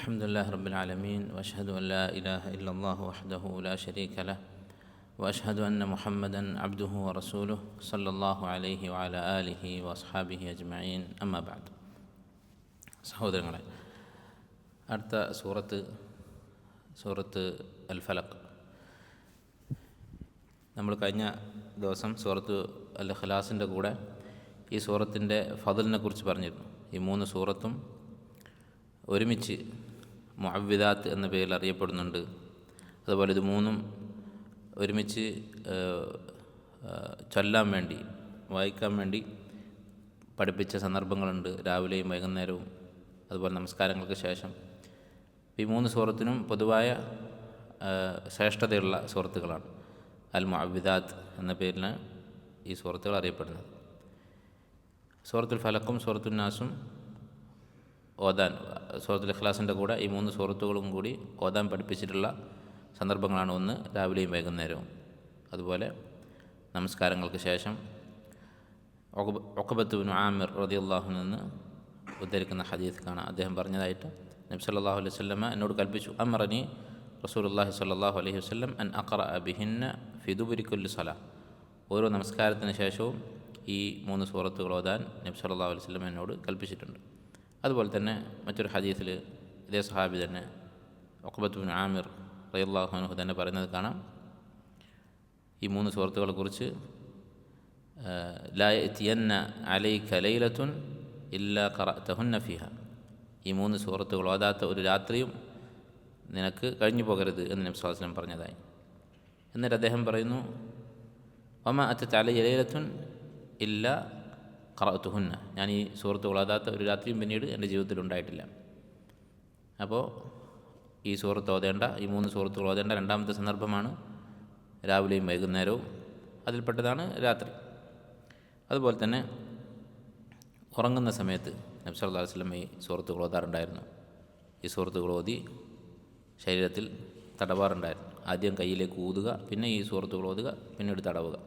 الحمد لله رب العالمين وأشهد أن لا إله إلا الله وحده لا شريك له وأشهد أن محمدا عبده ورسوله صلى الله عليه وعلى آله وأصحابه أجمعين أما بعد. സഹോദരങ്ങളെ, അടുത്ത സൂറത്ത് അൽ ഫലഖ്. നമ്മൾ കഴിഞ്ഞ ദിവസം സൂറത്ത് അൽ ഇഖ്ലാസിൻ്റെ കൂടെ ഈ സൂറത്തിൻ്റെ ഫضലിനെ കുറിച്ച് പറഞ്ഞിരുന്നു. ഈ മൂന്ന് സൂറത്തും ഒരുമിച്ച് മുഅവ്വിദാത്ത് എന്ന പേരിൽ അറിയപ്പെടുന്നുണ്ട്. അതുപോലെ ഇത് മൂന്നും ഒരുമിച്ച് ചൊല്ലാൻ വേണ്ടി, വായിക്കാൻ വേണ്ടി പഠിപ്പിച്ച സന്ദർഭങ്ങളുണ്ട്, രാവിലെയും വൈകുന്നേരവും, അതുപോലെ നമസ്കാരങ്ങൾക്ക് ശേഷം. ഈ മൂന്ന് സൂറത്തിനും പൊതുവായ ശ്രേഷ്ഠതയുള്ള സൂറത്തുകളാണ്. അൽ മുഅവ്വിദാത്ത് എന്ന പേരിലാണ് ഈ സൂറത്തുകൾ അറിയപ്പെടുന്നത്. സൂറത്തുൽ ഫലഖും സൂറത്തുൽ നാസും ഓതാൻ, സൂറത്തുൽ ഇഖ്ലാസിൻ്റെ കൂടെ ഈ മൂന്ന് സൂറത്തുകളും കൂടി ഓതാൻ പഠിപ്പിച്ചിട്ടുള്ള സന്ദർഭങ്ങളാണ്. ഒന്ന് രാവിലെയും വൈകുന്നേരവും, അതുപോലെ നമസ്കാരങ്ങൾക്ക് ശേഷം. ഉഖബത്ത് ഇബ്നു ആമിർ റളിയല്ലാഹു നിന്ന് ഉദ്ധരിക്കുന്ന ഹദീസ് കാണാം. അദ്ദേഹം പറഞ്ഞതായിട്ട് നബി സല്ലല്ലാഹു അലൈഹി വസല്ലമ എന്നോട് കൽപ്പിച്ചു, അമറനി റസൂലുള്ളാഹി സ്വല്ലല്ലാഹു അലൈഹി വസല്ലം അൻ അഖറഅ ബിഹിന്ന ഫി ദുബുരി കുല്ലി സ്വലാ. ഓരോ നമസ്കാരത്തിന് ശേഷവും ഈ മൂന്ന് സൂറത്തുകൾ ഓതാൻ നബി സല്ലല്ലാഹു അലൈഹി വസല്ലം എന്നോട് കൽപ്പിച്ചിട്ടുണ്ട്. അതുപോലെ തന്നെ മറ്റൊരു ഹദീസിൽ ഇതേ സഹാബി തന്നെ ഉഖബത്ത് ഇബ്നു ആമിർ റളിയല്ലാഹു അൻഹു തന്നെ പറയുന്നത് കാണാം, ഈ മൂന്ന് സൂറത്തുകളെക്കുറിച്ച്, ലാ യഅതിയന്ന അലൈക ലൈലത്തുൻ ഇല്ലാ ഖറഅതഹുന്ന ഫീഹ. ഈ മൂന്ന് സൂറത്തുകൾ ഓതാത്ത ഒരു രാത്രിയും നിനക്ക് കഴിഞ്ഞു പോകരുത് എന്ന് നബി സ്വല്ലല്ലാഹു അലൈഹി വസല്ലം പറഞ്ഞതായി. എന്നിട്ട് അദ്ദേഹം പറയുന്നു, വമാ അതത് അലയ്യ ലൈലത്തുൻ ഇല്ലാ ഖറഅതുഹുന്ന. ഞാൻ ഈ സൂറത്തുകൾ ഓതാത്ത ഒരു രാത്രിയും പിന്നീട് എൻ്റെ ജീവിതത്തിൽ ഉണ്ടായിട്ടില്ല. അപ്പോൾ ഈ മൂന്ന് സൂറത്തുകൾ ഓതേണ്ട രണ്ടാമത്തെ സന്ദർഭമാണ് രാവിലെയും വൈകുന്നേരവും. അതിൽപ്പെട്ടതാണ് രാത്രി. അതുപോലെ തന്നെ ഉറങ്ങുന്ന സമയത്ത് നബി സല്ലല്ലാഹു അലൈഹി വസല്ലം ഈ സൂറത്തുകൾ ഓതാറുണ്ടായിരുന്നു. ഈ സൂറത്തുകൾ ഓതി ശരീരത്തിൽ തടവാറുണ്ടായിരുന്നു. ആദ്യം കയ്യിലേക്ക് ഊതുക, പിന്നെ ഈ സൂറത്തുകൾ ഓതുക, പിന്നീട് തടവുക.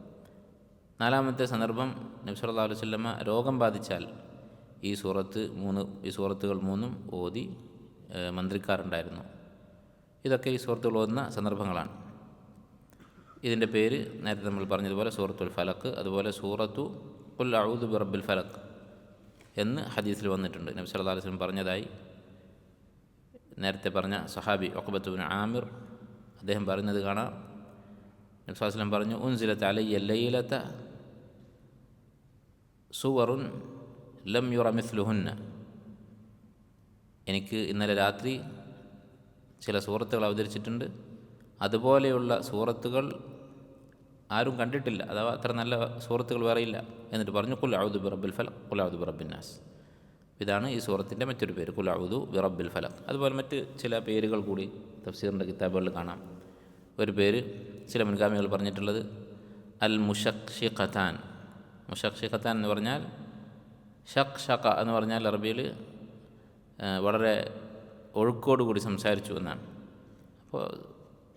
നാലാമത്തെ സന്ദർഭം, നബി സല്ലല്ലാഹു അലൈഹി വസല്ലം രോഗം ബാധിച്ചാൽ ഈ സൂറത്തുകൾ മൂന്നും ഓതി മന്ത്രിക്കാറുണ്ടായിരുന്നു. ഇതൊക്കെ ഈ സൂറത്തുകൾ ഓതുന്ന സന്ദർഭങ്ങളാണ്. ഇതിൻ്റെ പേര് നേരത്തെ നമ്മൾ പറഞ്ഞതുപോലെ സൂറത്തുൽ ഫലഖ്, അതുപോലെ സൂറത്തു ഖുൽ അഊദു ബിറബ്ബിൽ ഫലഖ് എന്ന് ഹദീസിൽ വന്നിട്ടുണ്ട്. നബി സല്ലല്ലാഹു അലൈഹി വസല്ലം പറഞ്ഞതായി നേരത്തെ പറഞ്ഞ സഹാബി ഉഖബത്ത് ഇബ്നു ആമിർ അദ്ദേഹം പറയുന്നത് കാണാം. നബി സല്ലല്ലാഹു അലൈഹി വസല്ലം പറഞ്ഞു, ഉൻസിലത്ത് അലയ്യ ലൈലത സുവറുൻ ലം യുറ മിസ്ലുഹുന്ന. എനിക്ക് ഇന്നലെ രാത്രി ചില സൂറത്തുകൾ അവതരിച്ചിട്ടുണ്ട്, അതുപോലെയുള്ള സൂറത്തുകൾ ആരും കണ്ടിട്ടില്ല, അഥവാ അത്ര നല്ല സൂറത്തുകൾ വേറെയില്ല. എന്നിട്ട് പറഞ്ഞു, ഖുൽ അഊദു ബിറബ്ബിൽ ഫലഖ് ഖുൽ അഊദു ബിറബ്ബിൻ നാസ്. ഇതാണ് ഈ സൂറത്തിൻ്റെ മറ്റൊരു പേര്, ഖുൽ അഊദു ബിറബ്ബിൽ ഫലഖ്. അതുപോലെ മറ്റ് ചില പേരുകൾ കൂടി തഫ്സീറിൻ്റെ കിതാബുകളിൽ കാണാം. ഒരു പേര് ചില മുൻഗാമികൾ പറഞ്ഞിട്ടുള്ളത് അൽ മുശഖ്ഷിഖത്താൻ. മുശഖ്ഷിഖത്താൻ എന്ന് പറഞ്ഞാൽ, ഷഖ് എന്ന് പറഞ്ഞാൽ അറബിയിൽ വളരെ ഒഴുക്കോടുകൂടി സംസാരിച്ചു എന്നാണ്. അപ്പോൾ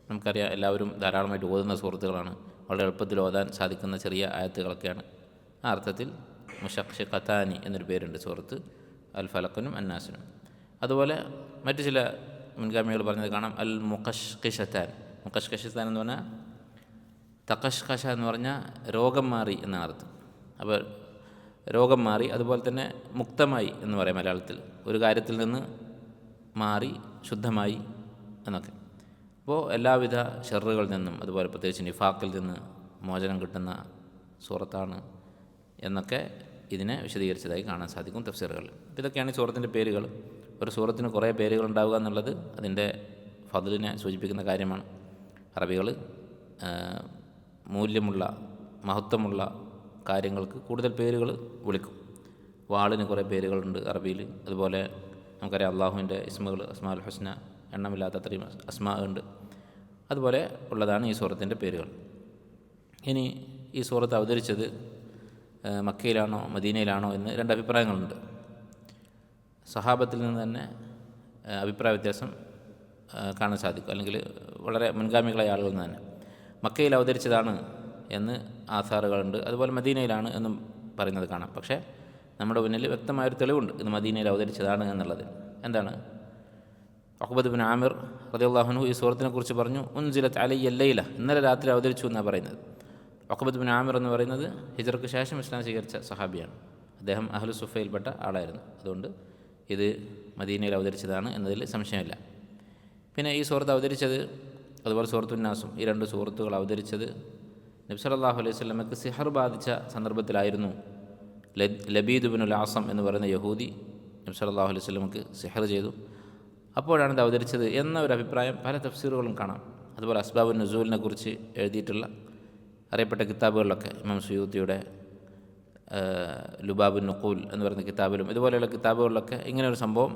നമുക്കറിയാം, എല്ലാവരും ധാരാളമായിട്ട് ഓതുന്ന സൂറത്തുകളാണ്, വളരെ എളുപ്പത്തിൽ ഓതാൻ സാധിക്കുന്ന ചെറിയ ആയത്തുകളൊക്കെയാണ്. ആ അർത്ഥത്തിൽ മുശഖ്ഷിഖത്താനി എന്നൊരു പേരുണ്ട് സൂറത്ത് അൽ ഫലഖിനും അന്നാസിനും. അതുപോലെ മറ്റ് ചില മുൻഗാമികൾ പറഞ്ഞത് കാണാം, അൽ മുഖഷ്ഖിഷത്താൻ. മുഖഷ്ഖിഷത്താൻ എന്ന് പറഞ്ഞാൽ തഖഷ്ഖശ എന്ന് പറഞ്ഞാൽ രോഗം മാറി എന്നാണ് അർത്ഥം. അപ്പോൾ രോഗം മാറി, അതുപോലെ തന്നെ മുക്തമായി എന്ന് പറയാം മലയാളത്തിൽ, ഒരു കാര്യത്തിൽ നിന്ന് മാറി ശുദ്ധമായി എന്നൊക്കെ. അപ്പോൾ എല്ലാവിധ ഷർറുകളിൽ നിന്നും, അതുപോലെ പ്രത്യേകിച്ച് നിഫാഖിൽ നിന്ന് മോചനം കിട്ടുന്ന സൂറത്താണ് എന്നൊക്കെ ഇതിനെ വിശദീകരിച്ചതായി കാണാൻ സാധിക്കും തഫ്സീറുകളിൽ. അപ്പോൾ ഇതൊക്കെയാണ് ഈ സൂറത്തിൻ്റെ പേരുകൾ. ഒരു സൂറത്തിന് കുറേ പേരുകൾ ഉണ്ടാവുക എന്നുള്ളത് അതിൻ്റെ ഫضലിനെ സൂചിപ്പിക്കുന്ന കാര്യമാണ്. അറബികൾ മൂല്യമുള്ള, മഹത്വമുള്ള കാര്യങ്ങൾക്ക് കൂടുതൽ പേരുകൾ വിളിക്കും. വാളിന് കുറേ പേരുകളുണ്ട് അറബിയിൽ. അതുപോലെ നമുക്കറിയാം, അള്ളാഹുവിൻ്റെ ഇസ്മുകൾ, അസ്മാഉൽ ഹുസ്ന, എണ്ണമില്ലാത്ത അത്രയും അസ്മാ ഉണ്ട്. അതുപോലെ ഉള്ളതാണ് ഈ സൂറത്തിൻ്റെ പേരുകൾ. ഇനി ഈ സൂറത്ത് അവതരിച്ചത് മക്കയിലാണോ മദീനയിലാണോ എന്ന് രണ്ട് അഭിപ്രായങ്ങളുണ്ട്. സഹാബത്തിൽ നിന്ന് തന്നെ അഭിപ്രായ വ്യത്യാസം കാണാൻ സാധിക്കും, അല്ലെങ്കിൽ വളരെ മുൻഗാമികളായ ആളുകളിൽ നിന്ന് തന്നെ. മക്കയിൽ അവതരിച്ചതാണ് എന്ന് ആധാറുകളുണ്ട്, അതുപോലെ മദീനയിലാണ് എന്നും പറയുന്നത് കാണാം. പക്ഷേ നമ്മുടെ മുന്നിൽ വ്യക്തമായൊരു തെളിവുണ്ട് ഇത് മദീനയിൽ അവതരിച്ചതാണ് എന്നുള്ളത്. എന്താണ്? ഉഖ്ബത്ത് ബിൻ ആമിർ റളിയല്ലാഹു അൻഹു ഈ സൂറത്തിനെ കുറിച്ച് പറഞ്ഞു, ഉൻസിലത്ത് അലയ്യ ലൈല, ഇന്നലെ രാത്രി അവതരിച്ചു എന്നാണ് പറയുന്നത്. ഉഖ്ബത്ത് ബിൻ ആമിർ എന്ന് പറയുന്നത് ഹിജ്റക്ക് ശേഷം ഇസ്ലാം സ്വീകരിച്ച സഹാബിയാണ്. അദ്ദേഹം അഹ്ലു സുഫയിൽപ്പെട്ട ആളായിരുന്നു. അതുകൊണ്ട് ഇത് മദീനയിൽ അവതരിച്ചതാണ് എന്നതിൽ സംശയമില്ല. പിന്നെ ഈ സൂറത്ത് അവതരിച്ചത്, അതുപോലെ സൂറത്തുൻ നാസും, ഈ രണ്ട് സൂറത്തുകൾ അവതരിച്ചത് നബി സല്ലല്ലാഹു അലൈഹി വസല്ലമയ്ക്ക് സിഹർ ബാധിച്ച സന്ദർഭത്തിലായിരുന്നു. ലബീദ് ബിനുൽ ആസം എന്ന് പറയുന്ന യഹൂദി നബി സല്ലല്ലാഹു അലൈഹി വസല്ലമയ്ക്ക് സിഹർ ചെയ്തു. അപ്പോഴാണ് ഇത് അവതരിച്ചത് എന്ന ഒരു അഭിപ്രായം പല തഫ്സീറുകളും കാണാം. അതുപോലെ അസ്ബാബുൻ നുസൂലിനെ കുറിച്ച് എഴുതിയിട്ടുള്ള അറിയപ്പെട്ട കിതാബുകളിലൊക്കെ ഇമാം സുയൂത്തിയുടെ ലുബാബുൻ നുഖൂൽ എന്ന് പറയുന്ന കിതാബിലും ഇതുപോലെയുള്ള കിതാബുകളിലൊക്കെ ഇങ്ങനെ ഒരു സംഭവം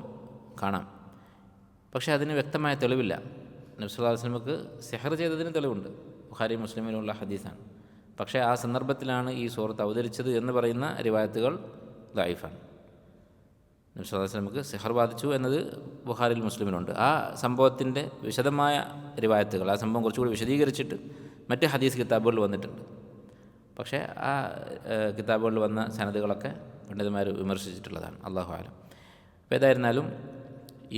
കാണാം. പക്ഷേ അതിന് വ്യക്തമായ തെളിവില്ല. നബി സല്ലല്ലാഹു അലൈഹി വസല്ലമക്ക് സിഹർ ചെയ്തതിന് തെളിവുണ്ട്, ബുഖാരി മുസ്ലിമിലുള്ള ഹദീസാണ്. പക്ഷേ ആ സന്ദർഭത്തിലാണ് ഈ സൂറത്ത് അവതരിച്ചത് എന്ന് പറയുന്ന റിവായത്തുകൾ ദഈഫാണ്. നബി സല്ലല്ലാഹു അലൈഹി വസല്ലമക്ക് സിഹർ ബാധിച്ചു എന്നത് ബുഖാരിയിൽ മുസ്ലിമിലുണ്ട്. ആ സംഭവത്തിൻ്റെ വിശദമായ റിവായത്തുകൾ, ആ സംഭവം കുറച്ചുകൂടി വിശദീകരിച്ചിട്ട് മറ്റ് ഹദീസ് കിതാബുകളിൽ വന്നിട്ടുണ്ട്. പക്ഷേ ആ കിതാബുകളിൽ വന്ന സനദുകളൊക്കെ പണ്ഡിതന്മാർ വിമർശിച്ചിട്ടുള്ളതാണ്. അല്ലാഹു അലം. അപ്പോൾ ഏതായിരുന്നാലും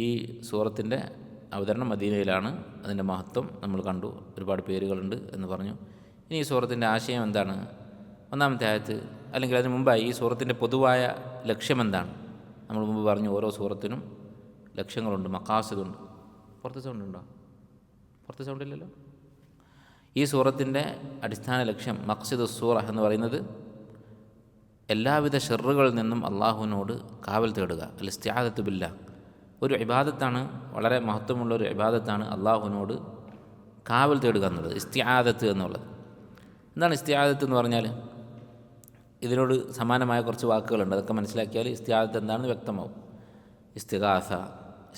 ഈ സൂറത്തിൻ്റെ അവതരണം മദീനയിലാണ്. അതിൻ്റെ മഹത്വം നമ്മൾ കണ്ടു, ഒരുപാട് പേരുകളുണ്ട് എന്ന് പറഞ്ഞു. ഇനി ഈ സൂറത്തിൻ്റെ ആശയം എന്താണ്? ഒന്നാമത്തെ ആയത്ത്, അല്ലെങ്കിൽ അതിന് മുമ്പായി ഈ സൂറത്തിൻ്റെ പൊതുവായ ലക്ഷ്യമെന്താണ്? നമ്മൾ മുമ്പ് പറഞ്ഞു ഓരോ സൂറത്തിനും ലക്ഷ്യങ്ങളുണ്ട്, മഖാസിദുണ്ട്. പുറത്ത് സൗണ്ടുണ്ടോ? പുറത്ത് സൗണ്ടില്ലല്ലോ. ഈ സൂറത്തിൻ്റെ അടിസ്ഥാന ലക്ഷ്യം, മഖ്സിദു സൂറ എന്ന് പറയുന്നത് എല്ലാവിധ ഷർറുകളിൽ നിന്നും അള്ളാഹുവിനോട് കാവൽ തേടുക, അൽ ഇസ്തിആദത്തു ബില്ലാഹ്. ഒരു ഇബാദത്താണ്, വളരെ മഹത്വമുള്ളൊരു ഇബാദത്താണ് അള്ളാഹുവിനോട് കാവൽ തേടുക എന്നുള്ളത്, ഇസ്തിആദത്ത് എന്നുള്ളത്. എന്താണ് ഇസ്തിആദത്ത് എന്ന് പറഞ്ഞാൽ? ഇതിനോട് സമാനമായ കുറച്ച് വാക്കുകളുണ്ട്. അതൊക്കെ മനസ്സിലാക്കിയാൽ ഇസ്തിആദത്ത് എന്താണെന്ന് വ്യക്തമാവും. ഇസ്തിഗാസ,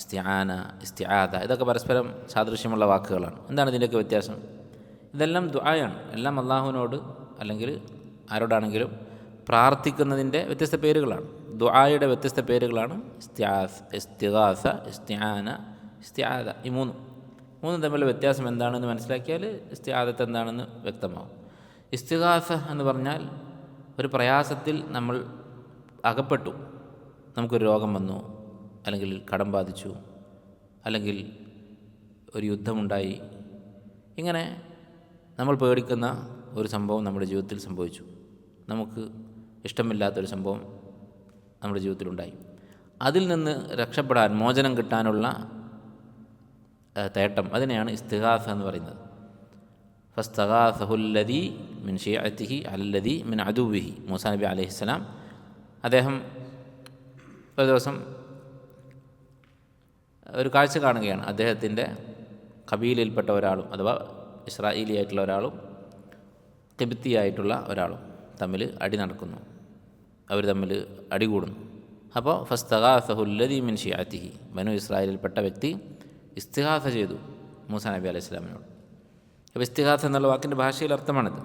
ഇസ്തിആന, ഇസ്തിആദ, ഇതൊക്കെ പരസ്പരം സാദൃശ്യമുള്ള വാക്കുകളാണ്. എന്താണ് ഇതിൻ്റെയൊക്കെ വ്യത്യാസം? ഇതെല്ലാം ദുആയാണ്. എല്ലാം അള്ളാഹുവിനോട് അല്ലെങ്കിൽ ആരോടാണെങ്കിലും പ്രാർത്ഥിക്കുന്നതിൻ്റെ വ്യത്യസ്ത പേരുകളാണ്. ദുആയുടെ വ്യത്യസ്ത പേരുകളാണ് ഇസ്തിഗാസ, ഇസ്തിആന, ഇസ്തിആദ. ഈ മൂന്നും തമ്മിലുള്ള വ്യത്യാസം എന്താണെന്ന് മനസ്സിലാക്കിയാൽ ഇസ്തിആദത്ത് എന്താണെന്ന് വ്യക്തമാവും. ഇസ്തിഗാസ എന്ന് പറഞ്ഞാൽ ഒരു പ്രയാസത്തിൽ നമ്മൾ അകപ്പെട്ടു, നമുക്കൊരു രോഗം വന്നു, അല്ലെങ്കിൽ കടം ബാധിച്ചു, അല്ലെങ്കിൽ ഒരു യുദ്ധമുണ്ടായി, ഇങ്ങനെ നമ്മൾ പേടിക്കുന്ന ഒരു സംഭവം നമ്മുടെ ജീവിതത്തിൽ സംഭവിച്ചു, നമുക്ക് ഇഷ്ടമില്ലാത്തൊരു സംഭവം നമ്മുടെ ജീവിതത്തിലുണ്ടായി. അതിൽ നിന്ന് രക്ഷപ്പെടാൻ, മോചനം കിട്ടാനുള്ള തേട്ടം, അതിനെയാണ് ഇസ്തിഗാസ എന്ന് പറയുന്നത്. ഫസ്തഗാസഹുല്ലദീ മിൻ ശിയഅതിഹി അലല്ലദീ മിൻ അദുവ്വിഹി. മൂസാ നബി അലൈഹിസ്സലാം അദ്ദേഹം ഒരു ദിവസം ഒരു കാഴ്ച കാണുകയാണ്. അദ്ദേഹത്തിൻ്റെ ഖബീലയിൽപ്പെട്ട ഒരാളും, അഥവാ ഇസ്രായേലിയായിട്ടുള്ള ഒരാളും ഖിബ്തിയായിട്ടുള്ള ഒരാളും തമ്മിൽ അടി നടക്കുന്നു, അവർ തമ്മിൽ അടികൂടുന്നു. അപ്പോൾ ഫസ്തഗാസഹുല്ലദീ മിൻ ശിയഅതിഹി, ബനു ഇസ്രായേലിൽപ്പെട്ട വ്യക്തി ഇസ്തിഗാസ ചെയ്തു മൂസാ നബി അലൈഹി സ്വലാമിനോട്. അപ്പോൾ ഇസ്തിഗാസ എന്നുള്ള വാക്കിൻ്റെ ഭാഷയിൽ അർത്ഥമാണിത്.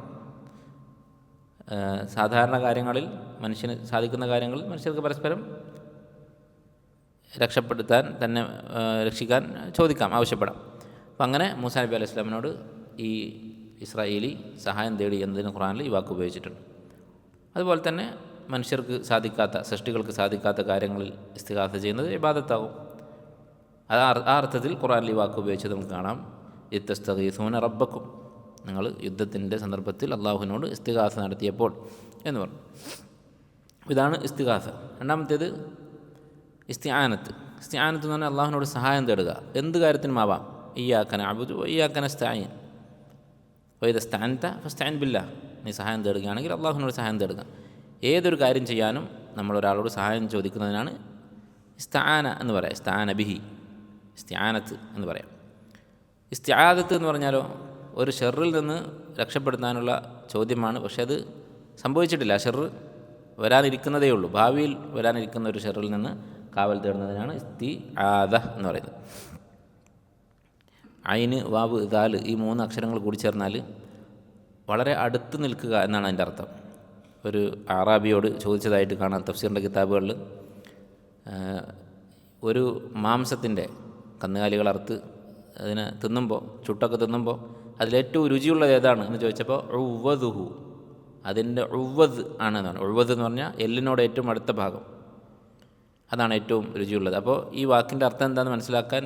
സാധാരണ കാര്യങ്ങളിൽ, മനുഷ്യന് സാധിക്കുന്ന കാര്യങ്ങളിൽ മനുഷ്യർക്ക് പരസ്പരം രക്ഷപ്പെടുത്താൻ, തന്നെ രക്ഷിക്കാൻ ചോദിക്കാം, ആവശ്യപ്പെടാം. അപ്പം അങ്ങനെ മൂസാ നബി അലൈഹി സ്വലാമിനോട് ഈ ഇസ്രായേലി സഹായം തേടി എന്നതിന് ഖുർആനിൽ ഈ വാക്ക് ഉപയോഗിച്ചിട്ടുണ്ട്. അതുപോലെ തന്നെ മനുഷ്യർക്ക് സാധിക്കാത്ത, സൃഷ്ടികൾക്ക് സാധിക്കാത്ത കാര്യങ്ങളിൽ ഇസ്തിഗാസ ചെയ്യുന്നത് ഇബാദത്താകും. ആ അർത്ഥത്തിൽ ഖുർആനിൽ ഈ വാക്ക് ഉപയോഗിച്ചത് നമുക്ക് കാണാം. ഇത്തസ്തഗീസൂന റബ്ബക്കും, നിങ്ങൾ യുദ്ധത്തിൻ്റെ സന്ദർഭത്തിൽ അള്ളാഹുവിനോട് ഇസ്തിഗാസ നടത്തിയപ്പോൾ എന്ന് പറഞ്ഞു. ഇതാണ് ഇസ്തിഗാസ. രണ്ടാമത്തേത് ഇസ്തിആനത്ത്. ഇസ്തിആനത്ത് എന്ന് പറഞ്ഞാൽ അള്ളാഹുവിനോട് സഹായം തേടുക, എന്ത് കാര്യത്തിനുമാവാം. ഇയ്യാക നഅ്ബുദു വഇയ്യാക നസ്തഈൻ വഇദാ ഇസ്തഅൻത ഫസ്തഈൻ ബില്ലാഹ്. നീ സഹായം തേടുകയാണെങ്കിൽ അള്ളാഹുവിനോട് സഹായം തേടുക. ഏതൊരു കാര്യം ചെയ്യാനും നമ്മളൊരാളോട് സഹായം ചോദിക്കുന്നതിനാണ് ഇസ്തആന എന്ന് പറയാം. ഇസ്തആന ബിഹി, ഇസ്തിആനത്ത് എന്ന് പറയാം. ഇസ്തിആദത്ത് എന്ന് പറഞ്ഞാലോ ഒരു ഷെറിൽ നിന്ന് രക്ഷപ്പെടുത്താനുള്ള ചോദ്യമാണ്. പക്ഷെ അത് സംഭവിച്ചിട്ടില്ല, ആ ഷെറ് വരാനിരിക്കുന്നതേ ഉള്ളൂ. ഭാവിയിൽ വരാനിരിക്കുന്ന ഒരു ഷെറിൽ നിന്ന് കാവൽ തേടുന്നതിനാണ് ഇസ്തിആദ എന്ന് പറയുന്നത്. ഐന്, വാവ്, ദാല്, ഈ 3 അക്ഷരങ്ങൾ കൂടി ചേർന്നാൽ വളരെ അടുത്ത് നിൽക്കുക എന്നാണ് അതിൻ്റെ അർത്ഥം. ഒരു അറാബിയോട് ചോദിച്ചതായിട്ട് കാണാം തഫ്സീറിൻ്റെ കിതാബുകളിൽ. ഒരു മാംസത്തിൻ്റെ കന്നുകാലികൾ അറുത്ത് അതിനെ തിന്നുമ്പോൾ, ചുട്ടൊക്കെ തിന്നുമ്പോൾ അതിലേറ്റവും രുചിയുള്ളത് ഏതാണ് എന്ന് ചോദിച്ചപ്പോൾ ഉവ്വദുഹു, അതിൻ്റെ ഉവ്വദ് ആണെന്നാണ്. ഉവ്വദ് എന്ന് പറഞ്ഞാൽ എല്ലിനോട് ഏറ്റവും അടുത്ത ഭാഗം, അതാണ് ഏറ്റവും രുചിയുള്ളത്. അപ്പോൾ ഈ വാക്കിൻ്റെ അർത്ഥം എന്താണെന്ന് മനസ്സിലാക്കാൻ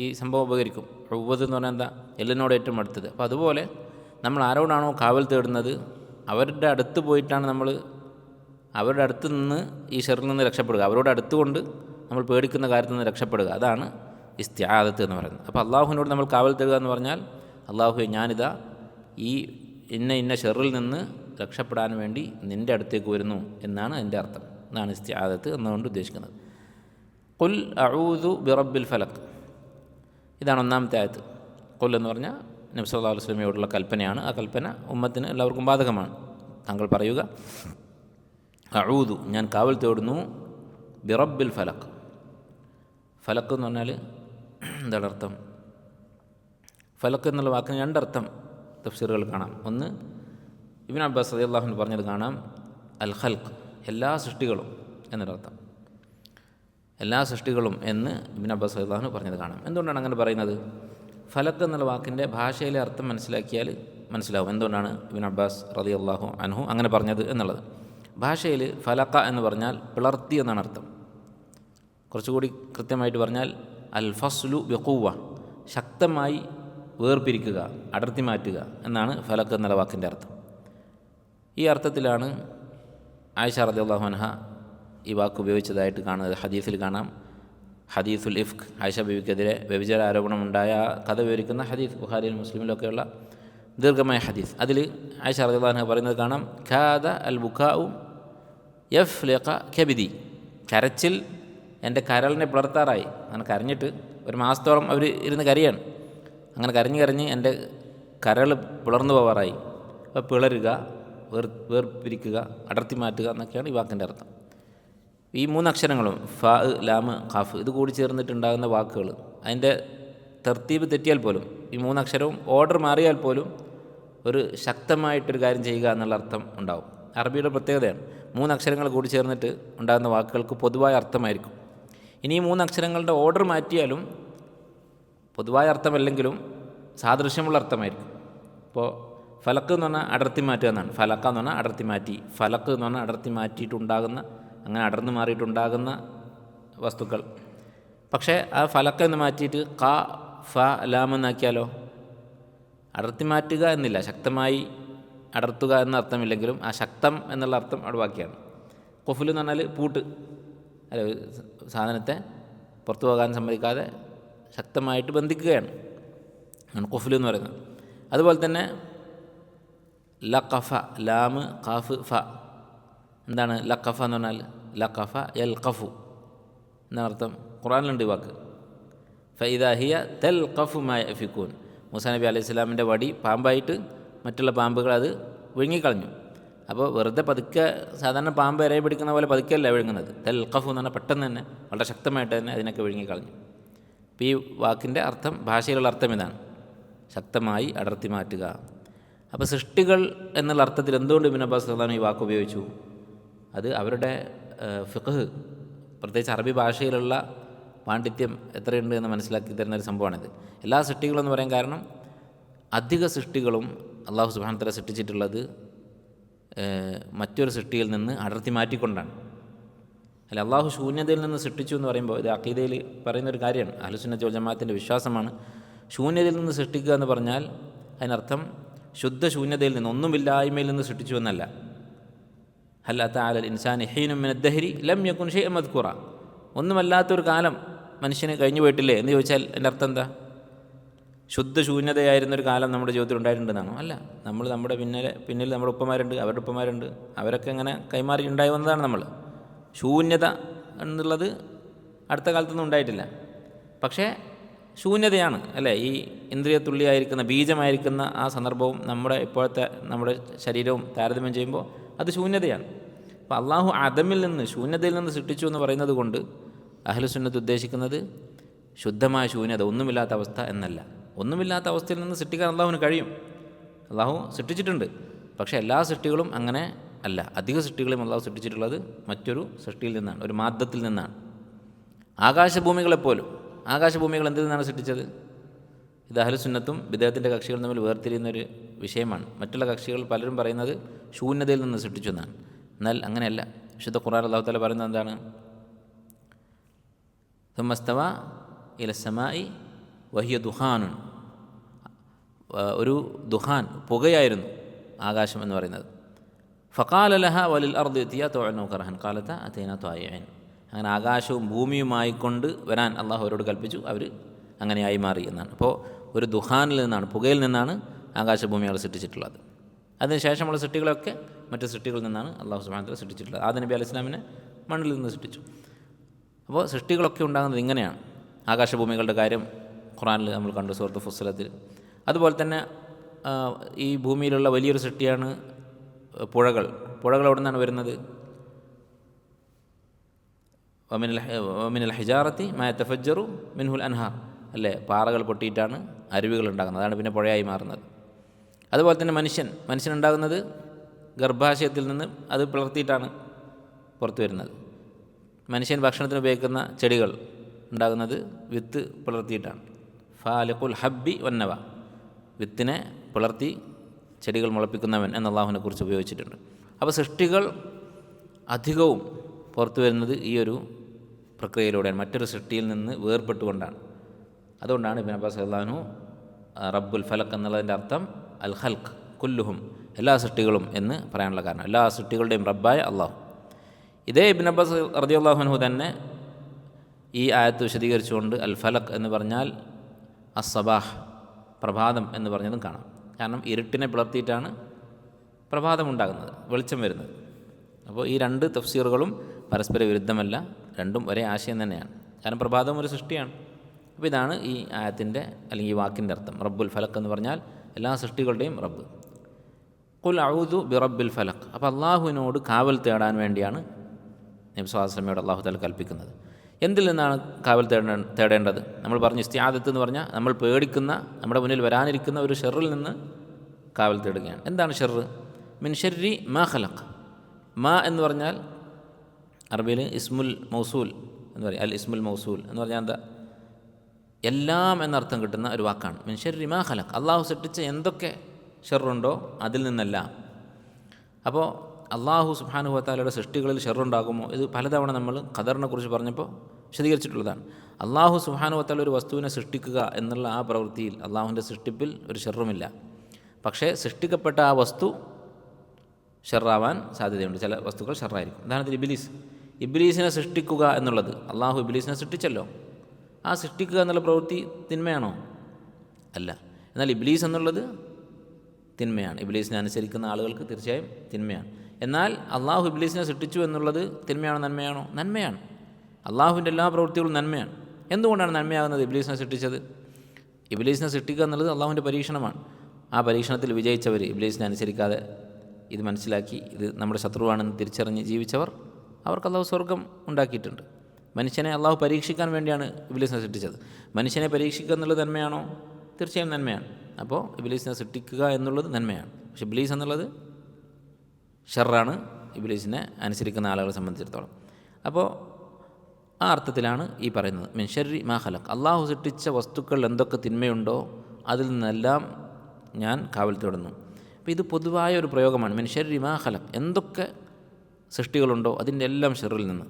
ഈ സംഭവം ഉപകരിക്കും. ഉവ്വത് എന്ന് പറഞ്ഞാൽ എന്താ? എല്ലിനോട് ഏറ്റവും അടുത്തത്. അപ്പോൾ അതുപോലെ നമ്മൾ ആരോടാണോ കാവൽ തേടുന്നത് അവരുടെ അടുത്ത് പോയിട്ടാണ് നമ്മൾ അവരുടെ അടുത്ത് നിന്ന് ഈ ഷെറിൽ നിന്ന് രക്ഷപ്പെടുക. അവരോട് അടുത്തുകൊണ്ട് നമ്മൾ പേടിക്കുന്ന കാര്യത്തിൽ നിന്ന് രക്ഷപ്പെടുക. അതാണ് ഇസ്തിആദത്ത് എന്ന് പറയുന്നത്. അപ്പോൾ അള്ളാഹുവിനോട് നമ്മൾ കാവൽ തേടുക എന്ന് പറഞ്ഞാൽ, അള്ളാഹുവെ ഞാനിതാ ഈ ഇന്ന ഷെറിൽ നിന്ന് രക്ഷപ്പെടാൻ വേണ്ടി നിൻ്റെ അടുത്തേക്ക് വരുന്നു എന്നാണ് അതിൻ്റെ അർത്ഥം. എന്നാണ് ഇസ്തിആദത്ത് എന്നുകൊണ്ട് ഉദ്ദേശിക്കുന്നത്. ഖുൽ അഊദു ബിറബ്ബിൽ ഫലഖ്, ഇതാണ് ഒന്നാമത്തെ ആയത്ത്. ഖുൽ എന്ന് പറഞ്ഞാൽ നബി സല്ലല്ലാഹു അലൈഹി വസല്ലമയോടുള്ള കൽപ്പനയാണ്. ആ കൽപ്പന ഉമ്മത്തിന് എല്ലാവർക്കും ബാധകമാണ്. താങ്കൾ പറയുക, അഊദു ഞാൻ കാവൽ തേടുന്നു, ബിറബ്ബിൽ ഫലഖ്. ഫലക്ക് എന്ന് പറഞ്ഞാൽ എന്താണ് അർത്ഥം? ഫലക്ക് എന്നുള്ള വാക്കിന് രണ്ടർത്ഥം തഫ്സീറുകൾ കാണാം. ഒന്ന്, ഇബ്നു അബ്ബാസ് റളിയല്ലാഹു അൻഹു പറഞ്ഞത് കാണാം, അൽ ഖൽഖ്, എല്ലാ സൃഷ്ടികളും എന്നൊരർത്ഥം. എല്ലാ സൃഷ്ടികളും എന്ന് ഇബ്നു അബ്ബാസ് റളിയല്ലാഹു അൻഹു പറഞ്ഞത് കാണാം. എന്തുകൊണ്ടാണ് അങ്ങനെ പറയുന്നത്? ഫലക്ക് എന്നുള്ള വാക്കിൻ്റെ ഭാഷയിലെ അർത്ഥം മനസ്സിലാക്കിയാൽ മനസ്സിലാവും എന്തുകൊണ്ടാണ് ഇബ്നു അബ്ബാസ് റളിയല്ലാഹു അൻഹു അങ്ങനെ പറഞ്ഞത് എന്നുള്ളത്. ഭാഷയിൽ ഫലക്ക എന്ന് പറഞ്ഞാൽ പിളർത്തി എന്നാണ് അർത്ഥം. കുറച്ചുകൂടി കൃത്യമായിട്ട് പറഞ്ഞാൽ അൽ ഫസ്ലു ബിഖുവ, ശക്തമായി വേർപിരിക്കുക, അടർത്തി മാറ്റുക എന്നാണ് ഫലക്ക് എന്നുള്ള വാക്കിൻ്റെ അർത്ഥം. ഈ അർത്ഥത്തിലാണ് ആയിഷ റളിയല്ലാഹു അൻഹ ഈ വാക്ക് ഉപയോഗിച്ചതായിട്ട് കാണുന്നത്. ഹദീസിൽ കാണാം, ഹദീസുൽ ഇഫ്ക്, ആയിഷ ബീവിക്കെതിരെ വ്യഭിചാര ആരോപണമുണ്ടായ കഥ വിവരിക്കുന്ന ഹദീസ്, ബുഖാരിയിലും മുസ്ലിമിലൊക്കെയുള്ള ദീർഘമായ ഹദീസ്. അതിൽ ആയിഷ റളിയല്ലാഹു അൻഹ പറയുന്നത് കാണാം, ഖാദ അൽ ബുക്കാഉ യഫ്ലിഖ കബിദി, കരച്ചിൽ എൻ്റെ കരളിനെ പിളർത്താറായി. അങ്ങനെ കരഞ്ഞിട്ട് ഒരു മാസത്തോളം അവർ ഇരുന്ന് കരയാണ്. അങ്ങനെ കരഞ്ഞ് എൻ്റെ കരൾ പിളർന്നു പോവാറായി. അപ്പോൾ പിളരുക, വേർപിരിക്കുക, അടർത്തി മാറ്റുക എന്നൊക്കെയാണ് ഈ വാക്കിൻ്റെ അർത്ഥം. ഈ മൂന്നക്ഷരങ്ങളും ഫ, ലാമ്, ഖാഫ്, ഇത് കൂടി ചേർന്നിട്ടുണ്ടാകുന്ന വാക്കുകൾ, അതിൻ്റെ തർത്തീബ് തെറ്റിയാൽ പോലും, ഈ മൂന്നക്ഷരവും ഓർഡർ മാറിയാൽ പോലും ഒരു ശക്തമായിട്ടൊരു കാര്യം ചെയ്യുക എന്നുള്ള അർത്ഥം ഉണ്ടാവും. അറബിയുടെ പ്രത്യേകതയാണ്, മൂന്നക്ഷരങ്ങൾ കൂടി ചേർന്നിട്ട് ഉണ്ടാകുന്ന വാക്കുകൾക്ക് പൊതുവായ അർത്ഥമായിരിക്കും. ഇനി ഈ മൂന്നക്ഷരങ്ങളുടെ ഓർഡർ മാറ്റിയാലും പൊതുവായ അർത്ഥമല്ലെങ്കിലും സാദൃശ്യമുള്ള അർത്ഥമായിരിക്കും. ഇപ്പോൾ ഫലക്ക് എന്ന് പറഞ്ഞാൽ അടർത്തി മാറ്റുക എന്നാണ്. ഫലക്ക എന്ന് പറഞ്ഞാൽ അടർത്തി മാറ്റി, ഫലക്ക് എന്ന് പറഞ്ഞാൽ അടർത്തി മാറ്റിയിട്ടുണ്ടാകുന്ന, അങ്ങനെ അടർന്നു മാറിയിട്ടുണ്ടാകുന്ന വസ്തുക്കൾ. പക്ഷേ ആ ഫലക്ക എന്ന് മാറ്റിയിട്ട് ക, ഫ, ലാം എന്നാക്കിയാലോ അടർത്തി മാറ്റുക എന്നില്ല, ശക്തമായി അടർത്തുക എന്ന അർത്ഥമില്ലെങ്കിലും ആ ശക്തം എന്നുള്ള അർത്ഥം അവിടെ ബാക്കിയാണ്. ഖുഫ്ൽ എന്ന് പറഞ്ഞാൽ പൂട്ട്, അല്ല, സാധനത്തെ പുറത്തു പോകാൻ സമ്മതിക്കാതെ ശക്തമായിട്ട് ബന്ധിക്കുകയാണ് ഖുഫ്ൽ എന്ന് പറയുന്നത്. അതുപോലെ തന്നെ ലഖഫ, ലാമ്, ഖാഫ്, ഫ. എന്താണ് ലഖഫ എന്ന് പറഞ്ഞാൽ? ലഖഫ യൽഖഫു എന്നാണ് അർത്ഥം. ഖുർആനിലുണ്ട് ഈ വാക്ക്. ഫഇദാ ഹിയ തൽഖഫു മാ യഫികൂൻ. മൂസാ നബി അലൈഹി സ്വലാമിൻ്റെ വടി പാമ്പായിട്ട് മറ്റുള്ള പാമ്പുകൾ അത് വിഴുങ്ങിക്കളഞ്ഞു. അപ്പോൾ വെറുതെ പതുക്കെ, സാധാരണ പാമ്പ് ഇരയെ പിടിക്കുന്ന പോലെ പതുക്കെയല്ല വിഴുങ്ങുന്നത്. തൽഖഫു എന്ന് പറഞ്ഞാൽ പെട്ടെന്ന് തന്നെ വളരെ ശക്തമായിട്ട് തന്നെ അതിനൊക്കെ വിഴുങ്ങിക്കളഞ്ഞു. അപ്പോൾ ഈ വാക്കിൻ്റെ അർത്ഥം, ഭാഷയിലുള്ള അർത്ഥം ഇതാണ്, ശക്തമായി അടർത്തി മാറ്റുക. അപ്പോൾ സൃഷ്ടികൾ എന്നുള്ള അർത്ഥത്തിൽ എന്തുകൊണ്ട് ഇബ്നു അബ്ബാസ് റളിയല്ലാഹു അൻഹു ഈ വാക്ക് ഉപയോഗിച്ചു? അത് അവരുടെ ഫിഖ്ഹ്, പ്രത്യേകിച്ച് അറബി ഭാഷയിലുള്ള പാണ്ഡിത്യം എത്രയുണ്ട് എന്ന് മനസ്സിലാക്കി തരുന്നൊരു സംഭവമാണിത്. എല്ലാ സൃഷ്ടികളെന്ന് പറയാൻ കാരണം, അധിക സൃഷ്ടികളും അള്ളാഹു സുബ്ഹാനഹു വ തആല സൃഷ്ടിച്ചിട്ടുള്ളത് മറ്റൊരു സൃഷ്ടിയിൽ നിന്ന് അടർത്തി മാറ്റിക്കൊണ്ടാണ്. അല്ല, അള്ളാഹു ശൂന്യതയിൽ നിന്ന് സൃഷ്ടിച്ചു എന്ന് പറയുമ്പോൾ ഇത് അഖീദയിൽ പറയുന്നൊരു കാര്യമാണ്, അഹ്ലുസുന്നത്ത് വൽ ജമാഅത്തിൻ്റെ വിശ്വാസമാണ്. ശൂന്യതയിൽ നിന്ന് സൃഷ്ടിക്കുക എന്ന് പറഞ്ഞാൽ അതിനർത്ഥം ശുദ്ധ ശൂന്യതയിൽ നിന്ന്, ഒന്നുമില്ലായ്മയിൽ നിന്ന് സൃഷ്ടിച്ചു എന്നല്ല. ഹൽ അതാ അലൽ ഇൻസാനി ഹീനും മിനദ് ദഹ്രി ലം യകുൻ ഷൈഅൻ മദ്കൂറ, ഒന്നുമല്ലാത്തൊരു കാലം മനുഷ്യന് കഴിഞ്ഞു പോയിട്ടില്ലേ എന്ന് ചോദിച്ചാൽ എൻ്റെ അർത്ഥം എന്താ? ശുദ്ധ ശൂന്യതയായിരുന്നൊരു കാലം നമ്മുടെ ജീവിതത്തിൽ ഉണ്ടായിട്ടുണ്ടെന്നാണോ? അല്ല. നമ്മുടെ പിന്നിൽ നമ്മുടെ ഉപ്പമാരുണ്ട്, അവരുടെ ഉപ്പമാരുണ്ട്, അവരൊക്കെ ഇങ്ങനെ കൈമാറി ഉണ്ടായി വന്നതാണ് നമ്മൾ. ശൂന്യത എന്നുള്ളത് അടുത്ത കാലത്തൊന്നും ഉണ്ടായിട്ടില്ല. പക്ഷേ ശൂന്യതയാണ് അല്ലേ, ഈ ഇന്ദ്രിയത്തുള്ളിയായിരിക്കുന്ന, ബീജമായിരിക്കുന്ന ആ സന്ദർഭവും നമ്മുടെ ശരീരവും താരതമ്യം ചെയ്യുമ്പോൾ അത് ശൂന്യതയാണ്. അപ്പോൾ അള്ളാഹു അദമിൽ നിന്ന്, ശൂന്യതയിൽ നിന്ന് സൃഷ്ടിച്ചു എന്ന് പറയുന്നത് കൊണ്ട് അഹ്ലുസുന്നത്ത് ഉദ്ദേശിക്കുന്നത് ശുദ്ധമായ ശൂന്യത, ഒന്നുമില്ലാത്ത അവസ്ഥ എന്നല്ല. ഒന്നുമില്ലാത്ത അവസ്ഥയിൽ നിന്ന് സൃഷ്ടിക്കാൻ അള്ളാഹുവിന് കഴിയും, അള്ളാഹു സൃഷ്ടിച്ചിട്ടുണ്ട്. പക്ഷേ എല്ലാ സൃഷ്ടികളും അങ്ങനെ അല്ല. അധിക സൃഷ്ടികളെയും അള്ളാഹു സൃഷ്ടിച്ചിട്ടുള്ളത് മറ്റൊരു സൃഷ്ടിയിൽ നിന്നാണ്, ഒരു മാദ്ദത്തിൽ നിന്നാണ്. ആകാശഭൂമികളെപ്പോലും, ആകാശഭൂമികൾ എന്തിൽ നിന്നാണ് സൃഷ്ടിച്ചത്? ഇത് അഹ്ലുസുന്നത്തും ബിദ്അത്തിന്റെ കക്ഷികളും തമ്മിൽ വേർതിരിയുന്നൊരു വിഷയമാണ്. മറ്റുള്ള കക്ഷികൾ പലരും പറയുന്നത് ശൂന്യതയിൽ നിന്ന് സൃഷ്ടിച്ചു എന്നാണ്. എന്നാൽ അങ്ങനെയല്ല. വിശുദ്ധ ഖുർആൻ അല്ലാഹു തആല പറയുന്നത് എന്താണ്? സുമ്മ സ്തവ ഇല സമാഇ വഹിയ ദുഹാനുൻ, ഒരു ദുഹാൻ, പുകയായിരുന്നു ആകാശം എന്ന് പറയുന്നത്. ഫഖാല ലഹ വലിൽ അർദി ഇത്തിയാ തൗഅൻ ഔ കർഹൻ ഖാലത അതൈനാ ത്വായിഈൻ. അങ്ങനെ ആകാശവും ഭൂമിയുമായിക്കൊണ്ട് വരാൻ അള്ളാഹു അവരോട് കൽപ്പിച്ചു, അവർ അങ്ങനെയായി മാറി എന്നാണ്. അപ്പോൾ ഒരു ദുഹാനിൽ നിന്നാണ്, പുകയിൽ നിന്നാണ് ആകാശഭൂമികൾ സൃഷ്ടിച്ചിട്ടുള്ളത്. അതിനുശേഷമുള്ള സൃഷ്ടികളൊക്കെ മറ്റ് സൃഷ്ടികളിൽ നിന്നാണ് അള്ളാഹു സുബ്ഹാനഹു വ തആല സൃഷ്ടിച്ചിട്ടുള്ളത്. ആദം നബി അലൈഹി ഇസ്ലാമിനെ മണ്ണിൽ നിന്ന് സൃഷ്ടിച്ചു. അപ്പോൾ സൃഷ്ടികളൊക്കെ ഉണ്ടാകുന്നത് ഇങ്ങനെയാണ്. ആകാശഭൂമികളുടെ കാര്യം ഖുർആനിൽ നമ്മൾ കണ്ടു, സൂറത്ത് ഫുസ്സിലത്തിൽ. അതുപോലെ തന്നെ ഈ ഭൂമിയിലുള്ള വലിയൊരു സൃഷ്ടിയാണ് പുഴകൾ. പുഴകൾ എവിടെ നിന്നാണ് വരുന്നത്? വമിനൽ ഹിജാറത്തി മാ യതഫജ്ജറു മിൻഹുൽ അൻഹാർ, അല്ലേ? പാറകൾ പൊട്ടിയിട്ടാണ് അരുവികൾ ഉണ്ടാകുന്നത്, അതാണ് പിന്നെ പുഴയായി മാറുന്നത്. അതുപോലെ തന്നെ മനുഷ്യനുണ്ടാകുന്നത് ഗർഭാശയത്തിൽ നിന്ന് അത് പിളർത്തിയിട്ടാണ് പുറത്തു വരുന്നത്. മനുഷ്യൻ ഭക്ഷണത്തിന് ഉപയോഗിക്കുന്ന ചെടികൾ ഉണ്ടാകുന്നത് വിത്ത് പിളർത്തിയിട്ടാണ്. ഫാലിഖുൽ ഹബ്ബി വന്നവ, വിത്തിനെ പിളർത്തി ചെടികൾ മുളപ്പിക്കുന്നവൻ എന്ന് അള്ളാഹുവിനെ കുറിച്ച് ഉപയോഗിച്ചിട്ടുണ്ട്. അപ്പോൾ സൃഷ്ടികൾ അധികവും പുറത്തു വരുന്നത് ഈ ഒരു പ്രക്രിയയിലൂടെയാണ്, മറ്റൊരു സൃഷ്ടിയിൽ നിന്ന് വേർപെട്ടുകൊണ്ടാണ്. അതുകൊണ്ടാണ് ഇബ്നു അബ്ബാസ് റളിയല്ലാഹു അൻഹു റബ്ബുൽ ഫലക്ക് എന്നുള്ളതിൻ്റെ അർത്ഥം അൽ ഖൽഖ് കുല്ലുഹും, എല്ലാ സൃഷ്ടികളും എന്ന് പറയാനുള്ള കാരണം, എല്ലാ സൃഷ്ടികളുടെയും റബ്ബായ അള്ളാഹു. ഇതേ ഇബ്നു അബ്ബാസ് റളിയല്ലാഹു അൻഹു തന്നെ ഈ ആയത്ത് വിശദീകരിച്ചുകൊണ്ട് അൽ ഫലക്ക് എന്ന് പറഞ്ഞാൽ അസ്സബാഹ്, പ്രഭാതം എന്ന് പറഞ്ഞതും കാണാം. കാരണം ഇരുട്ടിനെ പിളർത്തിയിട്ടാണ് പ്രഭാതം ഉണ്ടാകുന്നത്, വെളിച്ചം വരുന്നത്. അപ്പോൾ ഈ രണ്ട് തഫ്സീറുകളും പരസ്പര വിരുദ്ധമല്ല, രണ്ടും ഒരേ ആശയം തന്നെയാണ്. കാരണം പ്രഭാതം ഒരു സൃഷ്ടിയാണ്. അപ്പോൾ ഇതാണ് ഈ ആയത്തിൻ്റെ അല്ലെങ്കിൽ ഈ വാക്കിൻ്റെ അർത്ഥം. റബ്ബുൽ ഫലക്ക് എന്ന് പറഞ്ഞാൽ എല്ലാ സൃഷ്ടികളുടെയും റബ്ബ്. ഖുൽ അഊദു ബി റബ്ബിൽ ഫലക്ക്. അപ്പോൾ അള്ളാഹുവിനോട് കാവൽ തേടാൻ വേണ്ടിയാണ് നബി സ്വല്ലല്ലാഹു അലൈഹി വസല്ലമയോട് അള്ളാഹു തആല കൽപ്പിക്കുന്നത്. എന്തിൽ നിന്നാണ് കാവൽ തേടേണ്ടത്? നമ്മൾ പറഞ്ഞു ഇസ്തിആദത്ത് എന്ന് പറഞ്ഞാൽ നമ്മൾ പേടിക്കുന്ന, നമ്മുടെ മുന്നിൽ വരാനിരിക്കുന്ന ഒരു ഷെറിൽ നിന്ന് കാവൽ തേടുകയാണ്. എന്താണ് ഷെറ്? മിൻ ഷർരി മാ ഖലഖ്. മാ എന്ന് പറഞ്ഞാൽ അറബിയിൽ ഇസ്മുൽ മൗസൂൽ എന്ന് പറയും. അൽ ഇസ്മുൽ മൗസൂൽ എന്ന് പറഞ്ഞാൽ എന്താ? എല്ലാം എന്നർത്ഥം കിട്ടുന്ന ഒരു വാക്കാണ്. മിൻ ഷർരി മാ ഖലഖ്, അള്ളാഹു സൃഷ്ടിച്ച എന്തൊക്കെ ഷെറുണ്ടോ അതിൽ നിന്നെല്ലാം. അപ്പോൾ അള്ളാഹു സുബ്ഹാനഹു വ തആലയുടെ സൃഷ്ടികളിൽ ഷെറുണ്ടാകുമോ? ഇത് പലതവണ നമ്മൾ ഖദറിനെ കുറിച്ച് പറഞ്ഞപ്പോൾ വിശദീകരിച്ചിട്ടുള്ളതാണ്. അള്ളാഹു സുബ്ഹാനഹു വ തആല ഒരു വസ്തുവിനെ സൃഷ്ടിക്കുക എന്നുള്ള ആ പ്രവൃത്തിയിൽ, അള്ളാഹുവിൻ്റെ സൃഷ്ടിപ്പിൽ ഒരു ഷെറുമില്ല. പക്ഷേ സൃഷ്ടിക്കപ്പെട്ട ആ വസ്തു ഷെറാവാൻ സാധ്യതയുണ്ട്. ചില വസ്തുക്കൾ ഷെറായിരിക്കും. ഉദാഹരണത്തിന് ഇബ്ലീസിനെ സൃഷ്ടിക്കുക എന്നുള്ളത്, അള്ളാഹു ഇബ്ലീസിനെ സൃഷ്ടിച്ചല്ലോ, ആ സൃഷ്ടിക്കുക എന്നുള്ള പ്രവൃത്തി തിന്മയാണോ? അല്ല. എന്നാൽ ഇബ്ലീസ് എന്നുള്ളത് തിന്മയാണ്. ഇബ്ലീസിനെ അനുസരിക്കുന്ന ആളുകൾക്ക് തീർച്ചയായും തിന്മയാണ്. എന്നാൽ അള്ളാഹു ഇബ്ലീസിനെ സൃഷ്ടിച്ചു എന്നുള്ളത് തിന്മയാണോ നന്മയാണോ? നന്മയാണ്. അള്ളാഹുവിൻ്റെ എല്ലാ പ്രവൃത്തികളും നന്മയാണ്. എന്തുകൊണ്ടാണ് നന്മയാകുന്നത് ഇബ്ലീസിനെ സൃഷ്ടിച്ചത്? ഇബ്ലീസിനെ സൃഷ്ടിക്കുക എന്നുള്ളത് അള്ളാഹുവിൻ്റെ പരീക്ഷണമാണ്. ആ പരീക്ഷണത്തിൽ വിജയിച്ചവർ, ഇബ്ലീസിനെ അനുസരിക്കാതെ ഇത് മനസ്സിലാക്കി ഇത് നമ്മുടെ ശത്രുവാണെന്ന് തിരിച്ചറിഞ്ഞ് ജീവിച്ചവർ, അവർക്ക് അള്ളാഹു സ്വർഗം ഉണ്ടാക്കിയിട്ടുണ്ട്. മനുഷ്യനെ അള്ളാഹു പരീക്ഷിക്കാൻ വേണ്ടിയാണ് ഇബ്ലീസിനെ സൃഷ്ടിച്ചത്. മനുഷ്യനെ പരീക്ഷിക്കുക എന്നുള്ളത് നന്മയാണോ? തീർച്ചയായും നന്മയാണ്. അപ്പോൾ ഇബ്ലീസിനെ സൃഷ്ടിക്കുക എന്നുള്ളത് നന്മയാണ്. പക്ഷേ ഇബ്ലീസ് എന്നുള്ളത് ഷർറാണ്, ഇബ്ലീസിനെ അനുസരിക്കുന്ന ആളുകളെ സംബന്ധിച്ചിടത്തോളം. അപ്പോൾ ആ അർത്ഥത്തിലാണ് ഈ പറയുന്നത് മിൻ ഷർരി മാ ഖലഖ്. അള്ളാഹു സൃഷ്ടിച്ച വസ്തുക്കൾ എന്തൊക്കെ തിന്മയുണ്ടോ അതിൽ നിന്നെല്ലാം ഞാൻ കാവൽ തേടുന്നു. അപ്പോൾ ഇത് പൊതുവായ ഒരു പ്രയോഗമാണ്. മിൻ ഷർരി മാ ഖലഖ്, എന്തൊക്കെ സൃഷ്ടികളുണ്ടോ അതിൻ്റെ എല്ലാം ഷെറിൽ നിന്ന്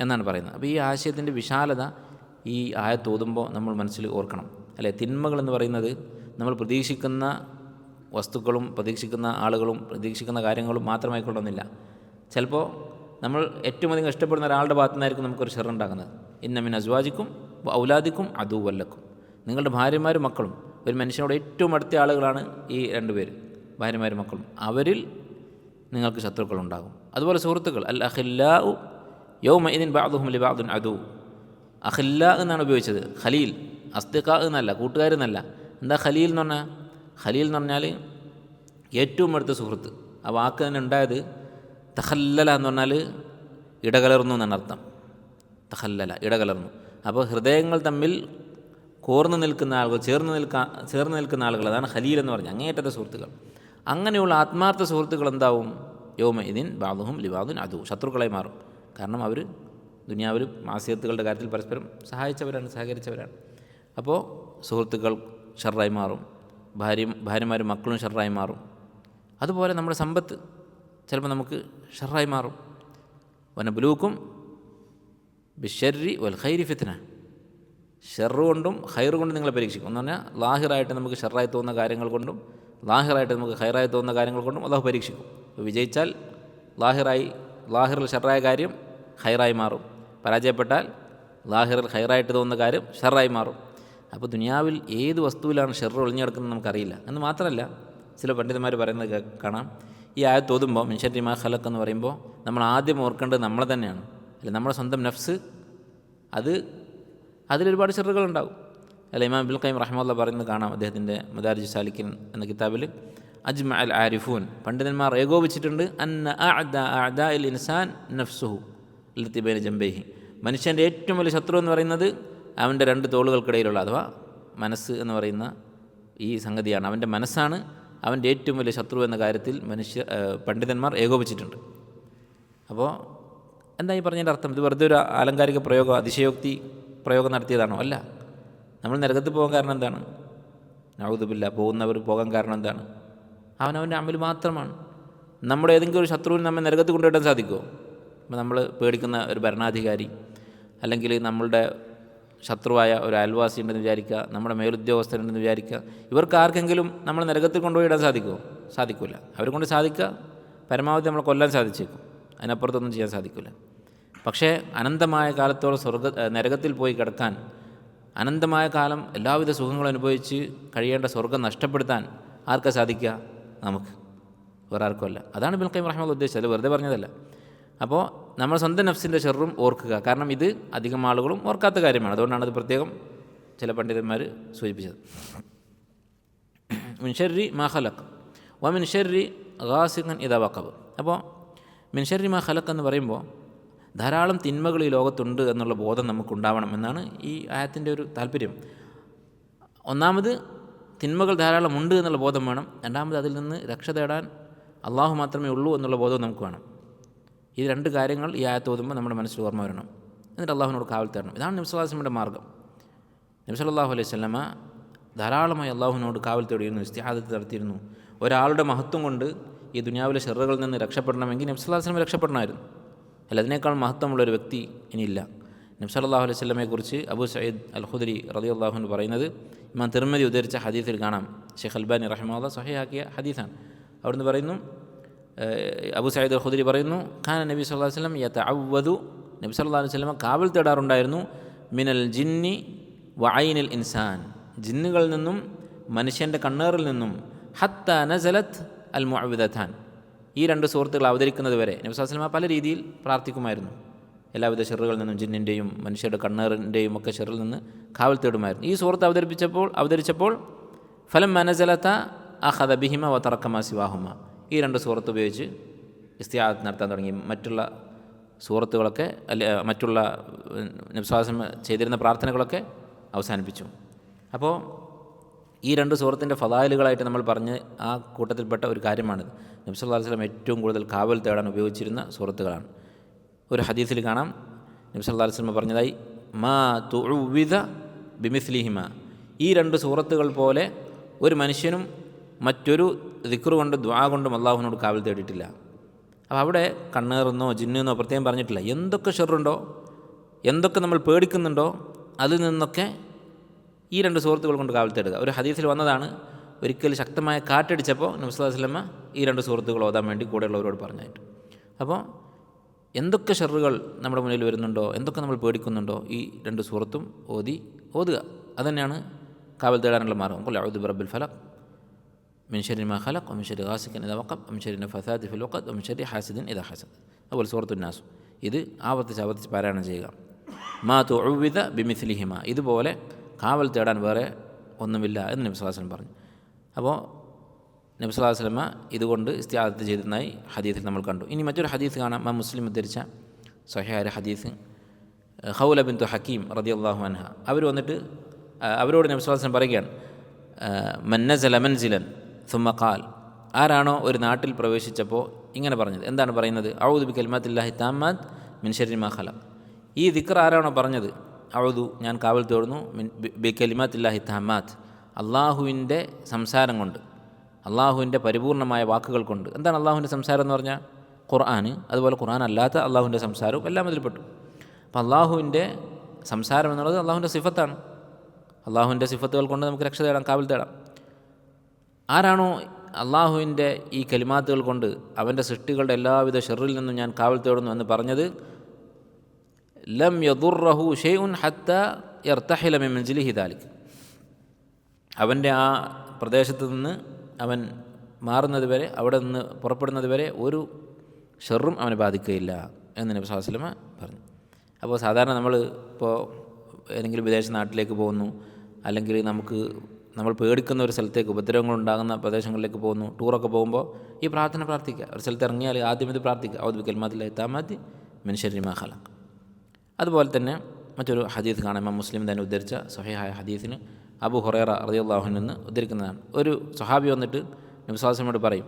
എന്നാണ് പറയുന്നത്. അപ്പോൾ ഈ ആശയത്തിൻ്റെ വിശാലത ഈ ആയത്ത് ഓതുമ്പോൾ നമ്മൾ മനസ്സിൽ ഓർക്കണം, അല്ലേ? തിന്മകളെന്ന് പറയുന്നത് നമ്മൾ പ്രതീക്ഷിക്കുന്ന വസ്തുക്കളും പ്രതീക്ഷിക്കുന്ന ആളുകളും പ്രതീക്ഷിക്കുന്ന കാര്യങ്ങളും മാത്രമായിക്കൊള്ളുന്നില്ല. ചിലപ്പോൾ നമ്മൾ ഏറ്റവും അധികം ഇഷ്ടപ്പെടുന്ന ഒരാളുടെ ഭാഗത്തു നിന്നായിരിക്കും നമുക്കൊരു ഷെറുണ്ടാകുന്നത്. ഇന്ന മിൻ അസ്വാജിക്കും ഔലാദിക്കും അദുവല്ലക്കും. നിങ്ങളുടെ ഭാര്യമാരും മക്കളും, ഒരു മനുഷ്യനോട് ഏറ്റവും അടുത്ത ആളുകളാണ് ഈ രണ്ടുപേര്, ഭാര്യമാരും മക്കളും. അവരിൽ നിങ്ങൾക്ക് ശത്രുക്കളുണ്ടാകും. അതുപോലെ സുഹൃത്തുക്കൾ, അൽ അഖില്ലാഉ യൗമഇദിൻ ബഅദുഹും ലിബഅദിൻ അദു. അഖില്ല എന്നാണ് ഉപയോഗിച്ചത്, ഖലീൽ. അസ്തിഖാ എന്നല്ല, കൂട്ടുകാരെന്നല്ല. എന്താ ഖലീൽ എന്ന് പറഞ്ഞാൽ? ഖലീൽ എന്ന് പറഞ്ഞാൽ ഏറ്റവും അടുത്ത സുഹൃത്ത്. ആ വാക്ക് തന്നെ ഉണ്ടായത് തഖല്ലല എന്ന് പറഞ്ഞാൽ ഇടകലർന്നു എന്നാണ് അർത്ഥം. തഖല്ലല, ഇടകലർന്നു. അപ്പോൾ ഹൃദയങ്ങൾ തമ്മിൽ കോർന്ന് നിൽക്കുന്ന ആളുകൾ, ചേർന്ന് നിൽക്കുന്ന ആളുകൾ, അതാണ് ഖലീൽ എന്ന് പറഞ്ഞാൽ അങ്ങേയറ്റത്തെ സുഹൃത്തുക്കൾ. അങ്ങനെയുള്ള ആത്മാർത്ഥ സുഹൃത്തുക്കൾ എന്താവും? യൗമഇദിൻ ബഅദുഹും ലിബഅദിൻ അദു, ശത്രുക്കളായി മാറും. കാരണം അവർ ദുനിയാവിൽ മാസിയത്തുകളുടെ കാര്യത്തിൽ പരസ്പരം സഹായിച്ചവരാണ്, സഹകരിച്ചവരാണ്. അപ്പോൾ സുഹൃത്തുക്കൾ ഷർറായി മാറും, ഭാര്യമാരും മക്കളും ഷർറായി മാറും. അതുപോലെ നമ്മുടെ സമ്പത്ത് ചിലപ്പോൾ നമുക്ക് ഷർറായി മാറും. വനബ്ലൂക്കും ബിശ്ശർരി വൽ ഖൈരി ഫിത്ന. ഷെറ് കൊണ്ടും ഹൈർ കൊണ്ടും നിങ്ങളെ പരീക്ഷിക്കും. എന്ന് പറഞ്ഞാൽ ലാഹിറായിട്ട് നമുക്ക് ഷെറായി തോന്നുന്ന കാര്യങ്ങൾ കൊണ്ടും ലാഹിറായിട്ട് നമുക്ക് ഹൈറായി തോന്നുന്ന കാര്യങ്ങൾ കൊണ്ടും അള്ളാഹു പരീക്ഷിക്കും. വിജയിച്ചാൽ ലാഹിറിൽ ഷെറായ കാര്യം ഹൈറായി മാറും, പരാജയപ്പെട്ടാൽ ലാഹിറിൽ ഹൈറായിട്ട് തോന്നുന്ന കാര്യം ഷെറായി മാറും. അപ്പോൾ ദുനിയാവിൽ ഏത് വസ്തുവിലാണ് ഷെറ് ഒളിഞ്ഞു കിടക്കുന്നത് നമുക്കറിയില്ല. എന്ന് മാത്രമല്ല, ചില പണ്ഡിതന്മാർ പറയുന്നത് കാണാം, ഈ ആയത്ത് ഓതുമ്പോൾ മിൻ ശർരി മാ ഖലഖ് എന്ന് പറയുമ്പോൾ നമ്മൾ ആദ്യം ഓർക്കേണ്ടത് നമ്മളെ തന്നെയാണ്. അല്ല, നമ്മുടെ സ്വന്തം നഫ്സ്, അതിലൊരുപാട് ഷെറുകളുണ്ടാവും. അല്ല, ഇമാം ഇബ്നുൽ ഖയ്യിം റഹിമഹുല്ലാഹ് പറയുന്നത് കാണാം, അദ്ദേഹത്തിൻ്റെ മദാരിജ് സാലിക്കിൻ എന്ന കിതാബിൽ. അജ്മഅ അൽ ആരിഫൂൻ, പണ്ഡിതന്മാർ ഏകോപിച്ചിട്ടുണ്ട്, അന്ന അഅദാഇൽ ഇൻസാൻ നഫ്സുഹു ലത്തി ബൈന ജംബൈഹി, മനുഷ്യൻ്റെ ഏറ്റവും വലിയ ശത്രു എന്ന് പറയുന്നത് അവൻ്റെ രണ്ട് തോളുകൾക്കിടയിലുള്ള, അഥവാ മനസ്സ് എന്ന് പറയുന്ന ഈ സംഗതിയാണ്. അവൻ്റെ മനസ്സാണ് അവൻ്റെ ഏറ്റവും വലിയ ശത്രു എന്ന കാര്യത്തിൽ പണ്ഡിതന്മാർ ഏകോപിച്ചിട്ടുണ്ട്. അപ്പോൾ എന്താ ഈ പറഞ്ഞതിൻ്റെ അർത്ഥം? ഇത് വെറുതെ ഒരു ആലങ്കാരിക പ്രയോഗം, അതിശയോക്തി പ്രയോഗം നടത്തിയതാണോ? അല്ല. നമ്മൾ നരകത്ത് പോകാൻ കാരണം എന്താണ്? നഊദു ബില്ലാഹ്, പോകുന്നവർ പോകാൻ കാരണം എന്താണ്? അവനവൻ്റെ അമൽ മാത്രമാണ്. നമ്മുടെ ഏതെങ്കിലും ഒരു ശത്രുവിന് നമ്മെ നരകത്ത് കൊണ്ടുപോയിടാൻ സാധിക്കുമോ? ഇപ്പോൾ നമ്മൾ പേടിക്കുന്ന ഒരു ഭരണാധികാരി, അല്ലെങ്കിൽ നമ്മളുടെ ശത്രുവായ ഒരു അയൽവാസി ഉണ്ടെന്ന് വിചാരിക്കുക, നമ്മുടെ മേലുദ്യോഗസ്ഥരുണ്ടെന്ന് വിചാരിക്കുക, ഇവർക്ക് ആർക്കെങ്കിലും നമ്മൾ നരകത്തിൽ കൊണ്ടുപോയിടാൻ സാധിക്കുമോ? സാധിക്കില്ല. അവരെ കൊണ്ട് സാധിക്കുക പരമാവധി നമ്മൾ കൊല്ലാൻ സാധിച്ചേക്കും, അതിനപ്പുറത്തൊന്നും ചെയ്യാൻ സാധിക്കില്ല. പക്ഷേ അനന്തമായ കാലത്തോളം നരകത്തിൽ പോയി കിടക്കാൻ, അനന്തമായ കാലം എല്ലാവിധ സുഖങ്ങളും അനുഭവിച്ച് കഴിയേണ്ട സ്വർഗ്ഗം നഷ്ടപ്പെടുത്താൻ ആർക്കാ സാധിക്കുക? നമുക്ക്, വേറെ ആർക്കുമല്ല. അതാണ് ഇബ്നുൽ ഖയ്യിം റഹിമഹുല്ലാഹ് ഉദ്ദേശിച്ചത്, വെറുതെ പറഞ്ഞതല്ല. അപ്പോൾ നമ്മൾ സ്വന്തം നഫ്സിൻ്റെ ഷെറും ഓർക്കുക. കാരണം ഇത് അധികം ആളുകളും ഓർക്കാത്ത കാര്യമാണ്. അതുകൊണ്ടാണ് അത് പ്രത്യേകം ചില പണ്ഡിതന്മാർ സൂചിപ്പിച്ചത്. മിൻ ശർരി മാ ഖലഖ് വ മിൻ ശർരി ഗാസിഖിൻ ഇദാ വഖബ്. അപ്പോൾ മിൻ ശർരി മാ ഖലഖ് എന്ന് പറയുമ്പോൾ ധാരാളം തിന്മകൾ ഈ ലോകത്തുണ്ട് എന്നുള്ള ബോധം നമുക്കുണ്ടാവണം എന്നാണ് ഈ ആയത്തിൻ്റെ ഒരു താല്പര്യം. ഒന്നാമത് തിന്മകൾ ധാരാളം ഉണ്ട് എന്നുള്ള ബോധം വേണം. രണ്ടാമത് അതിൽ നിന്ന് രക്ഷ തേടാൻ അള്ളാഹു മാത്രമേ ഉള്ളൂ എന്നുള്ള ബോധവും നമുക്ക് വേണം. ഈ രണ്ട് കാര്യങ്ങൾ ഈ ആയത്ത് ഓതുമ്പോൾ നമ്മുടെ മനസ്സിൽ ഓർമ്മ വരണം. എന്നിട്ട് അള്ളാഹുവിനോട് കാവൽ തേടണം. ഇതാണ് നബി സല്ലല്ലാഹു അലൈഹി വസല്ലമയുടെ മാർഗ്ഗം. നബി സല്ലല്ലാഹു അലൈഹി വസല്ലമ ധാരാളമായി അള്ളാഹുവിനോട് കാവൽ തേടിയിരുന്നു, ഇസ്തിഹാദത്ത് നടത്തിയിരുന്നു. ഒരാളുടെ മഹത്വം കൊണ്ട് ഈ ദുനിയാവിലെ ഷെറുകളിൽ നിന്ന് രക്ഷപ്പെടണമെങ്കിൽ നബി സല്ലല്ലാഹു അലൈഹി വസല്ലമ രക്ഷപ്പെടണമായിരുന്നു. അല്ല, അതിനേക്കാൾ മഹത്വമുള്ളൊരു വ്യക്തി ഇനിയില്ല. നബി സല്ലല്ലാഹു അലൈഹി വസല്ലമയെക്കുറിച്ച് അബൂ സഈദ് അൽ ഖുദരി റളിയല്ലാഹു അൻഹു പറയുന്നത് ഇമാം തിർമിദി ഉദ്ധരിച്ച ഹദീസിൽ കാണാം. ഷെയ്ഖ് അൽബാനി റഹിമഹുല്ലാഹ് സ്വഹീഹാക്കിയ ഹദീസാണ്. അവിടുന്ന് പറയുന്നു, അബൂ സഈദ് അൽ ഖുദരി പറയുന്നു, ഖാന നബി സല്ലല്ലാഹു അലൈഹി വസല്ലം യതഅവ്വദു, നബി സല്ലല്ലാഹു അലൈഹി വസല്ലം കാവൽ തേടാറുണ്ടായിരുന്നു, മിനൽ ജിന്നി വ ഐനിൽ ഇൻസാൻ, ജിന്നുകളിൽ നിന്നും മനുഷ്യൻ്റെ കണ്ണേറിൽ നിന്നും, ഹത്താ നസലത്ത് അൽ മുഅവ്വിദതാൻ, ഈ രണ്ട് സൂറത്തുകൾ അവതരിക്കുന്നത് വരെ നബി സല്ലല്ലാഹു അലൈഹി വസല്ലം പല രീതിയിൽ പ്രാർത്ഥിക്കുമായിരുന്നു. എല്ലാവിധ ഷെറുകളിൽ നിന്നും, ജിന്നിൻ്റെയും മനുഷ്യരുടെ കണ്ണേറിൻ്റെയും ഒക്കെ ഷെറിൽ നിന്ന് കാവൽ തേടുമായിരുന്നു. ഈ സൂറത്ത് അവതരിച്ചപ്പോൾ ഫലം നസലത അഖദ ബിഹിമ വ തറക മാ സിവാഹുമ, ഈ രണ്ട് സൂറത്ത് ഉപയോഗിച്ച് ഇസ്തിആദത്ത് നടത്താൻ തുടങ്ങി. മറ്റുള്ള സൂറത്തുകളൊക്കെ മറ്റുള്ള നബി സല്ലല്ലാഹു അലൈഹി വസല്ലം ചെയ്തിരുന്ന പ്രാർത്ഥനകളൊക്കെ അവസാനിപ്പിച്ചു. അപ്പോൾ ഈ രണ്ട് സൂറത്തിൻ്റെ ഫളായിലുകളായിട്ട് നമ്മൾ പറഞ്ഞ് ആ കൂട്ടത്തിൽപ്പെട്ട ഒരു കാര്യമാണിത്. നബി സല്ലല്ലാഹു അലൈഹി വസല്ലം ഏറ്റവും കൂടുതൽ കാവൽ തേടാൻ ഉപയോഗിച്ചിരുന്ന സൂറത്തുകളാണ്. ഒരു ഹദീസിൽ കാണാം, നബി സല്ലല്ലാഹു അലൈഹി വസല്ലം പറഞ്ഞതായി, മാ തുഉവിദ ബിമിസ്ലിഹിമ, ഈ രണ്ട് സൂറത്തുകൾ പോലെ ഒരു മനുഷ്യനും മറ്റൊരു ദിക്ർ കൊണ്ട് ദുആ കൊണ്ടും അള്ളാഹുവിനോട് കാവൽ തേടിയിട്ടില്ല. അപ്പോൾ അവിടെ കണ്ണേറെന്നോ ജിന്നെന്നോ പ്രത്യേകം പറഞ്ഞിട്ടില്ല. എന്തൊക്കെ ഷെറുണ്ടോ, എന്തൊക്കെ നമ്മൾ പേടിക്കുന്നുണ്ടോ, അതിൽ നിന്നൊക്കെ ഈ രണ്ട് സൂറത്തുകൾ കൊണ്ട് കാവൽ തേടുക. ഒരു ഹദീസിൽ വന്നതാണ്, ഒരിക്കൽ ശക്തമായ കാറ്റടിച്ചപ്പോൾ നബി സല്ലല്ലാഹു അലൈഹി വസല്ലം ഈ രണ്ട് സൂറത്തുകൾ ഓതാൻ വേണ്ടി കൂടെയുള്ളവരോട് പറഞ്ഞായിട്ട്. അപ്പോൾ എന്തൊക്കെ ഷെറുകൾ നമ്മുടെ മുന്നിൽ വരുന്നുണ്ടോ, എന്തൊക്കെ നമ്മൾ പേടിക്കുന്നുണ്ടോ, ഈ രണ്ട് സൂറത്തും ഓതുക. അതുതന്നെയാണ് കാവൽ തേടാനുള്ള മാർഗ്ഗം. ഖുൽ അഊദു ബിറബ്ബിൽ ഫലഖ് മിൻ ശർരി മാ ഖലഖ് വമിൻ ശർരി ഗാസിഖിൻ ഇദാ വഖബ് വമിൻ ശർരി നഫ്ഫാഥാതി ഫിൽ ഉഖദ് വമിൻ ശർരി ഹാസിദിൻ ഇദാ ഹസദ്. അതുപോലെ സൂറത്തുൻ നാസ്. ഇത് ആവർത്തിച്ച് പാരായണം ചെയ്യുക. മാ തുഉവിദ ബിമിസ്ലിഹിമ, ഇതുപോലെ കാവൽ തേടാൻ വേറെ ഒന്നുമില്ല എന്ന് നബി സല്ലല്ലാഹു അലൈഹി വസല്ലം പറഞ്ഞു. അപ്പോൾ നബി സല്ലല്ലാഹു അലൈഹി വസല്ലം ഇതുകൊണ്ട് ഇസ്തിആദത്ത് ചെയ്തതായി ഹദീസിൽ നമ്മൾ കണ്ടു. ഇനി മറ്റൊരു ഹദീസ് കാണാം, മുസ്ലിം ഉദ്ധരിച്ച സ്വഹീഹായ ഹദീസ്. ഖൗല ബിൻതു ഹക്കീം റളിയല്ലാഹു അൻഹ, അവർ വന്നിട്ട് അവരോട് നബി സല്ലല്ലാഹു അലൈഹി വസല്ലം പറയുകയാണ്, മൻ നസല മൻസിലൻ സുമ്മ ഖാൽ, ആരാണോ ഒരു നാട്ടിൽ പ്രവേശിച്ചപ്പോൾ ഇങ്ങനെ പറഞ്ഞത്. എന്താണ് പറയുന്നത്? അഊദു ബി കലിമാത്തില്ലാഹി താമ്മാത്ത് മിൻ ശർരി മാ ഖലഖ്. ഈ ദിക്ർ ആരാണോ പറഞ്ഞത്, അഊദു, ഞാൻ കാവൽ തേടുന്നു, ബി കലിമാത്തില്ലാഹി താമ്മാത്ത്, അള്ളാഹുവിൻ്റെ സംസാരം കൊണ്ട്, അള്ളാഹുവിൻ്റെ പരിപൂർണമായ വാക്കുകൾ കൊണ്ട്. എന്താണ് അള്ളാഹുവിൻ്റെ സംസാരം എന്ന് പറഞ്ഞാൽ? ഖുർആൻ, അതുപോലെ ഖുർആൻ അല്ലാത്ത അള്ളാഹുവിൻ്റെ സംസാരവും എല്ലാം അതിൽപ്പെട്ടു. അപ്പം അള്ളാഹുവിൻ്റെ സംസാരം എന്നുള്ളത് അള്ളാഹുവിൻ്റെ സിഫത്താണ്. അള്ളാഹുവിൻ്റെ സിഫത്തുകൾ കൊണ്ട് നമുക്ക് രക്ഷ തേടാം, കാവൽ തേടാം. ആരാണോ അള്ളാഹുവിൻ്റെ ഈ കലിമാത്തുകൾ കൊണ്ട് അവൻ്റെ സൃഷ്ടികളുടെ എല്ലാവിധ ഷെറിൽ നിന്നും ഞാൻ കാവൽ തേടുന്നു എന്ന് പറഞ്ഞത്, ലം യദുർറഹു ഷൈഉൻ ഹത്താ യർതഹില മിൻ മൻസിലിഹി ദാലിക്, അവൻ്റെ ആ പ്രദേശത്ത് നിന്ന് അവൻ മാറുന്നത് വരെ, അവിടെ നിന്ന് പുറപ്പെടുന്നത് വരെ ഒരു ഷെറും അവനെ ബാധിക്കുകയില്ല എന്ന് നബി സല്ലല്ലാഹു അലൈഹി വസല്ലം പറഞ്ഞു. അപ്പോൾ സാധാരണ നമ്മൾ ഇപ്പോൾ ഏതെങ്കിലും വിദേശ നാട്ടിലേക്ക് പോകുന്നു, അല്ലെങ്കിൽ നമ്മൾ പേടിക്കുന്ന ഒരു സ്ഥലത്തേക്ക്, ഉപദ്രവങ്ങളുണ്ടാകുന്ന പ്രദേശങ്ങളിലേക്ക് പോകുന്നു, ടൂറൊക്കെ പോകുമ്പോൾ ഈ പ്രാർത്ഥന പ്രാർത്ഥിക്കുക. ഒരു സ്ഥലത്ത് ഇറങ്ങിയാൽ ആദ്യം ഇത് പ്രാർത്ഥിക്കുക, ഔദു ബികലിമാത്തില്ലാഹി താമ്മാത്തി മിൻ ശർരി മാ ഖലഖ്. അതുപോലെ തന്നെ മറ്റൊരു ഹദീസ് കാണാം, ഇമാം മുസ്ലിം തന്നെ ഉദ്ധരിച്ച സ്വഹീഹായ ഹദീസിന് അബൂ ഹുറൈറ റളിയല്ലാഹു അൻഹു നിന്ന് ഉദ്ധരിക്കുന്നതാണ്. ഒരു സ്വഹാബി വന്നിട്ട് നബി സല്ലല്ലാഹു അലൈഹി വസല്ലമയോട് പറയും,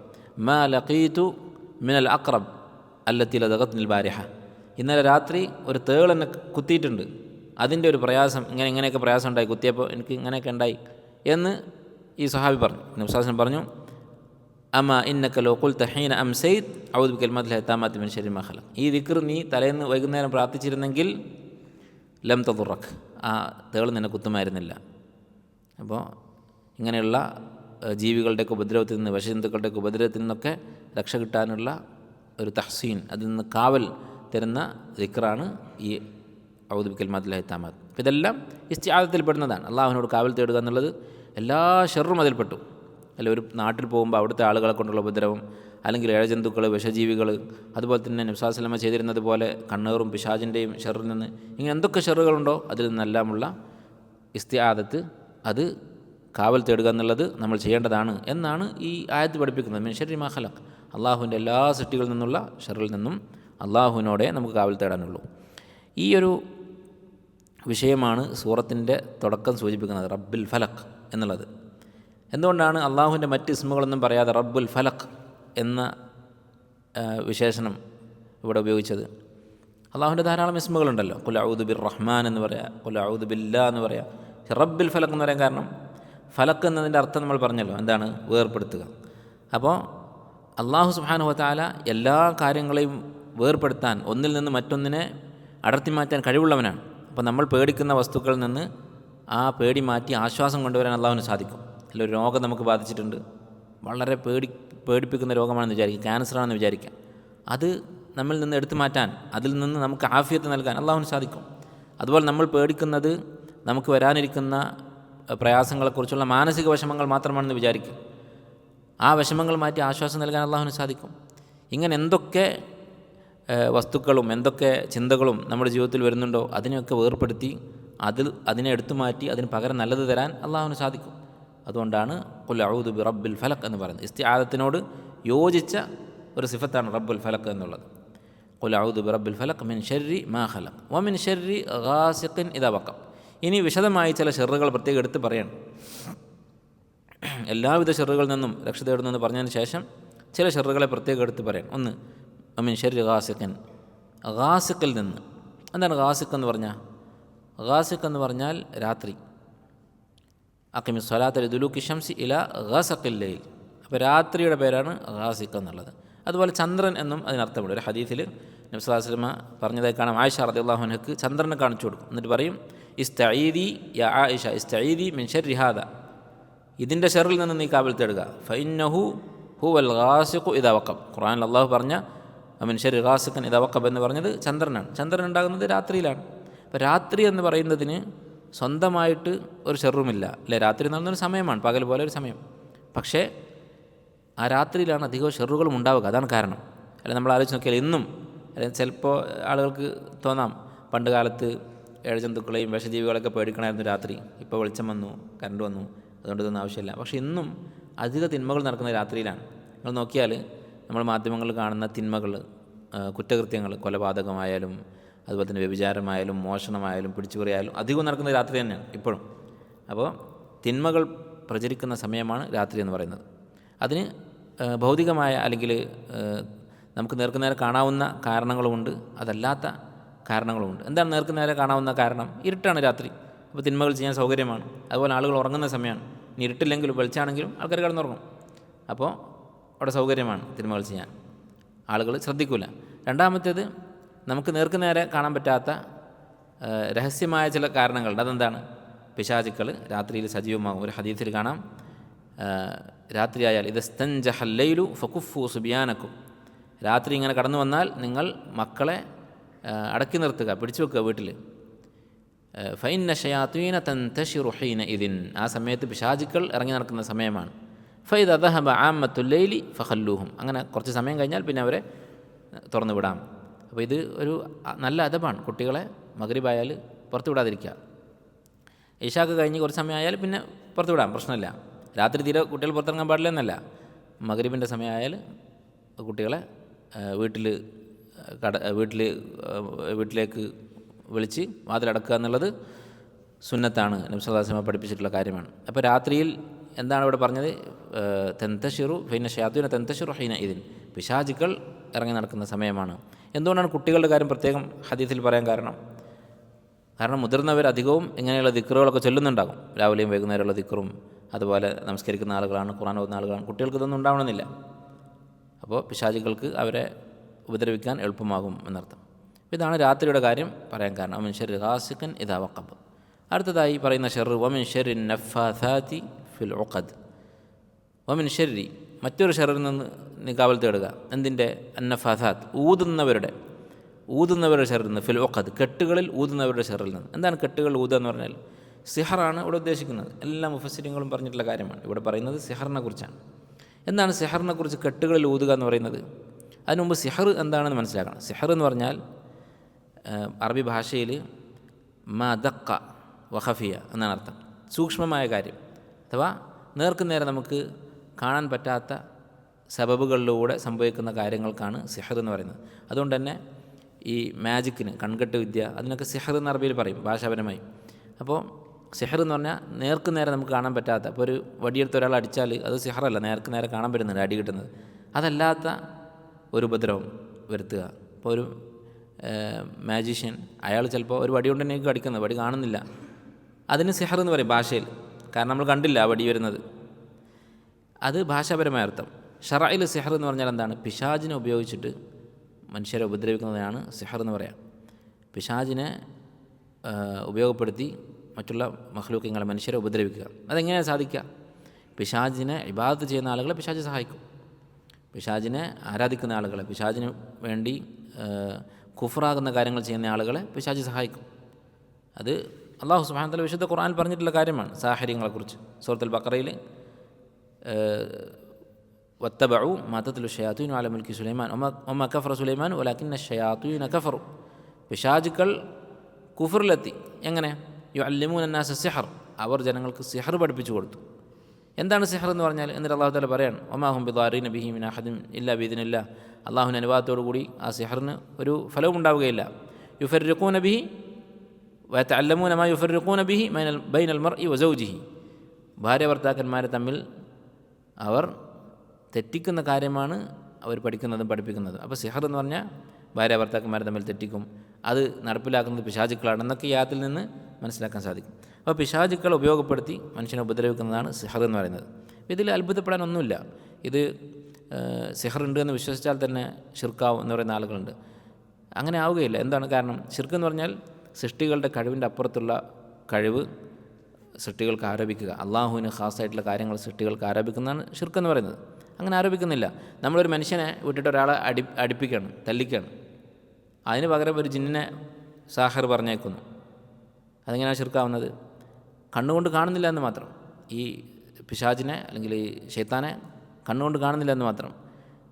മാ ലഖീതു മിനൽ അഖ്റബ് അല്ലത്തി ലദഗത്നിൽ ബാരിഹ, ഇന്നലെ രാത്രി ഒരു തേൾ എന്നെ കുത്തിയിട്ടുണ്ട്, അതിൻ്റെ ഒരു പ്രയാസം, ഇങ്ങനെയൊക്കെ പ്രയാസം ഉണ്ടായി, കുത്തിയപ്പോൾ എനിക്ക് ഇങ്ങനെയൊക്കെ ഉണ്ടായി എന്ന് ഈ സ്വഹാബി പറഞ്ഞു. നബി സല്ലല്ലാഹു അലൈഹി വസല്ലം പറഞ്ഞു, അമാ ഇന്നക ലൗ ഖുൽത ഹീന അംസൈത് അഊദു ബികലിമാത്തില്ലാഹി താമ്മാത്തി മിൻ ശർരി മാ ഖലഖ്, ഈ ദിക്ർ നീ തലേന്ന് വൈകുന്നേരം പ്രാർത്ഥിച്ചിരുന്നെങ്കിൽ ലം തദുറക്, ആ തേൾ നിന്നെ കുത്തുമായിരുന്നില്ല. അപ്പോൾ ഇങ്ങനെയുള്ള ജീവികളുടെയൊക്കെ ഉപദ്രവത്തിൽ നിന്ന്, വിഷജന്തുക്കളുടെയൊക്കെ ഉപദ്രവത്തിൽ നിന്നൊക്കെ രക്ഷ കിട്ടാനുള്ള ഒരു തഹ്സീൻ, അതിൽ നിന്ന് കാവൽ തരുന്ന ദിക്റാണ് ഈ ഔദു ബികലിമാത്തില്ലാഹി താമ്മാത്ത്. അപ്പോൾ ഇതെല്ലാം ഇസ്തിആദത്തിൽ പെടുന്നതാണ്. അള്ളാഹുവിനോട് കാവൽ തേടുക എന്നുള്ളത് എല്ലാ ഷെറും അതിൽപ്പെട്ടു. അല്ല, ഒരു നാട്ടിൽ പോകുമ്പോൾ അവിടുത്തെ ആളുകളെ കൊണ്ടുള്ള ഉപദ്രവം, അല്ലെങ്കിൽ ഇഴജന്തുക്കൾ, വിഷജീവികൾ, അതുപോലെ തന്നെ നബി സല്ലല്ലാഹു അലൈഹി വസല്ലം ചെയ്തിരുന്നത് പോലെ കണ്ണേറും പിശാചിൻ്റെയും ഷെറിൽ നിന്ന്, ഇങ്ങനെ എന്തൊക്കെ ഷെറുകളുണ്ടോ അതിൽ നിന്നെല്ലാമുള്ള ഇസ്തിആദത്ത്, അത് കാവൽ തേടുക എന്നുള്ളത് നമ്മൾ ചെയ്യേണ്ടതാണ് എന്നാണ് ഈ ആയത്ത് പഠിപ്പിക്കുന്നത്. മിൻ ശർരി മാ ഖലഖ്, അള്ളാഹുവിൻ്റെ എല്ലാ സൃഷ്ടികളിൽ നിന്നുള്ള ഷെറിൽ നിന്നും അള്ളാഹുവിനോടെ നമുക്ക് കാവൽ തേടാനുള്ളൂ. ഈ ഒരു വിഷയമാണ് സൂറത്തിൻ്റെ തുടക്കം സൂചിപ്പിക്കുന്നത്, റബ്ബുൽ ഫലഖ് എന്നുള്ളത്. എന്തുകൊണ്ടാണ് അള്ളാഹുവിൻ്റെ മറ്റ് ഇസ്മുകളൊന്നും പറയാതെ റബ്ബുൽ ഫലഖ് എന്ന വിശേഷണം ഇവിടെ ഉപയോഗിച്ചത്? അള്ളാഹുവിൻ്റെ ധാരാളം ഇസ്മുകളുണ്ടല്ലോ. ഖുൽ അഊദു ബിർ റഹ്മാൻ എന്ന് പറയാം, ഖുൽ അഊദു ബില്ലാ എന്ന് പറയാം. റബ്ബുൽ ഫലഖ് എന്ന് പറയാൻ കാരണം, ഫലഖ് എന്നതിൻ്റെ അർത്ഥം നമ്മൾ പറഞ്ഞല്ലോ, എന്താണ്? വേർപ്പെടുത്തുക. അപ്പോൾ അള്ളാഹു സുബ്ഹാനഹു വ തആല എല്ലാ കാര്യങ്ങളെയും വേർപ്പെടുത്താൻ, ഒന്നിൽ നിന്ന് മറ്റൊന്നിനെ അടർത്തി മാറ്റാൻ കഴിവുള്ളവനാണ്. അപ്പോൾ നമ്മൾ പേടിക്കുന്ന വസ്തുക്കളിൽ നിന്ന് ആ പേടി മാറ്റി ആശ്വാസം കൊണ്ടുവരാൻ അള്ളാഹുവിന് സാധിക്കും. അല്ല, ഒരു രോഗം നമുക്ക് ബാധിച്ചിട്ടുണ്ട്, വളരെ പേടിപ്പിക്കുന്ന രോഗമാണെന്ന് വിചാരിക്കുക, ക്യാൻസറാണെന്ന് വിചാരിക്കുക, അത് നമ്മിൽ നിന്ന് എടുത്തു മാറ്റാൻ, അതിൽ നിന്ന് നമുക്ക് ആഫിയത്ത് നൽകാൻ അള്ളാഹുവിന് സാധിക്കും. അതുപോലെ നമ്മൾ പേടിക്കുന്നത് നമുക്ക് വരാനിരിക്കുന്ന പ്രയാസങ്ങളെക്കുറിച്ചുള്ള മാനസിക വിഷമങ്ങൾ മാത്രമാണെന്ന് വിചാരിക്കും, ആ വിഷമങ്ങൾ മാറ്റി ആശ്വാസം നൽകാൻ അള്ളാഹുവിന് സാധിക്കും. ഇങ്ങനെ എന്തൊക്കെ വസ്തുക്കളും എന്തൊക്കെ ചിന്തകളും നമ്മുടെ ജീവിതത്തിൽ വരുന്നുണ്ടോ അതിനെയൊക്കെ വേർപ്പെടുത്തി അതിനെ എടുത്തു മാറ്റി അതിന് പകരം നല്ലത് തരാൻ അള്ളാഹുവിന് സാധിക്കും. അതുകൊണ്ടാണ് ഖുൽ അഊദു ബി റബ്ബിൽ ഫലഖ് എന്ന് പറയുന്നത്. ഇസ്തിആദത്തിനോട് യോജിച്ച ഒരു സിഫത്താണ് റബ്ബുൽ ഫലഖ് എന്നുള്ളത്. ഖുൽ അഊദു ബി റബ്ബിൽ ഫലഖ് മിൻ ശർരി മാ ഖലഖ് വ മിൻ ശർരി ഗാസിഖിൻ ഇദാ വഖബ്. ഇനി വിശദമായി ചില ഷെറുകൾ പ്രത്യേകം എടുത്ത് പറയണം. എല്ലാവിധ ഷെറുകളിൽ നിന്നും രക്ഷ തേടുന്നെന്ന് പറഞ്ഞതിന് ശേഷം ചില ഷെറുകളെ പ്രത്യേകം എടുത്ത് പറയണം. ഒന്ന്, മിൻ ശർരി ഗാസിഖിൻ, ഗാസിഖിൽ നിന്ന്. എന്താണ് ഗാസിഖ് എന്ന് പറഞ്ഞാൽ? ഗാസിഖ് എന്ന് പറഞ്ഞാൽ രാത്രി. അഖിമി സ്വലാത്ത ലിദുലൂക്കി ശംസി ഇല ഗസഖിൽ ലൈൽ. അപ്പോൾ രാത്രിയുടെ പേരാണ് ഗാസിഖ് എന്നുള്ളത്. അതുപോലെ ചന്ദ്രൻ എന്നും അതിനർത്ഥമുണ്ട്. ഒരു ഹദീസിൽ നബി സല്ലല്ലാഹു അലൈഹി വസല്ലം പറഞ്ഞതായി കാണാം, ആയിഷ റളിയല്ലാഹു അൻഹയ്ക്ക് ചന്ദ്രനെ കാണിച്ചു കൊടുക്കും. എന്നിട്ട് പറയും, ഇസ്തഈദി യാ ആയിഷ ഇസ്തഈദി മിൻ ശർരി ഹാദ, ഇതിൻ്റെ ഷെറിൽ നിന്ന് നീ കാവൽ തേടുക. ഫഇന്നഹു ഹുവൽ ഗാസിഖു ഇദാ വഖബ്. ഖുർആനിൽ അല്ലാഹു പറഞ്ഞ മിൻ ശർരി ഗാസിഖിൻ ഇദാ വഖബ് എന്ന് പറഞ്ഞത് ചന്ദ്രനാണ്. ചന്ദ്രൻ ഉണ്ടാകുന്നത് രാത്രിയിലാണ്. അപ്പോൾ രാത്രി എന്ന് പറയുന്നതിന് സ്വന്തമായിട്ട് ഒരു ഷെറുമില്ല, അല്ലേ? രാത്രി എന്ന് പറയുന്നൊരു സമയമാണ്, പകൽ പോലെ ഒരു സമയം. പക്ഷേ ആ രാത്രിയിലാണ് അധികവും ഷെറുകളും ഉണ്ടാവുക. അതാണ് കാരണം. അല്ല, നമ്മൾ ആലോചിച്ച് നോക്കിയാൽ ഇന്നും, അല്ലെങ്കിൽ ചിലപ്പോൾ ആളുകൾക്ക് തോന്നാം, പണ്ട് കാലത്ത് ഇഴജന്തുക്കളെയും വിഷജീവികളൊക്കെ പേടിക്കണമായിരുന്നു രാത്രി, ഇപ്പോൾ വെളിച്ചം വന്നു, കറണ്ട് വന്നു, അതുകൊണ്ട് ഇതൊന്നും ആവശ്യമില്ല. പക്ഷേ ഇന്നും അധിക തിന്മകൾ നടക്കുന്നത് രാത്രിയിലാണ്. നിങ്ങൾ നോക്കിയാൽ നമ്മൾ മാധ്യമങ്ങളിൽ കാണുന്ന തിന്മകൾ, കുറ്റകൃത്യങ്ങൾ, കൊലപാതകമായാലും അതുപോലെ തന്നെ വ്യഭിചാരമായാലും മോഷണമായാലും പിടിച്ചുപറിയായാലും അധികവും നടക്കുന്നത് രാത്രി തന്നെയാണ് ഇപ്പോഴും. അപ്പോൾ തിന്മകൾ പ്രചരിക്കുന്ന സമയമാണ് രാത്രി എന്ന് പറയുന്നത്. അതിന് ഭൗതികമായ അല്ലെങ്കിൽ നമുക്ക് നേർക്കുനേരെ കാണാവുന്ന കാരണങ്ങളുമുണ്ട്, അതല്ലാത്ത കാരണങ്ങളുമുണ്ട്. എന്താണ് നേർക്കുനേരെ കാണാവുന്ന കാരണം? ഇരുട്ടാണ് രാത്രി, അപ്പോൾ തിന്മകൾ ചെയ്യാൻ സൗകര്യമാണ്. അതുപോലെ ആളുകൾ ഉറങ്ങുന്ന സമയമാണ്. ഇനി ഇരുട്ടില്ലെങ്കിലും വെളിച്ചാണെങ്കിലും ആൾക്കാർ കിടന്നുറങ്ങും, അപ്പോൾ അവിടെ സൗകര്യമാണ് തിന്മകൾ ചെയ്യാൻ, ആളുകൾ ശ്രദ്ധിക്കില്ല. രണ്ടാമത്തേത്, നമുക്ക് നേർക്കുനേരെ കാണാൻ പറ്റാത്ത രഹസ്യമായ ചില കാരണങ്ങളുണ്ട്. അതെന്താണ്? പിശാചുക്കൾ രാത്രിയിൽ സജീവമാകും. ഒരു ഹദീസിൽ കാണാം, രാത്രിയായാൽ ഇദസ്തൻജഹൽ ലൈലു ഫകുഫു സുബിയാനക്കും, രാത്രി ഇങ്ങനെ കടന്നു വന്നാൽ നിങ്ങൾ മക്കളെ അടക്കി നിർത്തുക, പിടിച്ചു വെക്കുക വീട്ടിൽ. ഫൈന്ന ഷയാത്തീന തൻതശിറു ഹീന ഇതിൻ, ആ സമയത്ത് പിശാചുക്കൾ ഇറങ്ങി നടക്കുന്ന സമയമാണ്. ഫൈദ ദഹബ ആമത്തുൽ ലൈലി ഫഖല്ലൂഹും, അങ്ങനെ കുറച്ച് സമയം കഴിഞ്ഞാൽ പിന്നെ അവരെ തുറന്നു വിടാം. അപ്പോൾ ഇത് ഒരു നല്ല അദബാണ്. കുട്ടികളെ മഗ്രിബായാൽ പുറത്തു വിടാതിരിക്കുക. ഇശാക്ക് കഴിഞ്ഞ് കുറച്ച് സമയമായാൽ പിന്നെ പുറത്തു വിടാം, പ്രശ്നമില്ല. രാത്രി തീരെ കുട്ടികൾ പുറത്തിറങ്ങാൻ പാടില്ല എന്നല്ല, മഗ്രിബിൻ്റെ സമയമായാൽ കുട്ടികളെ വീട്ടിലേക്ക് വിളിച്ച് വാതിലടക്കുക എന്നുള്ളത് സുന്നത്താണ്, നബി സല്ലല്ലാഹു അലൈഹി വസല്ലം പഠിപ്പിച്ചിട്ടുള്ള കാര്യമാണ്. അപ്പോൾ രാത്രിയിൽ എന്താണ് ഇവിടെ പറഞ്ഞത്? തൻതശിറു ഫൈന ഷയാത്തീന തൻതശിറു ഹീന ഇതിൻ, പിശാചുക്കൾ ഇറങ്ങി നടക്കുന്ന സമയമാണ്. എന്തുകൊണ്ടാണ് കുട്ടികളുടെ കാര്യം പ്രത്യേകം ഹദീസിൽ പറയാൻ കാരണം? മുതിർന്നവരധികവും ഇങ്ങനെയുള്ള ദിക്റുകളൊക്കെ ചൊല്ലുന്നുണ്ടാകും, രാവിലെയും വൈകുന്നേരമുള്ള ദിക്റും, അതുപോലെ നമസ്കരിക്കുന്ന ആളുകളാണ്, ഖുർആൻ ഓതുന്ന ആളുകളാണ്. കുട്ടികൾക്ക് ഇതൊന്നും ഉണ്ടാവണമെന്നില്ല. അപ്പോൾ പിശാചുക്കൾക്ക് അവരെ ഉപദ്രവിക്കാൻ എളുപ്പമാകും എന്നർത്ഥം. ഇതാണ് രാത്രിയുടെ കാര്യം പറയാൻ കാരണം. വമിൻ ശർരി ഗാസിഖിൻ ഇദാ വഖബ്. അടുത്തതായി പറയുന്ന ഷർറ് വമിൻ ശർരി നഫ്ഫാഥാതി ഫിൽ ഉഖദ്. വമിൻ ശർരി, മറ്റൊരു ഷർറിൽ നിന്ന് നീ കാവൽ തേടുക. എന്തിൻ്റെ? അന്നഫാഥാത്ത്, ഊതുന്നവരുടെ ഷർറിൽ നിന്ന്, ഫിൽ ഉഖദ്, കെട്ടുകളിൽ ഊതുന്നവരുടെ ഷർറിൽ നിന്ന്. എന്താണ് കെട്ടുകൾ ഊതുക എന്ന് പറഞ്ഞാൽ? സിഹറാണ് ഇവിടെ ഉദ്ദേശിക്കുന്നത്. എല്ലാ മുഫസ്സിരിങ്ങളും പറഞ്ഞിട്ടുള്ള കാര്യമാണ്. ഇവിടെ പറയുന്നത് സിഹറിനെ കുറിച്ചാണ്. എന്താണ് സിഹറിനെ കുറിച്ച് കെട്ടുകളിൽ ഊതുക എന്ന് പറയുന്നത്? അതിനു മുമ്പ് സിഹർ എന്താണെന്ന് മനസ്സിലാക്കണം. സിഹർ എന്ന് പറഞ്ഞാൽ അറബി ഭാഷയിൽ മദക്ക വഖഫിയ എന്നാണ് അർത്ഥം. സൂക്ഷ്മമായ കാര്യം, അഥവാ നേർക്കുനേരെ നമുക്ക് കാണാൻ പറ്റാത്ത സബബുകളിലൂടെ സംഭവിക്കുന്ന കാര്യങ്ങൾക്കാണ് സിഹർ എന്ന് പറയുന്നത്. അതുകൊണ്ട് തന്നെ ഈ മാജിക്കിന്, കൺകെട്ട് വിദ്യ, അതിനൊക്കെ സിഹർ എന്ന് അറബിയിൽ പറയും ഭാഷാപരമായി. അപ്പോൾ സിഹർ എന്ന് പറഞ്ഞാൽ നേർക്കുനേരെ നമുക്ക് കാണാൻ പറ്റാത്ത, ഇപ്പോൾ ഒരു വടിയെടുത്ത് ഒരാൾ അടിച്ചാൽ അത് സിഹറല്ല, നേർക്കുനേരെ കാണാൻ പറ്റുന്നുണ്ട് അടി കിട്ടുന്നത്. അതല്ലാത്ത ഒരു ഉപദ്രവം വരുത്തുക. ഇപ്പോൾ ഒരു മാജീഷ്യൻ, അയാൾ ചിലപ്പോൾ ഒരു വടി കൊണ്ട് തന്നെയൊക്കെ അടിക്കുന്നത്, വടി കാണുന്നില്ല, അതിന് സിഹർ എന്ന് പറയും ഭാഷയിൽ. കാരണം നമ്മൾ കണ്ടില്ല ആ വടി വരുന്നത്. അത് ഭാഷാപരമായ അർത്ഥം. ഷറഇൽ സിഹർ എന്ന് പറഞ്ഞാൽ എന്താണ്? പിശാചിനെ ഉപയോഗിച്ചിട്ട് മനുഷ്യരെ ഉപദ്രവിക്കുന്നതിനാണ് സിഹർ എന്ന് പറയാം. പിശാചിനെ ഉപയോഗപ്പെടുത്തി മറ്റുള്ള മഖ്ലൂഖുകളെ, മനുഷ്യരെ ഉപദ്രവിക്കുക. അതെങ്ങനെയാണ് സാധിക്കുക? പിശാചിനെ ഇബാദത്ത് ചെയ്യുന്ന ആളുകളെ പിശാച് സഹായിക്കും. പിശാചിനെ ആരാധിക്കുന്ന ആളുകളെ, പിശാചിന് വേണ്ടി കുഫറാകുന്ന കാര്യങ്ങൾ ചെയ്യുന്ന ആളുകളെ പിശാച് സഹായിക്കും. അത് അല്ലാഹു സുബ്ഹാനഹു വ തആല വിശുദ്ധ ഖുർആനിൽ പറഞ്ഞിട്ടുള്ള കാര്യമാണ്. സാഹിര്യങ്ങളെക്കുറിച്ച് സൂറത്തുൽ ബഖറയിൽ വത്തബഉ മാ തത്ലു ശയാത്തീനു അലാ മുൽക്കി സുലൈമാൻ വമാ കഫറ സുലൈമാൻ വലാകിന്ന ശയാത്തീന കഫറു. പിശാചുക്കൾ കുഫറിലെത്തി. എങ്ങനെ? യുഅല്ലിമൂന അന്നാസ സിഹർ, അവർ ജനങ്ങൾക്ക് സിഹർ പഠിപ്പിച്ചു കൊടുത്തു. എന്താണ് സിഹർ എന്ന് പറഞ്ഞാൽ? എന്നിട്ട് അല്ലാഹു തആല പറയാണ് വമാ ഹും ബിദാരീന ബിഹി മിൻ അഹദിൻ ഇല്ലാ ബിഇദ്നില്ലാഹ്. അല്ലാഹുവിൻ്റെ അനുവാദത്തോടു കൂടി ആ സിഹറിന് ഒരു ഫലവും ഉണ്ടാവുകയില്ല. യുഫർരിഖൂന ബിഹി വയതഅല്ലമൂന മാ യുഫർരിഖൂന ബിഹി ബൈനൽ മർഇ വസൗജിഹി. ഭാര്യ ഭർത്താക്കന്മാരെ തമ്മിൽ അവർ തെറ്റിക്കുന്ന കാര്യമാണ് അവർ പഠിക്കുന്നതും പഠിപ്പിക്കുന്നതും. അപ്പോൾ സിഹർ എന്ന് പറഞ്ഞാൽ ഭാര്യ ഭർത്താക്കന്മാരെ തമ്മിൽ തെറ്റിക്കും, അത് നടപ്പിലാക്കുന്നത് പിശാചുക്കളാണെന്നൊക്കെ ഈ ആയത്തിൽ നിന്ന് മനസ്സിലാക്കാൻ സാധിക്കും. അപ്പോൾ പിശാചുക്കൾ ഉപയോഗപ്പെടുത്തി മനുഷ്യനെ ഉപദ്രവിക്കുന്നതാണ് സിഹർ എന്ന് പറയുന്നത്. ഇതിൽ അത്ഭുതപ്പെടാനൊന്നുമില്ല. ഇത് സിഹർ ഉണ്ട് എന്ന് വിശ്വസിച്ചാൽ തന്നെ ഷിർക്കാവും എന്ന് പറയുന്ന ആളുകളുണ്ട്. അങ്ങനെ ആവുകയില്ല. എന്താണ് കാരണം? ഷിർക്ക് എന്ന് പറഞ്ഞാൽ സൃഷ്ടികളുടെ കഴിവിൻ്റെ അപ്പുറത്തുള്ള കഴിവ് സൃഷ്ടികൾക്ക് ആരോപിക്കുക. അള്ളാഹുവിന് ഖാസായിട്ടുള്ള കാര്യങ്ങൾ സൃഷ്ടികൾക്ക് ആരോപിക്കുന്നതാണ് ഷിർക്ക് എന്ന് പറയുന്നത്. അങ്ങനെ ആരോപിക്കുന്നില്ല. നമ്മളൊരു മനുഷ്യനെ വിട്ടിട്ട് ഒരാളെ അടിപ്പിക്കുകയാണ്, തല്ലിക്കുകയാണ്. അതിന് പകരം ഒരു ജിന്നിനെ സാഹർ പറഞ്ഞേക്കുന്നു. അതെങ്ങനെയാണ് ഷിർക്കാവുന്നത്? കണ്ണുകൊണ്ട് കാണുന്നില്ല എന്ന് മാത്രം. ഈ പിശാചിനെ അല്ലെങ്കിൽ ഈ ശൈത്താനെ കണ്ണുകൊണ്ട് കാണുന്നില്ല എന്ന് മാത്രം.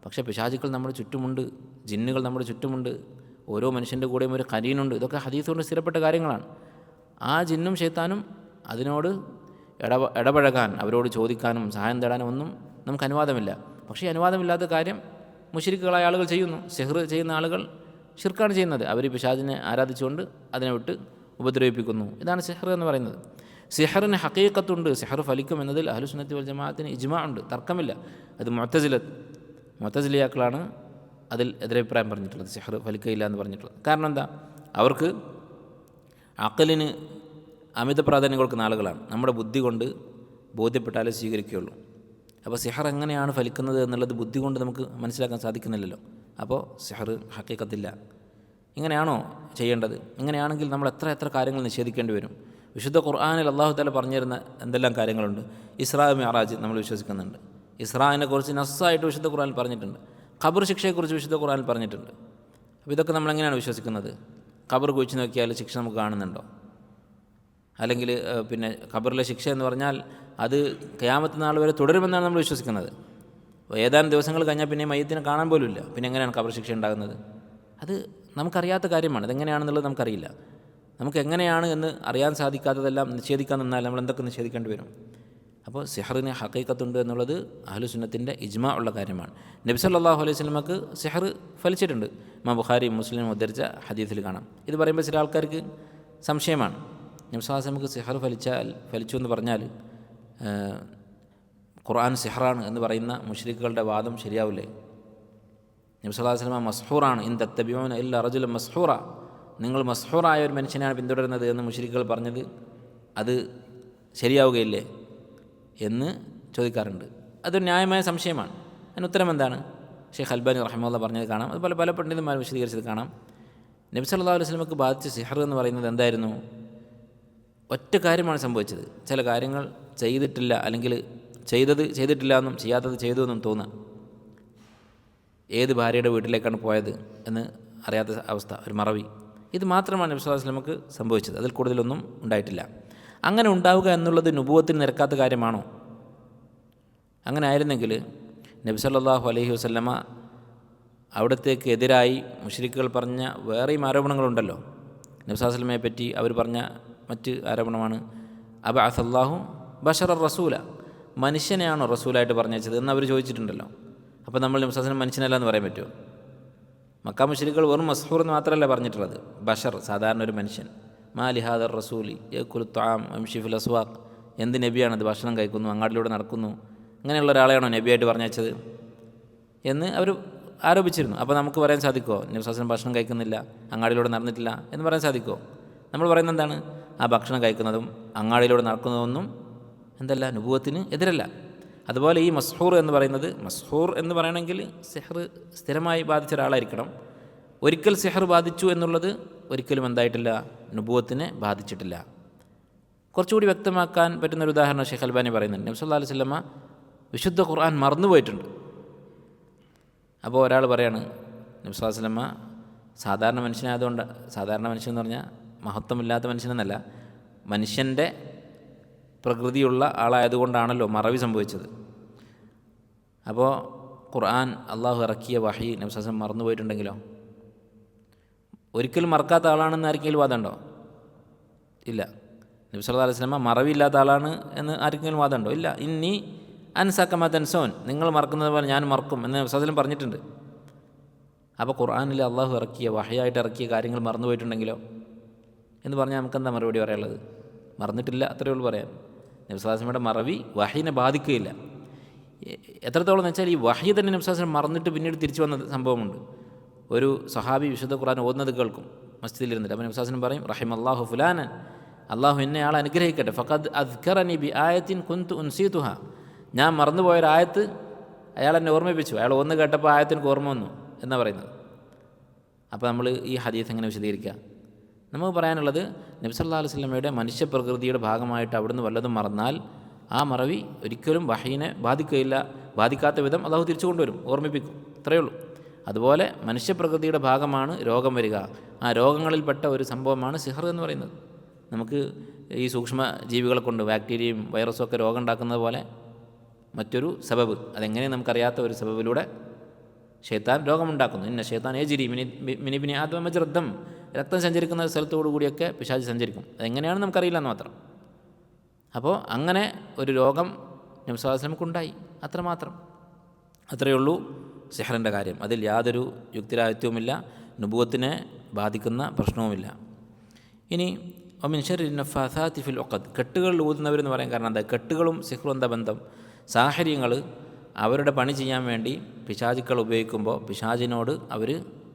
പക്ഷേ പിശാചുക്കൾ നമ്മുടെ ചുറ്റുമുണ്ട്, ജിന്നുകൾ നമ്മുടെ ചുറ്റുമുണ്ട്, ഓരോ മനുഷ്യൻ്റെ കൂടെയും ഒരു കരീനുണ്ട്. ഇതൊക്കെ ഹദീസ് കൊണ്ട് സ്ഥിരപ്പെട്ട കാര്യങ്ങളാണ്. ആ ജിന്നും ശൈത്താനും അതിനോട് ഇടപഴകാൻ, അവരോട് ചോദിക്കാനും സഹായം തേടാനും ഒന്നും നമുക്ക് അനുവാദമില്ല. പക്ഷേ അനുവാദമില്ലാത്ത കാര്യം മുശ്രിക്കുകളായ ആളുകൾ ചെയ്യുന്നു. സിഹർ ചെയ്യുന്ന ആളുകൾ ഷിർക്കാണ് ചെയ്യുന്നത്. അവർ പിശാചിനെ ആരാധിച്ചുകൊണ്ട് അതിനെ വിട്ട് ഉപദ്രവിപ്പിക്കുന്നു. ഇതാണ് സിഹർ എന്ന് പറയുന്നത്. സിഹറിന് ഹഖീഖത്തുണ്ട്. സിഹർ ഫലിക്കും എന്നതിൽ അഹ്ലുസുന്നത്തി വൽ ജമാഅത്തിന് ഇജ്മാ ഉണ്ട്, തർക്കമില്ല. അത് മുഅ്തസിലിയാക്കളാണ് അതിൽ എതിരഭിപ്രായം പറഞ്ഞിട്ടുള്ളത്, സിഹർ ഫലിക്കയില്ല എന്ന് പറഞ്ഞിട്ടുള്ളത്. കാരണം എന്താ? അവർക്ക് അഖലിന് അമിത പ്രാധാന്യം കൊടുക്കുന്ന ആളുകളാണ്. നമ്മുടെ ബുദ്ധി കൊണ്ട് ബോധ്യപ്പെട്ടാലേ സ്വീകരിക്കുകയുള്ളൂ. അപ്പോൾ സിഹർ എങ്ങനെയാണ് ഫലിക്കുന്നത് എന്നുള്ളത് ബുദ്ധി കൊണ്ട് നമുക്ക് മനസ്സിലാക്കാൻ സാധിക്കുന്നില്ലല്ലോ. അപ്പോൾ സിഹർ ഹഖീഖത്തില്ല. ഇങ്ങനെയാണോ ചെയ്യേണ്ടത്? ഇങ്ങനെയാണെങ്കിൽ നമ്മൾ എത്ര കാര്യങ്ങൾ നിഷേധിക്കേണ്ടി വരും. വിശുദ്ധ ഖുർആനിൽ അള്ളാഹു തആല പറഞ്ഞു തരുന്ന എന്തെല്ലാം കാര്യങ്ങളുണ്ട്. ഇസ്രാ മിഅ്റാജ് നമ്മൾ വിശ്വസിക്കുന്നുണ്ട്. ഇസ്രായിനെ കുറിച്ച് നസ്സായിട്ട് വിശുദ്ധ ഖുർആനിൽ പറഞ്ഞിട്ടുണ്ട്. ഖബർ ശിക്ഷയെക്കുറിച്ച് വിശുദ്ധ ഖുർആനിൽ പറഞ്ഞിട്ടുണ്ട്. അപ്പോൾ ഇതൊക്കെ നമ്മളെങ്ങനെയാണ് വിശ്വസിക്കുന്നത്? ഖബർ കുഴിച്ച് നോക്കിയാൽ ശിക്ഷ നമുക്ക് കാണുന്നുണ്ടോ? അല്ലെങ്കിൽ പിന്നെ ഖബറിലെ ശിക്ഷ എന്ന് പറഞ്ഞാൽ അത് ഖിയാമത്ത് നാൾ വരെ തുടരുമെന്നാണ് നമ്മൾ വിശ്വസിക്കുന്നത്. ഏതാനും ദിവസങ്ങൾ കഴിഞ്ഞാൽ പിന്നെ മയ്യത്തിനെ കാണാൻ പോലും ഇല്ല. പിന്നെ എങ്ങനെയാണ് ഖബർ ശിക്ഷ ഉണ്ടാകുന്നത്? അത് നമുക്കറിയാത്ത കാര്യമാണ്. അതെങ്ങനെയാണെന്നുള്ളത് നമുക്കറിയില്ല. നമുക്ക് എങ്ങനെയാണ് എന്ന് അറിയാൻ സാധിക്കാത്തതെല്ലാം നിഷേധിക്കാൻ നിന്നാൽ നമ്മൾ എന്തൊക്കെ നിഷേധിക്കേണ്ടി വരും? അപ്പോൾ സിഹറിന് ഹഖീഖത്തുണ്ട് എന്നുള്ളത് അഹ്ലുസുന്നത്തിൻ്റെ ഇജ്മാ ഉള്ള കാര്യമാണ്. നബി സല്ലല്ലാഹു അലൈഹി വസല്ലമക്ക് സിഹർ ഫലിച്ചിട്ടുണ്ട്. ഇമാം ബുഖാരി മുസ്ലിം ഉദ്ധരിച്ച ഹദീസിൽ കാണാം. ഇത് പറയുമ്പോൾ ചില ആൾക്കാർക്ക് സംശയമാണ്. നബി സല്ലല്ലാഹു അലൈഹി വസല്ലമക്ക് സിഹർ ഫലിച്ചു എന്ന് പറഞ്ഞാൽ ഖുർആൻ സിഹറാണ് എന്ന് പറയുന്ന മുശ്രിക്കുകളുടെ വാദം ശരിയാവില്ലേ? നബി സല്ലല്ലാഹു അലൈഹി വസല്ലമ മസ്ഹൂറാണ്, ഇൻ തത്തബിഊന ഇല്ലാ റജുലൻ മസ്ഹൂറ, നിങ്ങൾ മസ്ഹൂറായ ഒരു മനുഷ്യനാണ് പിന്തുടരുന്നത് എന്ന് മുശ്രിക്കുകൾ പറഞ്ഞത് അത് ശരിയാവുകയില്ലേ എന്ന് ചോദിക്കാറുണ്ട്. അതൊരു ന്യായമായ സംശയമാണ്. അതിന് ഉത്തരം എന്താണ്? ഷെയ്ഖ് അൽബാനി റഹിമഹുല്ലാഹ് പറഞ്ഞത് കാണാം. അതുപോലെ പല പണ്ഡിതന്മാർ വിശദീകരിച്ചത് കാണാം. നബി സല്ലല്ലാഹു അലൈഹി വസല്ലമക്ക് ബാധിച്ച സിഹർ എന്ന് പറയുന്നത് എന്തായിരുന്നു? ഒറ്റ കാര്യമാണ് സംഭവിച്ചത്. ചില കാര്യങ്ങൾ ചെയ്തിട്ടില്ല, അല്ലെങ്കിൽ ചെയ്തിട്ടില്ല എന്നും ചെയ്യാത്തത് ചെയ്തു എന്നും തോന്നുക. ഏത് ഭാര്യയുടെ വീട്ടിലേക്കാണ് പോയത് എന്ന് അറിയാത്ത അവസ്ഥ, ഒരു മറവി. ഇത് മാത്രമാണ് നബി സല്ലല്ലാഹു അലൈഹി വസല്ലമക്ക് സംഭവിച്ചത്. അതിൽ കൂടുതലൊന്നും ഉണ്ടായിട്ടില്ല. അങ്ങനെ ഉണ്ടാവുക എന്നുള്ളത് നുബുവത്തിന് നിരക്കാത്ത കാര്യമാണോ? അങ്ങനെ ആയിരുന്നെങ്കിൽ നബി സല്ലല്ലാഹു അലൈഹി വസല്ലമ അവിടത്തേക്ക് എതിരായി മുശ്രിക്കുകൾ പറഞ്ഞ വേറെയും ആരോപണങ്ങളുണ്ടല്ലോ. നബി സല്ലല്ലാഹു അലൈഹി വസല്ലമയെ പറ്റി അവർ പറഞ്ഞ മറ്റ് ആരോപണമാണ് അബഅസല്ലാഹു ബശറ റസൂല, മനുഷ്യനെയാണോ റസൂലായിട്ട് പറഞ്ഞത് എന്ന് അവർ ചോദിച്ചിട്ടുണ്ടല്ലോ. അപ്പോൾ നമ്മൾ നബി സല്ലല്ലാഹു അലൈഹി വസല്ലം മനുഷ്യനല്ല എന്ന് പറയാൻ പറ്റുമോ? മക്ക മുശ്രിക്കുകൾ വെറും മസ്ഹൂർ എന്ന് മാത്രമല്ല പറഞ്ഞിട്ടുള്ളത്, ബഷർ, സാധാരണ ഒരു മനുഷ്യൻ. മാ ലിഹാദർ റസൂലി യഅ്കുലു ത്വആം വയംശി ഫിൽ അസ്വാഖ്, എന്ത് നബിയാണത്, ഭക്ഷണം കഴിക്കുന്നു, അങ്ങാടിലൂടെ നടക്കുന്നു, അങ്ങനെയുള്ള ഒരാളെയാണോ നബിയായിട്ട് പറഞ്ഞയച്ചത് എന്ന് അവർ ആരോപിച്ചിരുന്നു. അപ്പോൾ നമുക്ക് പറയാൻ സാധിക്കുമോ നബി സല്ലല്ലാഹു അലൈഹി വസല്ലം ഭക്ഷണം കഴിക്കുന്നില്ല, അങ്ങാടിയിലൂടെ നടന്നിട്ടില്ല എന്ന് പറയാൻ സാധിക്കുമോ? നമ്മൾ പറയുന്നത് എന്താണ്? ആ ഭക്ഷണം കഴിക്കുന്നതും അങ്ങാടിയിലൂടെ നടക്കുന്നതൊന്നും എന്തല്ല, നുബുവത്തിന് എതിരല്ല. അതുപോലെ ഈ മസ്ഹൂർ എന്ന് പറയുന്നത്, മസ്ഹൂർ എന്ന് പറയണമെങ്കിൽ സിഹർ സ്ഥിരമായി ബാധിച്ച ഒരാളായിരിക്കണം. ഒരിക്കൽ സിഹർ ബാധിച്ചു എന്നുള്ളത് ഒരിക്കലും എന്തായിട്ടില്ല, നുബുവത്തിനെ ബാധിച്ചിട്ടില്ല. കുറച്ചുകൂടി വ്യക്തമാക്കാൻ പറ്റുന്നൊരു ഉദാഹരണം ഷെയ്ഖ് അൽബാനി പറയുന്നുണ്ട്. നബി സല്ലല്ലാഹു അലൈഹി വസല്ലമ വിശുദ്ധ ഖുർആൻ മറന്നുപോയിട്ടുണ്ട്. അപ്പോൾ ഒരാൾ പറയാണ് നബി സല്ലല്ലാഹു അലൈഹി വസല്ലമ സാധാരണ മനുഷ്യനായതുകൊണ്ട്, സാധാരണ മനുഷ്യൻ എന്ന് പറഞ്ഞാൽ മഹത്വമില്ലാത്ത മനുഷ്യനെന്നല്ല, മനുഷ്യൻ്റെ പ്രകൃതിയുള്ള ആളായതുകൊണ്ടാണല്ലോ മറവി സംഭവിച്ചത്. അപ്പോൾ ഖുർആൻ അള്ളാഹു ഇറക്കിയ വഹി നബി സല്ലല്ലാഹു അലൈഹി വസല്ലം മറന്നുപോയിട്ടുണ്ടെങ്കിലോ? ഒരിക്കലും മറക്കാത്ത ആളാണെന്ന് ആർക്കെങ്കിലും വാദമുണ്ടോ? ഇല്ല. നബി സല്ലല്ലാഹു അലൈഹി വസല്ലം മറവിയില്ലാത്ത ആളാണ് എന്ന് ആർക്കെങ്കിലും വാദമുണ്ടോ? ഇല്ല. ഇന്നി അൻസക മാ തൻസൂൻ, നിങ്ങൾ മറക്കുന്നത് പോലെ ഞാൻ മറക്കും എന്ന് നബി സല്ലല്ലാഹു അലൈഹി വസല്ലം പറഞ്ഞിട്ടുണ്ട്. അപ്പോൾ ഖുർആനിൽ അള്ളാഹു ഇറക്കിയ വഹയായിട്ട് ഇറക്കിയ കാര്യങ്ങൾ മറന്നുപോയിട്ടുണ്ടെങ്കിലോ എന്ന് പറഞ്ഞാൽ നമുക്കെന്താ മറുപടി പറയാനുള്ളത്? മറന്നിട്ടില്ല, അത്രയേ ഉള്ളൂ പറയാൻ. നബി സല്ലല്ലാഹു അലൈഹി വസല്ലമയുടെ മറവി വഹീനെ ബാധിക്കുകയില്ല. എത്രത്തോളം എന്ന് വെച്ചാൽ ഈ വഹി തന്നെ നബി സല്ലല്ലാഹു അലൈഹി വസല്ലം മറന്നിട്ട് പിന്നീട് തിരിച്ചു വന്ന സംഭവമുണ്ട്. ഒരു സഹാബി വിശുദ്ധ ഖുർആൻ ഓതുന്നത് കേൾക്കും മസ്ജിദിലിരുന്നിട്ട്. അപ്പോൾ നബി സല്ലല്ലാഹു അലൈഹി വസല്ലം പറയും, റഹിമല്ലാഹു ഫുലാനൻ, അള്ളാഹു എന്നെ ആളെ അനുഗ്രഹിക്കട്ടെ, ഫഖദ് അദ്കറനി ബി ആയത്തിൻ കുന്തു ഉൻസീതുഹ, ഞാൻ മറന്നുപോയൊരായത്ത് അയാൾ എന്നെ ഓർമ്മിപ്പിച്ചു, അയാൾ ഒന്ന് കേട്ടപ്പോൾ ആയത്തിന് ഓർമ്മ വന്നു എന്നാണ് പറയുന്നത്. അപ്പോൾ നമ്മൾ ഈ ഹദീസ് എങ്ങനെ വിശദീകരിക്കുക? നമുക്ക് പറയാനുള്ളത്, നബി സല്ലല്ലാഹു അലൈഹി വസല്ലമയുടെ മനുഷ്യപ്രകൃതിയുടെ ഭാഗമായിട്ട് അവിടുന്ന് വല്ലതും മറന്നാൽ ആ മറവി ഒരിക്കലും വഹീനെ ബാധിക്കുകയില്ല. ബാധിക്കാത്ത വിധം അള്ളാഹു തിരിച്ചു കൊണ്ടുവരും, ഓർമ്മിപ്പിക്കും, അത്രയേ ഉള്ളൂ. അതുപോലെ മനുഷ്യപ്രകൃതിയുടെ ഭാഗമാണ് രോഗം വരിക. ആ രോഗങ്ങളിൽപ്പെട്ട ഒരു സംഭവമാണ് സിഹർ എന്ന് പറയുന്നത്. നമുക്ക് ഈ സൂക്ഷ്മ ജീവികളെ കൊണ്ട്, ബാക്ടീരിയയും വൈറസും ഒക്കെ രോഗം ഉണ്ടാക്കുന്നത് പോലെ മറ്റൊരു സബബ്, അതെങ്ങനെ നമുക്കറിയാത്ത ഒരു സബബിലൂടെ ശൈത്താൻ രോഗമുണ്ടാക്കുന്നു. ഇന്ന ശൈത്താൻ യജ്രി മിൻ ഇബ്നി ആദമ മജ്റ ദം, രക്തം സഞ്ചരിക്കുന്ന സ്ഥലത്തോടു കൂടിയൊക്കെ പിശാച് സഞ്ചരിക്കും. അതെങ്ങനെയാണ് നമുക്കറിയില്ല എന്ന് മാത്രം. അപ്പോൾ അങ്ങനെ ഒരു രോഗം നബി സല്ലല്ലാഹു അലൈഹി വസല്ലമക്കുണ്ടായി, അത്രമാത്രം. അത്രയേ ഉള്ളൂ സിഹറിൻ്റെ കാര്യം. അതിൽ യാതൊരു യുക്തിരാഹിത്യവുമില്ല, നുബുവത്തിനെ ബാധിക്കുന്ന പ്രശ്നവുമില്ല. ഇനി ഒമിൻ ശർരി നഫാസാത്തി ഫിൽ ഉഖദ്, കെട്ടുകൾ ഊതുന്നവരെന്ന് പറയാൻ കാരണം എന്താ? കെട്ടുകളും സിഹറും എന്താ ബന്ധം? സാഹചര്യങ്ങൾ അവരുടെ പണി ചെയ്യാൻ വേണ്ടി പിശാചുക്കൾ ഉപയോഗിക്കുമ്പോൾ പിശാചിനോട് അവർ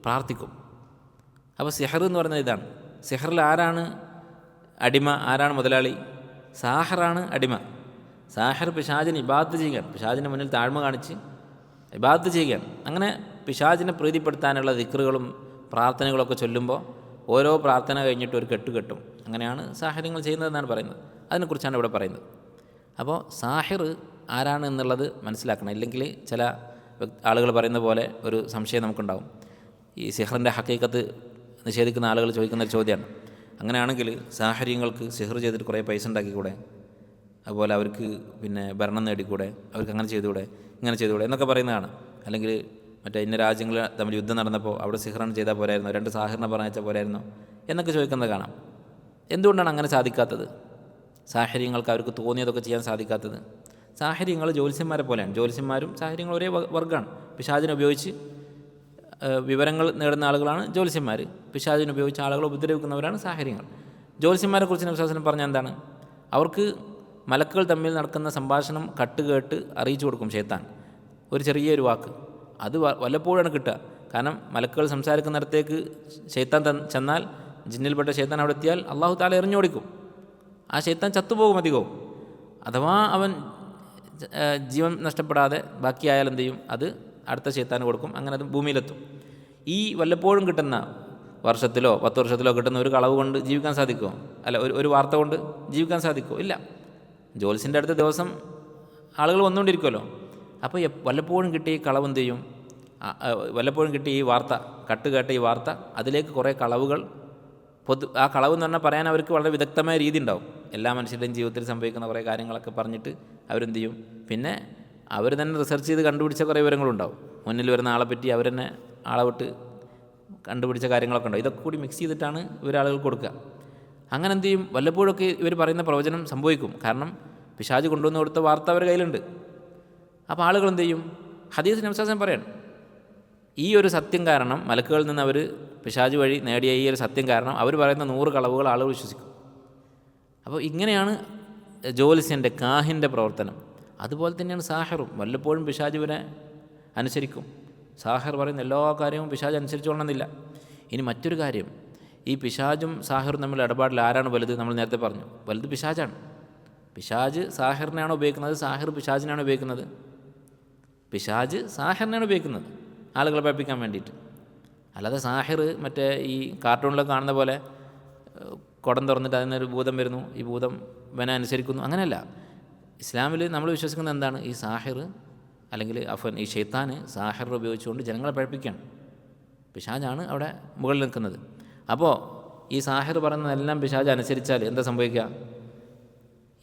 പ്രാർത്ഥിക്കും. അപ്പോൾ സിഹർ എന്ന് പറയുന്നത് ഇതാണ്. സിഹറിൽ ആരാണ് അടിമ, ആരാണ് മുതലാളി? സാഹറാണ് അടിമ. സാഹർ പിശാചിന് ഇബാദത്ത് ചെയ്യുകയാണ്, പിശാചിൻ്റെ മുന്നിൽ താഴ്മ കാണിച്ച് ഇബാദത്ത് ചെയ്യുകയാണ്. അങ്ങനെ പിശാചിനെ പ്രീതിപ്പെടുത്താനുള്ള ദിക്റുകളും പ്രാർത്ഥനകളൊക്കെ ചൊല്ലുമ്പോൾ ഓരോ പ്രാർത്ഥന കഴിഞ്ഞിട്ട് ഒരു കെട്ട് കെട്ടും. അങ്ങനെയാണ് സാഹിര്യങ്ങൾ ചെയ്യുന്നതെന്നാണ് പറയുന്നത്. അതിനെക്കുറിച്ചാണ് ഇവിടെ പറയുന്നത്. അപ്പോൾ സാഹിർ ആരാണ് എന്നുള്ളത് മനസ്സിലാക്കണം. ഇല്ലെങ്കിൽ ചില ആളുകൾ പറയുന്ന പോലെ ഒരു സംശയം നമുക്കുണ്ടാകും. ഈ സിഹറിൻ്റെ ഹക്കീക്കത്ത് നിഷേധിക്കുന്ന ആളുകൾ ചോദിക്കുന്ന ഒരു ചോദ്യമാണ്. അങ്ങനെയാണെങ്കിൽ സാഹര്യങ്ങൾക്ക് സിഹർ ചെയ്തിട്ട് കുറേ പൈസ ഉണ്ടാക്കിക്കൂടെ, അതുപോലെ അവർക്ക് പിന്നെ ഭരണം നേടിക്കൂടെ, അവർക്ക് അങ്ങനെ ചെയ്തുകൂടെ, ഇങ്ങനെ ചെയ്തുകൂടെ എന്നൊക്കെ പറയുന്നതാണ്. അല്ലെങ്കിൽ മറ്റേ ഇന്ന രാജ്യങ്ങൾ തമ്മിൽ യുദ്ധം നടന്നപ്പോൾ അവിടെ സിഹ്റാൻ ചെയ്താൽ പോരായിരുന്നോ, 2 സാഹിറിനെ പറഞ്ഞാൽ പോരായിരുന്നോ എന്നൊക്കെ ചോദിക്കുന്നത് കാണാം. എന്തുകൊണ്ടാണ് അങ്ങനെ സാധിക്കാത്തത്? സാഹര്യങ്ങൾക്ക് അവർക്ക് തോന്നിയതൊക്കെ ചെയ്യാൻ സാധിക്കാത്തത്? സാഹര്യങ്ങൾ ജ്യോത്സ്യന്മാരെ പോലെയാണ്. ജ്യോത്സ്യന്മാരും സാഹര്യങ്ങൾ ഒരേ വർഗ്ഗമാണ്. പിശാചിനെ ഉപയോഗിച്ച് വിവരങ്ങൾ നേടുന്ന ആളുകളാണ് ജ്യോത്സ്യന്മാർ. പിശാചിനെ ഉപയോഗിച്ച് ആളുകൾ ഉപദ്രവിക്കുന്നവരാണ് സാഹര്യങ്ങൾ. ജ്യോത്സ്യന്മാരെക്കുറിച്ച് നബി സ്വല്ലല്ലാഹു അലൈഹി വസല്ലം പറഞ്ഞാൽ എന്താണ്? അവർക്ക് മലക്കുകൾ തമ്മിൽ നടക്കുന്ന സംഭാഷണം കട്ടുകേട്ട് അറിയിച്ചു കൊടുക്കും ശൈത്താൻ. ഒരു ചെറിയൊരു വാക്ക് അത് വല്ലപ്പോഴാണ് കിട്ടുക. കാരണം മലക്കുകൾ സംസാരിക്കുന്നിടത്തേക്ക് ശൈത്താൻ ചെന്നാൽ, ജിന്നിൽപ്പെട്ട ശൈത്താൻ അവിടെ എത്തിയാൽ അള്ളാഹു തആല എറിഞ്ഞോടിക്കും. ആ ശൈത്താൻ ചത്തുപോകും അധികവും. അഥവാ അവൻ ജീവൻ നഷ്ടപ്പെടാതെ ബാക്കിയായാൽ എന്ത് ചെയ്യും? അത് അടുത്ത ശൈത്താന് കൊടുക്കും. അങ്ങനെ അത് ഭൂമിയിലെത്തും. ഈ വല്ലപ്പോഴും കിട്ടുന്ന വർഷത്തിലോ 10 വർഷത്തിലോ കിട്ടുന്ന ഒരു കളവ് കൊണ്ട് ജീവിക്കാൻ സാധിക്കുമോ? അല്ല, ഒരു വാർത്ത കൊണ്ട് ജീവിക്കാൻ സാധിക്കുമോ? ഇല്ല. ജോലിസിൻ്റെ അടുത്ത ദിവസം ആളുകൾ വന്നുകൊണ്ടിരിക്കുമല്ലോ. അപ്പോൾ വല്ലപ്പോഴും കിട്ടിയ ഈ കളവ് എന്ത് ചെയ്യും? വല്ലപ്പോഴും കിട്ടിയ ഈ വാർത്ത, കട്ടുകേട്ട ഈ വാർത്ത, അതിലേക്ക് കുറേ കളവുകൾ ആ കളവ് എന്ന് പറഞ്ഞാൽ പറയാൻ അവർക്ക് വളരെ വിദഗ്ധമായ രീതി ഉണ്ടാവും. എല്ലാ മനുഷ്യരുടെയും ജീവിതത്തിൽ സംഭവിക്കുന്ന കുറേ കാര്യങ്ങളൊക്കെ പറഞ്ഞിട്ട് അവരെന്ത് ചെയ്യും? പിന്നെ അവർ തന്നെ റിസർച്ച് ചെയ്ത് കണ്ടുപിടിച്ച കുറേ വിവരങ്ങളുണ്ടാവും. മുന്നിൽ വരുന്ന ആളെപ്പറ്റി അവർ തന്നെ ആളെ വിട്ട് കണ്ടുപിടിച്ച കാര്യങ്ങളൊക്കെ ഉണ്ടാവും. ഇതൊക്കെ കൂടി മിക്സ് ചെയ്തിട്ടാണ് ഇവരാളുകൾ കൊടുക്കുക. അങ്ങനെ എന്ത് ചെയ്യും? വല്ലപ്പോഴൊക്കെ ഇവർ പറയുന്ന പ്രവചനം സംഭവിക്കും. കാരണം പിശാച് കൊണ്ടുവന്ന് കൊടുത്ത വാർത്ത അവരുടെ കയ്യിലുണ്ട്. അപ്പോൾ ആളുകൾ എന്ത് ചെയ്യും? ഹദീസ് നബി സല്ലല്ലാഹു അലൈഹി വസല്ലം പറയാണ്, ഈ ഒരു സത്യം കാരണം, മലക്കുകളിൽ നിന്ന് അവർ പിശാച് വഴി നേടിയ ഈ ഒരു സത്യം കാരണം അവർ പറയുന്ന 100 കളവുകൾ ആളുകൾ വിശ്വസിക്കും. അപ്പോൾ ഇങ്ങനെയാണ് ജ്യോത്സ്യൻ്റെ, കാഹിൻ്റെ പ്രവർത്തനം. അതുപോലെ തന്നെയാണ് സാഹിറും. വല്ലപ്പോഴും പിശാച് ഇവരെ അനുസരിക്കും. സാഹിർ പറയുന്ന എല്ലാ കാര്യവും പിശാച് അനുസരിച്ചുകൊള്ളണമെന്നില്ല. ഇനി മറ്റൊരു കാര്യം, ഈ പിശാചും സാഹിറും തമ്മിൽ ഇടപാടിൽ ആരാണ് വലുത്? നമ്മൾ നേരത്തെ പറഞ്ഞു, വലുത് പിശാചാണ്. പിശാച് സാഹിറിനെയാണോ ഉപയോഗിക്കുന്നത്? സാഹിർ പിശാചിനാണ് ഉപയോഗിക്കുന്നത്? പിശാച് സാഹിറിനെയാണ് ഉപയോഗിക്കുന്നത് ആളുകളെ പഠിപ്പിക്കാൻ വേണ്ടിയിട്ട്. അല്ലാതെ സാഹിർ മറ്റേ ഈ കാർട്ടൂണിലൊക്കെ കാണുന്ന പോലെ കുടം തുറന്നിട്ട് അതിനൊരു ഭൂതം വരുന്നു, ഈ ഭൂതം ഇവനെ അനുസരിക്കുന്നു, അങ്ങനെയല്ല. ഇസ്ലാമിൽ നമ്മൾ വിശ്വസിക്കുന്നത് എന്താണ്? ഈ സാഹിർ അല്ലെങ്കിൽ ഈ ഷെയ്ത്താൻ സാഹിർ ഉപയോഗിച്ചുകൊണ്ട് ജനങ്ങളെ പഠിപ്പിക്കുകയാണ്. പിശാചാണ് അവിടെ മുകളിൽ നിൽക്കുന്നത്. അപ്പോൾ ഈ സാഹിർ പറയുന്നതെല്ലാം പിശാച് അനുസരിച്ചാൽ എന്താ സംഭവിക്കുക?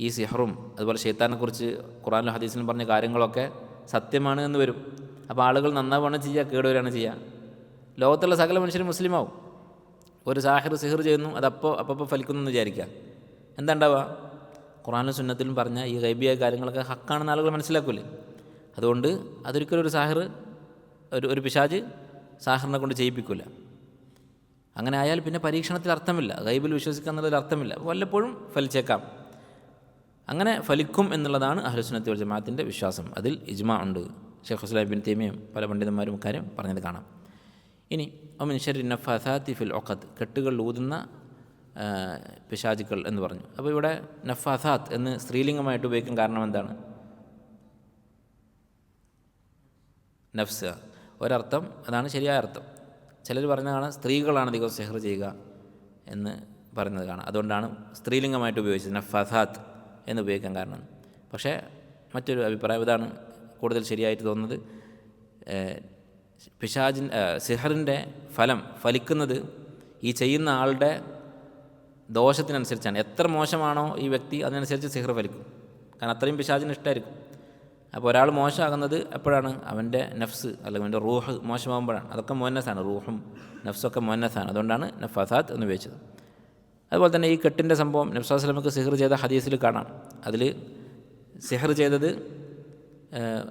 ഈ സിഹറും അതുപോലെ ഷെയ്ത്താനെക്കുറിച്ച് ഖുർആനിലും ഹദീസിലും പറഞ്ഞ കാര്യങ്ങളൊക്കെ സത്യമാണ് എന്ന് വരും. അപ്പോൾ ആളുകൾ നന്നാവുകയാണ് ചെയ്യുക, കേടുവരികയാണ് ചെയ്യുക. ലോകത്തുള്ള സകല മനുഷ്യരും മുസ്ലിമാവും. ഒരു സാഹിർ സിഹർ ചെയ്യുന്നു, അതപ്പോൾ ഫലിക്കുന്നു എന്ന് വിചാരിക്കുക. എന്താ ഉണ്ടാവുക? ഖുർആനിലും സുന്നത്തിലും പറഞ്ഞ ഈ ഗൈബിയായ കാര്യങ്ങളൊക്കെ ഹക്കാണെന്ന് ആളുകൾ മനസ്സിലാക്കൂലേ? അതുകൊണ്ട് അതൊരിക്കലും ഒരു സാഹിർ, ഒരു പിശാച് സാഹിറിനെ കൊണ്ട് ചെയ്യിപ്പിക്കില്ല. അങ്ങനെ ആയാൽ പിന്നെ പരീക്ഷണത്തിൽ അർത്ഥമില്ല, ഗൈബിൽ വിശ്വസിക്കുക എന്നുള്ളതിൽ അർത്ഥമില്ല. വല്ലപ്പോഴും ഫലിച്ചേക്കാം. അങ്ങനെ ഫലിക്കും എന്നുള്ളതാണ് അഹ്ലുസുന്നത്തി വൽ ജമാഅത്തിൻ്റെ വിശ്വാസം. അതിൽ ഇജ്മാ ഉണ്ട്. ഷെയ്ഖുൽ ഇസ്ലാം ഇബ്നു തൈമിയ്യയും പല പണ്ഡിതന്മാരും കാര്യം പറഞ്ഞത് കാണാം. ഇനി മിൻ ശർരി നഫാസാത്തി ഫിൽ ഉഖദ്, കെട്ടുകൾ ഊതുന്ന പിശാചുക്കൾ എന്ന് പറഞ്ഞു. അപ്പോൾ ഇവിടെ നഫാസാത്ത് എന്ന് സ്ത്രീലിംഗമായിട്ട് ഉപയോഗിക്കാൻ കാരണം എന്താണ്? നഫ്സ് ഒരർത്ഥം, അതാണ് ശരിയായ അർത്ഥം. ചിലർ പറയുന്നത് കാണാം സ്ത്രീകളാണ് അധികം സിഹർ ചെയ്യുക എന്ന് പറയുന്നത് കാണാം. അതുകൊണ്ടാണ് സ്ത്രീലിംഗമായിട്ട് ഉപയോഗിച്ചത് നഫാസാത്ത് എന്ന് ഉപയോഗിക്കാൻ കാരണം. പക്ഷേ മറ്റൊരു അഭിപ്രായം ഇതാണ് കൂടുതൽ ശരിയായിട്ട് തോന്നുന്നത്. സിഹറിൻ്റെ ഫലിക്കുന്നത് ഈ ചെയ്യുന്ന ആളുടെ ദോഷത്തിനനുസരിച്ചാണ്. എത്ര മോശമാണോ ഈ വ്യക്തി അതിനനുസരിച്ച് സിഹർ ഫലിക്കും. കാരണം അത്രയും പിശാചിന് ഇഷ്ടമായിരിക്കും. അപ്പോൾ ഒരാൾ മോശമാകുന്നത് എപ്പോഴാണ്? അവൻ്റെ നഫ്സ് അല്ലെങ്കിൽ അവൻ്റെ റൂഹ് മോശമാകുമ്പോഴാണ്. അതൊക്കെ മുഅന്നസാണ്, റൂഹും നഫ്സൊക്കെ മുഅന്നസാണ്. അതുകൊണ്ടാണ് നഫാസാത്ത് എന്ന് ഉപയോഗിച്ചത്. അതുപോലെ തന്നെ ഈ കെട്ടിൻ്റെ സംഭവം നബി സല്ലല്ലാഹു അലൈഹി വസല്ലമക്ക് സിഹർ ചെയ്ത ഹദീസിൽ കാണാം. അതിൽ സിഹർ ചെയ്തത്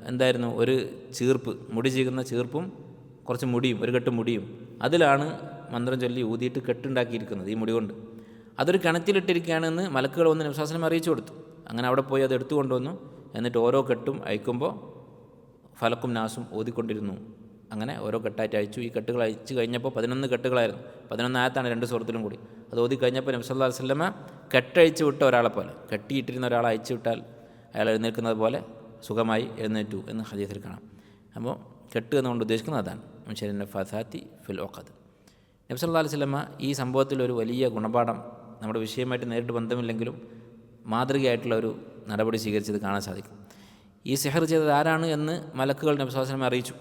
എന്തായിരുന്നു? ഒരു ചീർപ്പ്, മുടി ചീകുന്ന ചീർപ്പും കുറച്ച് മുടിയും, ഒരു കെട്ട് മുടിയും, അതിലാണ് മന്ത്രം ചൊല്ലി ഊതിയിട്ട് കെട്ടുണ്ടാക്കിയിരിക്കുന്നത് ഈ മുടി കൊണ്ട്. അതൊരു കിണറ്റിലിട്ടിരിക്കുകയാണെന്ന് മലക്കുകൾ വന്ന് നബി സല്ലല്ലാഹു അലൈഹി വസല്ലം അറിയിച്ചു കൊടുത്തു. അങ്ങനെ അവിടെ പോയി അത് എടുത്തു കൊണ്ടുവന്നു. എന്നിട്ട് ഓരോ കെട്ടും അയക്കുമ്പോൾ ഫലക്കും നാസും ഓതിക്കൊണ്ടിരുന്നു. അങ്ങനെ ഓരോ കെട്ടായിട്ട് അയച്ചു. ഈ കെട്ടുകൾ അയച്ചു കഴിഞ്ഞപ്പോൾ 11 കെട്ടുകളായിരുന്നു. 11 ആയത്താണ് 2 സൂറത്തിലും കൂടി. അത് ഓതി കഴിഞ്ഞപ്പോൾ നബി സല്ലല്ലാഹു അലൈഹി വസല്ലമ കെട്ടഴിച്ച് വിട്ട ഒരാളെ പോലെ, കെട്ടിയിട്ടിരുന്ന ഒരാളെ അയച്ചു വിട്ടാൽ അയാൾ എഴുന്നേൽക്കുന്നത് പോലെ സുഖമായി എഴുന്നേറ്റു എന്ന് ഹദീസിൽ കാണാം. അപ്പോൾ കെട്ട് എന്നുകൊണ്ട് ഉദ്ദേശിക്കുന്നത് അതാണ്. ശരി നഫാസാത്തി ഫിൽ ഉഖദ്. നബി സല്ലല്ലാഹു അലൈഹി വസല്ലമ ഈ സംഭവത്തിൽ ഒരു വലിയ ഗുണപാഠം, നമ്മുടെ വിഷയമായിട്ട് നേരിട്ട് ബന്ധമില്ലെങ്കിലും മാതൃകയായിട്ടുള്ള ഒരു നടപടി സ്വീകരിച്ചത് കാണാൻ സാധിക്കും. ഈ സിഹർ ചെയ്തത് ആരാണ് എന്ന് മലക്കുകൾ നബി സല്ലല്ലാഹു അലൈഹി വസല്ലമയെ അറിയിച്ചു.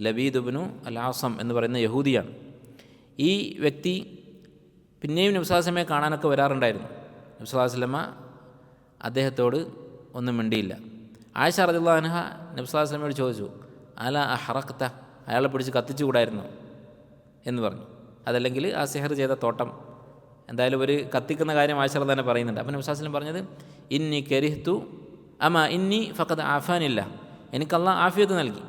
ലബീദ് ഇബ്നു അൽ ആസം എന്ന് പറയുന്ന യഹൂദിയാണ്. ഈ വ്യക്തി പിന്നെയും നബി സല്ലല്ലാഹു അലൈഹി വസല്ലമയെ കാണാനൊക്കെ വരാറുണ്ടായിരുന്നു. നബി സല്ലല്ലാഹു അലൈഹി വസല്ലമ അദ്ദേഹത്തോട് ഒന്നും മിണ്ടിയില്ല. ആയിഷ റളിയല്ലാഹു അൻഹ നബി സല്ലല്ലാഹു അലൈഹി വസല്ലമയോട് ചോദിച്ചു, അല അഹറഖ്ത, അയാളെ പിടിച്ച് കത്തിച്ചുകൂടായിരുന്നോ എന്ന് പറഞ്ഞു. അതല്ലെങ്കിൽ ആ സിഹർ ചെയ്ത തോട്ടം, എന്തായാലും ഒരു കത്തിക്കുന്ന കാര്യം ആയിഷ റളിയല്ലാഹു തന്നെ പറയുന്നുണ്ട്. അപ്പം നബി സല്ലല്ലാഹു അലൈഹി വസല്ലം പറഞ്ഞത്, ഇന്നി കരിഹ്തു ഇന്നി ഫഖദ് ആഫാനില്ല, എനിക്ക് അല്ലാഹ് ആഫിയത്ത് നൽകി,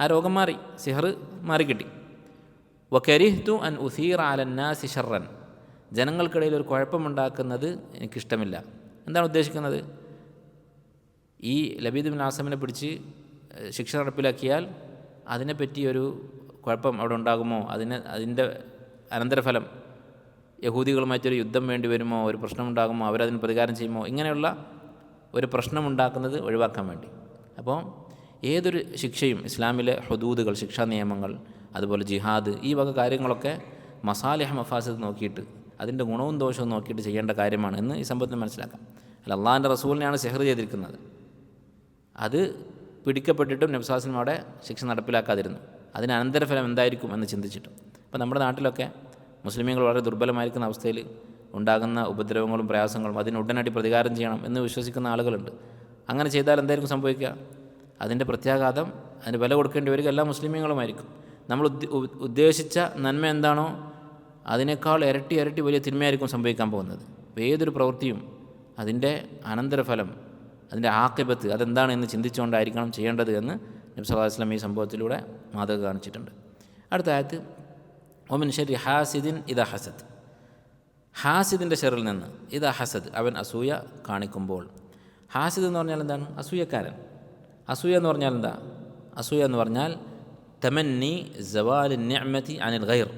ആ രോഗം മാറി, സിഹർ മാറിക്കിട്ടി. വകരിഹ്തു അൻ ഉസീറ അലന്നാസി ഷർറൻ, ജനങ്ങൾക്കിടയിൽ ഒരു കുഴപ്പമുണ്ടാക്കുന്നത് എനിക്കിഷ്ടമില്ല. എന്താണ് ഉദ്ദേശിക്കുന്നത്? ഈ ലബീദ് ബിൻ ആസമിനെ പിടിച്ച് ശിക്ഷ നടപ്പിലാക്കിയാൽ അതിനെപ്പറ്റി ഒരു കുഴപ്പം അവിടെ ഉണ്ടാകുമോ, അതിൻ്റെ അനന്തരഫലം യഹൂദികളുമായിട്ടൊരു യുദ്ധം വേണ്ടി വരുമോ, ഒരു പ്രശ്നമുണ്ടാകുമോ, അവരതിന് പ്രതികാരം ചെയ്യുമോ, ഇങ്ങനെയുള്ള ഒരു പ്രശ്നമുണ്ടാക്കുന്നത് ഒഴിവാക്കാൻ വേണ്ടി. അപ്പോൾ ഏതൊരു ശിക്ഷയും ഇസ്ലാമിലെ ഹുദൂദുകൾ, ശിക്ഷാ നിയമങ്ങൾ, അതുപോലെ ജിഹാദ്, ഈ വക കാര്യങ്ങളൊക്കെ മസാലിഹ് മഫാസിദ് നോക്കിയിട്ട്, അതിൻ്റെ ഗുണവും ദോഷവും നോക്കിയിട്ട് ചെയ്യേണ്ട കാര്യമാണ് എന്ന് ഈ സംഭവത്തിന് മനസ്സിലാക്കാം. അല്ല, അള്ളാഹിൻ്റെ റസൂലിനെയാണ് സിഹർ ചെയ്തിരിക്കുന്നത്. അത് പിടിക്കപ്പെട്ടിട്ടും നബി സല്ലല്ലാഹു അലൈഹി വസല്ലം അവിടെ ശിക്ഷ നടപ്പിലാക്കാതിരുന്നു. അതിന് അനന്തരഫലം എന്തായിരിക്കും എന്ന് ചിന്തിച്ചിട്ടും. അപ്പോൾ നമ്മുടെ നാട്ടിലൊക്കെ മുസ്ലിമീങ്ങൾ വളരെ ദുർബലമായിരിക്കുന്ന അവസ്ഥയിൽ ഉണ്ടാകുന്ന ഉപദ്രവങ്ങളും പ്രയാസങ്ങളും അതിന് ഉടനടി പ്രതികാരം ചെയ്യണം എന്ന് വിശ്വസിക്കുന്ന ആളുകളുണ്ട്. അങ്ങനെ ചെയ്താൽ എന്തായിരിക്കും സംഭവിക്കുക? അതിൻ്റെ പ്രത്യാഘാതം, അതിന് വില കൊടുക്കേണ്ടി വരിക എല്ലാ മുസ്ലിമീങ്ങളുമായിരിക്കും. നമ്മൾ ഉദ്ദേശിച്ച നന്മ എന്താണോ അതിനേക്കാൾ ഇരട്ടി ഇരട്ടി വലിയ തിന്മയായിരിക്കും സംഭവിക്കാൻ പോകുന്നത്. അപ്പോൾ ഏതൊരു പ്രവൃത്തിയും അതിൻ്റെ അനന്തരഫലം, അതിൻ്റെ ആഖിബത്ത് അതെന്താണ് എന്ന് ചിന്തിച്ചുകൊണ്ടായിരിക്കണം ചെയ്യേണ്ടത് എന്ന് നബി സല്ലല്ലാഹു അലൈഹി വസല്ലം ഈ സംഭവത്തിലൂടെ മാതൃക കാണിച്ചിട്ടുണ്ട്. അടുത്ത ആയത്ത്, ഒമിൻ ശർരി ഹാസിദിൻ ഇദാ ഹസദ്, ഹാസിദിൻ്റെ ഷെറിൽ നിന്ന്, ഇദാ ഹസദ് അവൻ അസൂയ കാണിക്കുമ്പോൾ. ഹാസിദ് എന്ന് പറഞ്ഞാൽ എന്താണ്? അസൂയക്കാരൻ. അസൂയ എന്ന് പറഞ്ഞാൽ എന്താ? അസൂയ എന്ന് പറഞ്ഞാൽ തമന്നി സവാലിൻ നിഅമതി അനിൽ ഗൈർ,